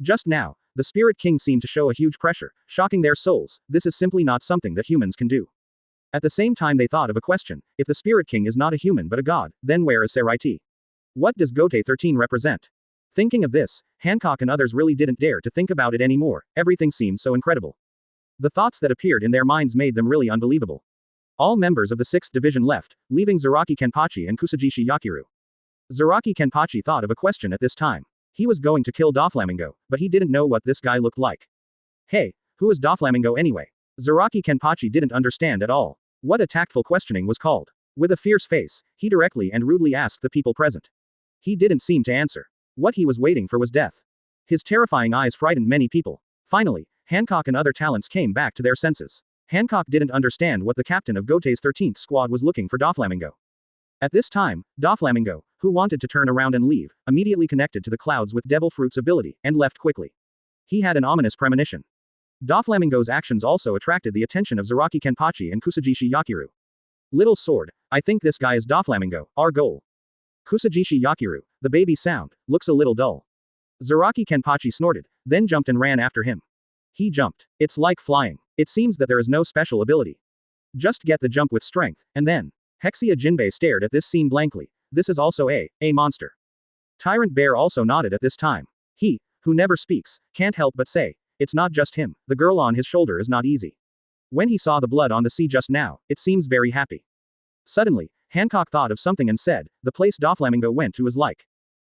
Just now, the Spirit King seemed to show a huge pressure, shocking their souls. This is simply not something that humans can do. At the same time they thought of a question, if the Spirit King is not a human but a god, then where is Seireitei? What does Gotei 13 represent? Thinking of this, Hancock and others really didn't dare to think about it anymore, everything seemed so incredible. The thoughts that appeared in their minds made them really unbelievable. All members of the 6th Division left, leaving Zaraki Kenpachi and Kusajishi Yakiru. Zaraki Kenpachi thought of a question at this time. He was going to kill Doflamingo, but he didn't know what this guy looked like. Hey, who is Doflamingo anyway? Zaraki Kenpachi didn't understand at all. What a tactful questioning was called. With a fierce face, he directly and rudely asked the people present. He didn't seem to answer. What he was waiting for was death. His terrifying eyes frightened many people. Finally, Hancock and other talents came back to their senses. Hancock didn't understand what the captain of Gotei's 13th squad was looking for Doflamingo. At this time, Doflamingo, who wanted to turn around and leave, immediately connected to the clouds with Devil Fruit's ability, and left quickly. He had an ominous premonition. Doflamingo's actions also attracted the attention of Zaraki Kenpachi and Kusajishi Yakiru. Little sword, I think this guy is Doflamingo, our goal. Kusajishi Yakiru, the baby sound, looks a little dull. Zaraki Kenpachi snorted, then jumped and ran after him. He jumped. It's like flying. It seems that there is no special ability. Just get the jump with strength, and then. Hexia Jinbei stared at this scene blankly. This is also a monster. Tyrant Bear also nodded at this time. He, who never speaks, can't help but say, it's not just him, the girl on his shoulder is not easy. When he saw the blood on the sea just now, it seems very happy. Suddenly, Hancock thought of something and said, the place Doflamingo went to is like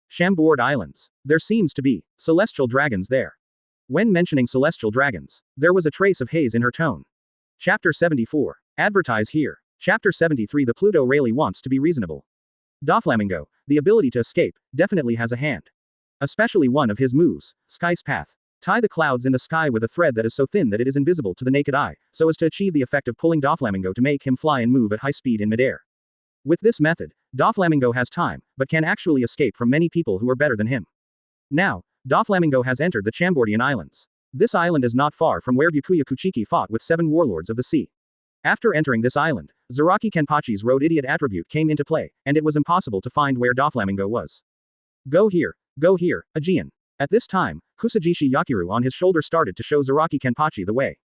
Chambord Islands. There seems to be celestial dragons there. When mentioning celestial dragons, there was a trace of haze in her tone. Chapter 74. Advertise here. Chapter 73. The Pluto really wants to be reasonable. Doflamingo, the ability to escape, definitely has a hand. Especially one of his moves, Sky's Path. Tie the clouds in the sky with a thread that is so thin that it is invisible to the naked eye, so as to achieve the effect of pulling Doflamingo to make him fly and move at high speed in midair. With this method, Doflamingo has time, but can actually escape from many people who are better than him. Now, Doflamingo has entered the Chambordian Islands. This island is not far from where Byakuya Kuchiki fought with 7 warlords of the sea. After entering this island, Zaraki Kenpachi's road idiot attribute came into play, and it was impossible to find where Doflamingo was. Go here, Aegean. At this time, Kusajishi Yakiru on his shoulder started to show Zaraki Kenpachi the way.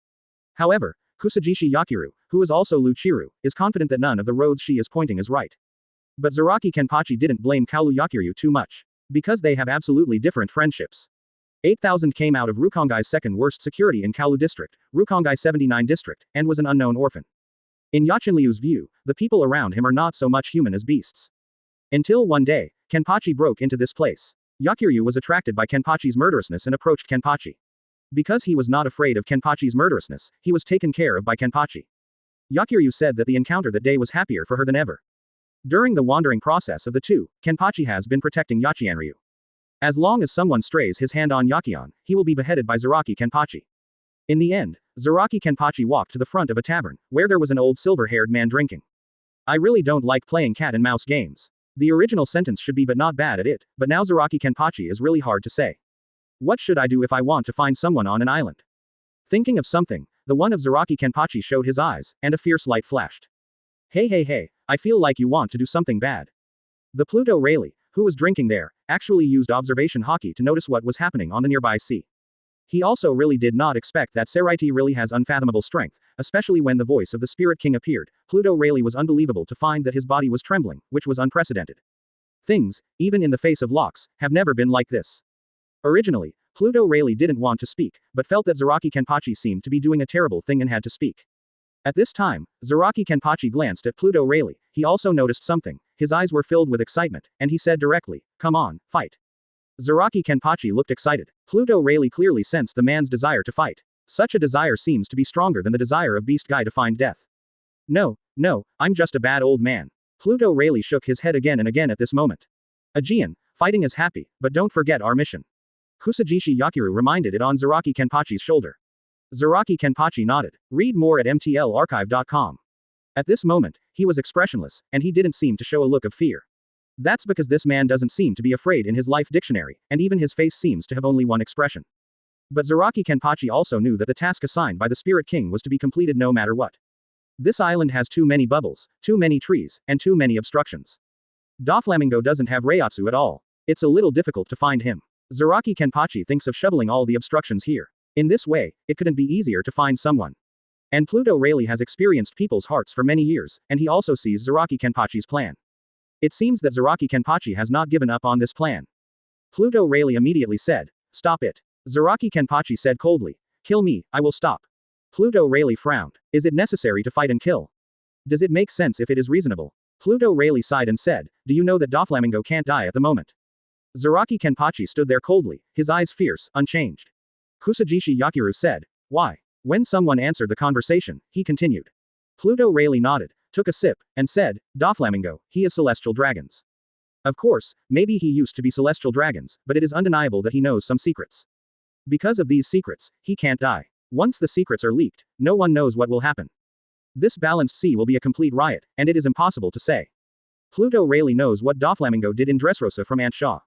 However, Kusajishi Yakiru, who is also Luchiru, is confident that none of the roads she is pointing is right. But Zaraki Kenpachi didn't blame Kaoru Yakiru too much. Because they have absolutely different friendships. 8,000 came out of Rukongai's second worst security in Kaoru district, Rukongai 79 district, and was an unknown orphan. In Yachinliu's view, the people around him are not so much human as beasts. Until one day, Kenpachi broke into this place. Yakiryu was attracted by Kenpachi's murderousness and approached Kenpachi. Because he was not afraid of Kenpachi's murderousness, he was taken care of by Kenpachi. Yakiryu said that the encounter that day was happier for her than ever. During the wandering process of the two, Kenpachi has been protecting Yachianryu. As long as someone strays his hand on Yakion, he will be beheaded by Zaraki Kenpachi. In the end, Zaraki Kenpachi walked to the front of a tavern, where there was an old silver-haired man drinking. I really don't like playing cat and mouse games. The original sentence should be but not bad at it, but now Zaraki Kenpachi is really hard to say. What should I do if I want to find someone on an island? Thinking of something, the one of Zaraki Kenpachi showed his eyes, and a fierce light flashed. Hey, I feel like you want to do something bad. The Pluto Rayleigh, who was drinking there, actually used observation haki to notice what was happening on the nearby sea. He also really did not expect that Seireitei really has unfathomable strength, especially when the voice of the Spirit King appeared. Pluto Rayleigh was unbelievable to find that his body was trembling, which was unprecedented. Things, even in the face of locks, have never been like this. Originally, Pluto Rayleigh didn't want to speak, but felt that Zaraki Kenpachi seemed to be doing a terrible thing and had to speak. At this time, Zaraki Kenpachi glanced at Pluto Rayleigh. He also noticed something. His eyes were filled with excitement, and he said directly, "Come on, fight." Zaraki Kenpachi looked excited. Pluto Rayleigh clearly sensed the man's desire to fight. Such a desire seems to be stronger than the desire of Beast Guy to find death. No, I'm just a bad old man. Pluto Rayleigh shook his head again and again at this moment. Aegean, fighting is happy, but don't forget our mission. Kusajishi Yakiru reminded it on Zaraki Kenpachi's shoulder. Zaraki Kenpachi nodded. Read more at mtlarchive.com. At this moment, he was expressionless, and he didn't seem to show a look of fear. That's because this man doesn't seem to be afraid in his life dictionary, and even his face seems to have only one expression. But Zaraki Kenpachi also knew that the task assigned by the Spirit King was to be completed no matter what. This island has too many bubbles, too many trees, and too many obstructions. Doflamingo doesn't have Reiatsu at all. It's a little difficult to find him. Zaraki Kenpachi thinks of shoveling all the obstructions here. In this way, it couldn't be easier to find someone. And Pluto Rayleigh has experienced people's hearts for many years, and he also sees Zaraki Kenpachi's plan. It seems that Zaraki Kenpachi has not given up on this plan. Pluto Rayleigh immediately said, "Stop it." Zaraki Kenpachi said coldly, "Kill me, I will stop." Pluto Rayleigh frowned. Is it necessary to fight and kill? Does it make sense if it is reasonable? Pluto Rayleigh sighed and said, "Do you know that Doflamingo can't die at the moment?" Zaraki Kenpachi stood there coldly, his eyes fierce, unchanged. Kusajishi Yakiru said, "Why?" When someone answered the conversation, he continued. Pluto Rayleigh nodded, took a sip, and said, "Doflamingo, he is celestial dragons." Of course, maybe he used to be celestial dragons, but it is undeniable that he knows some secrets. Because of these secrets, he can't die. Once the secrets are leaked, no one knows what will happen. This balanced sea will be a complete riot, and it is impossible to say. Pluto Rayleigh knows what Doflamingo did in Dressrosa from Aunt Shaw.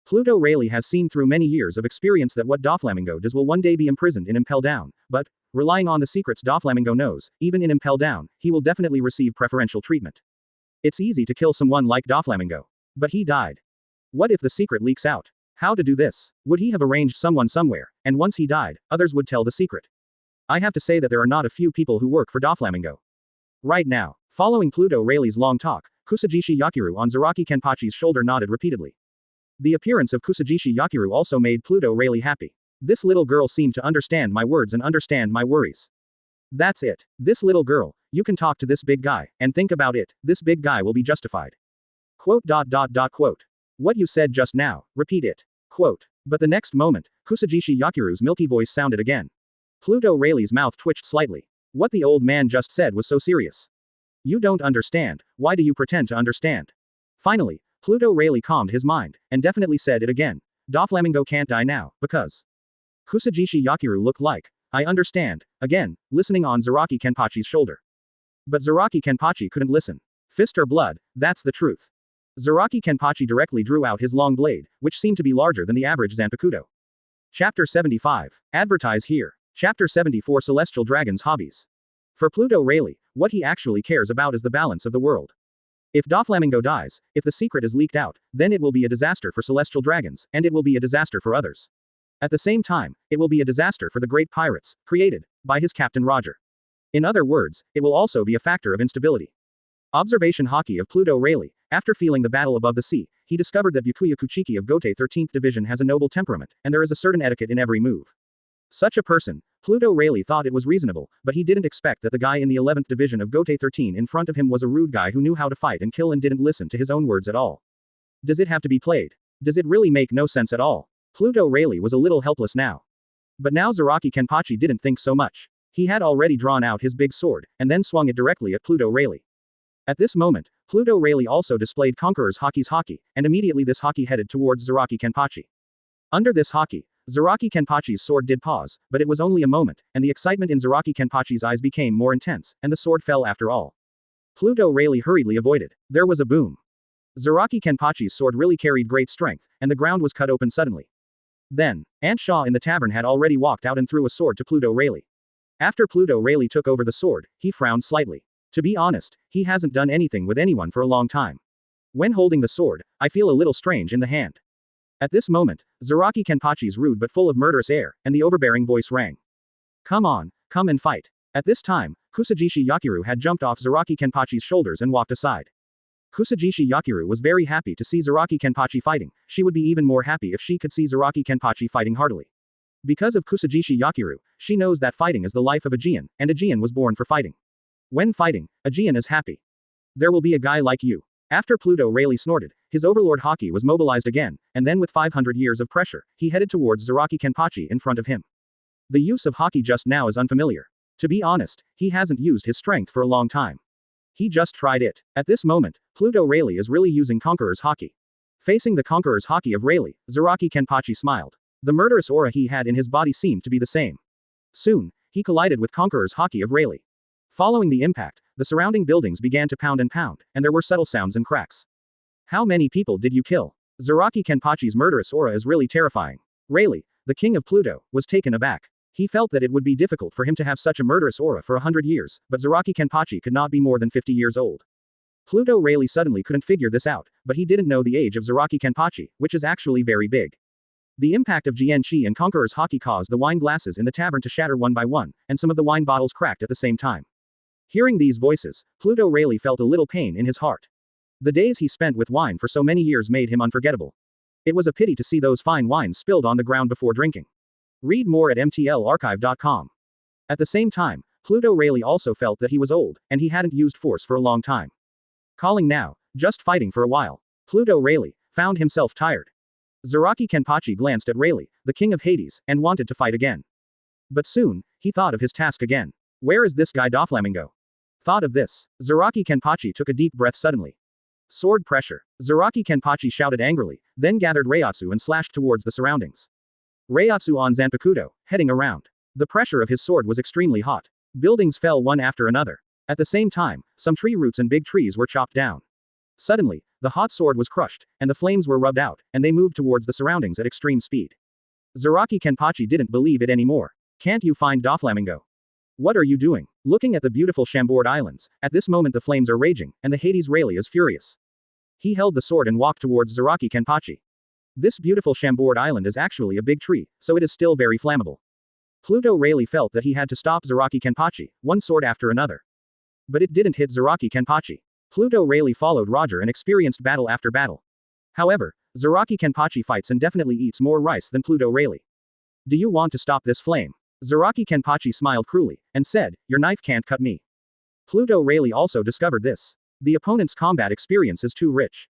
Pluto Rayleigh has seen through many years of experience that what Doflamingo does will one day be imprisoned in Impel Down, but, relying on the secrets Doflamingo knows, even in Impel Down, he will definitely receive preferential treatment. It's easy to kill someone like Doflamingo. But he died. What if the secret leaks out? How to do this? Would he have arranged someone somewhere, and once he died, others would tell the secret? I have to say that there are not a few people who work for Doflamingo. Right now, following Pluto Rayleigh's long talk, Kusajishi Yakiru on Zaraki Kenpachi's shoulder nodded repeatedly. The appearance of Kusajishi Yakiru also made Pluto Rayleigh happy. This little girl seemed to understand my words and understand my worries. That's it. This little girl, you can talk to this big guy, and think about it, this big guy will be justified. Quote. What you said just now, repeat it. Quote. But the next moment, Kusajishi Yakiru's milky voice sounded again. Pluto Rayleigh's mouth twitched slightly. What the old man just said was so serious. You don't understand, why do you pretend to understand? Finally, Pluto Rayleigh calmed his mind, and definitely said it again. Doflamingo can't die now, because. Kusajishi Yakiru looked like, I understand, again, listening on Zaraki Kenpachi's shoulder. But Zaraki Kenpachi couldn't listen. Fist or blood, that's the truth. Zaraki Kenpachi directly drew out his long blade, which seemed to be larger than the average Zanpakuto. Chapter 75. Advertise here. Chapter 74 Celestial Dragons Hobbies. For Pluto Rayleigh, what he actually cares about is the balance of the world. If Doflamingo dies, if the secret is leaked out, then it will be a disaster for celestial dragons, and it will be a disaster for others. At the same time, it will be a disaster for the great pirates, created by his captain Roger. In other words, it will also be a factor of instability. Observation haki of Pluto Rayleigh. After feeling the battle above the sea, he discovered that Byakuya Kuchiki of Gotei 13th Division has a noble temperament, and there is a certain etiquette in every move. Such a person, Pluto Rayleigh thought it was reasonable, but he didn't expect that the guy in the 11th Division of Gotei 13 in front of him was a rude guy who knew how to fight and kill and didn't listen to his own words at all. Does it have to be played? Does it really make no sense at all? Pluto Rayleigh was a little helpless now. But now Zaraki Kenpachi didn't think so much. He had already drawn out his big sword, and then swung it directly at Pluto Rayleigh. At this moment, Pluto Rayleigh also displayed Conqueror's Haki's Haki, and immediately this Haki headed towards Zaraki Kenpachi. Under this Haki, Zaraki Kenpachi's sword did pause, but it was only a moment, and the excitement in Zaraki Kenpachi's eyes became more intense, and the sword fell after all. Pluto Rayleigh hurriedly avoided. There was a boom. Zaraki Kenpachi's sword really carried great strength, and the ground was cut open suddenly. Then, Aunt Shaw in the tavern had already walked out and threw a sword to Pluto Rayleigh. After Pluto Rayleigh took over the sword, he frowned slightly. To be honest, he hasn't done anything with anyone for a long time. When holding the sword, I feel a little strange in the hand. At this moment, Zaraki Kenpachi's rude but full of murderous air, and the overbearing voice rang. Come on, come and fight. At this time, Kusajishi Yakiru had jumped off Zaraki Kenpachi's shoulders and walked aside. Kusajishi Yakiru was very happy to see Zaraki Kenpachi fighting. She would be even more happy if she could see Zaraki Kenpachi fighting heartily. Because of Kusajishi Yakiru, she knows that fighting is the life of a Jian, and a Jian was born for fighting. When fighting, a Jian is happy. There will be a guy like you. After Pluto Rayleigh snorted, his overlord Haki was mobilized again, and then with 500 years of pressure, he headed towards Zaraki Kenpachi in front of him. The use of Haki just now is unfamiliar. To be honest, he hasn't used his strength for a long time. He just tried it. At this moment, Pluto Rayleigh is really using Conqueror's Haki. Facing the Conqueror's Haki of Rayleigh, Zaraki Kenpachi smiled. The murderous aura he had in his body seemed to be the same. Soon, he collided with Conqueror's Haki of Rayleigh. Following the impact, the surrounding buildings began to pound, and there were subtle sounds and cracks. How many people did you kill? Zaraki Kenpachi's murderous aura is really terrifying. Rayleigh, the king of Pluto, was taken aback. He felt that it would be difficult for him to have such a murderous aura for 100 years, but Zaraki Kenpachi could not be more than 50 years old. Pluto Rayleigh suddenly couldn't figure this out, but he didn't know the age of Zaraki Kenpachi, which is actually very big. The impact of Jian-Chi and Conqueror's Haki caused the wine glasses in the tavern to shatter one by one, and some of the wine bottles cracked at the same time. Hearing these voices, Pluto Rayleigh felt a little pain in his heart. The days he spent with wine for so many years made him unforgettable. It was a pity to see those fine wines spilled on the ground before drinking. Read more at mtlarchive.com. At the same time, Pluto Rayleigh also felt that he was old, and he hadn't used force for a long time. Calling now, just fighting for a while. Pluto Rayleigh found himself tired. Zaraki Kenpachi glanced at Rayleigh, the king of Hades, and wanted to fight again. But soon, he thought of his task again. Where is this guy Doflamingo? Thought of this, Zaraki Kenpachi took a deep breath suddenly. Sword pressure. Zaraki Kenpachi shouted angrily, then gathered Reiatsu and slashed towards the surroundings. Reiatsu on Zanpakuto, heading around. The pressure of his sword was extremely hot. Buildings fell one after another. At the same time, some tree roots and big trees were chopped down. Suddenly, the hot sword was crushed, and the flames were rubbed out, and they moved towards the surroundings at extreme speed. Zaraki Kenpachi didn't believe it anymore. Can't you find Doflamingo? What are you doing? Looking at the beautiful Chambord Islands, at this moment the flames are raging, and the Hades Rayleigh is furious. He held the sword and walked towards Zaraki Kenpachi. This beautiful Chambord Island is actually a big tree, so it is still very flammable. Pluto Rayleigh felt that he had to stop Zaraki Kenpachi, one sword after another. But it didn't hit Zaraki Kenpachi. Pluto Rayleigh followed Roger and experienced battle after battle. However, Zaraki Kenpachi fights and definitely eats more rice than Pluto Rayleigh. Do you want to stop this flame? Zaraki Kenpachi smiled cruelly, and said, your knife can't cut me. Pluto Rayleigh also discovered this. The opponent's combat experience is too rich.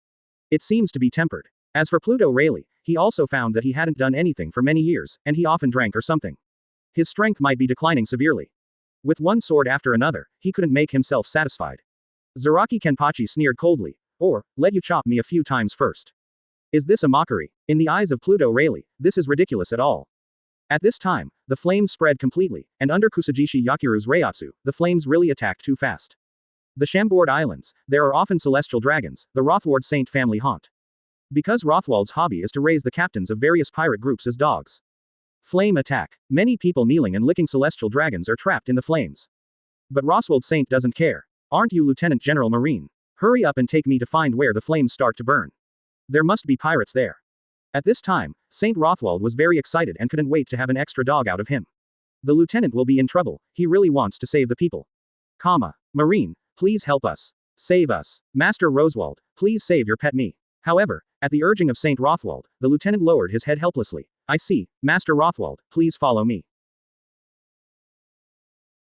It seems to be tempered. As for Pluto Rayleigh, he also found that he hadn't done anything for many years, and he often drank or something. His strength might be declining severely. With one sword after another, he couldn't make himself satisfied. Zaraki Kenpachi sneered coldly, or, let you chop me a few times first. Is this a mockery? In the eyes of Pluto Rayleigh, this is ridiculous at all. At this time, the flames spread completely, and under Kusajishi Yakiru's Reiatsu, the flames really attacked too fast. The Chambord Islands, there are often celestial dragons, the Rothwald Saint family haunt. Because Rothwald's hobby is to raise the captains of various pirate groups as dogs. Flame attack. Many people kneeling and licking celestial dragons are trapped in the flames. But Rothwald Saint doesn't care. Aren't you Lieutenant General Marine? Hurry up and take me to find where the flames start to burn. There must be pirates there. At this time, Saint Rothwald was very excited and couldn't wait to have an extra dog out of him. The lieutenant will be in trouble, he really wants to save the people. Marine, please help us. Save us. Master Rosewald, please save your pet me. However, at the urging of Saint Rothwald, the lieutenant lowered his head helplessly. I see, Master Rothwald, please follow me.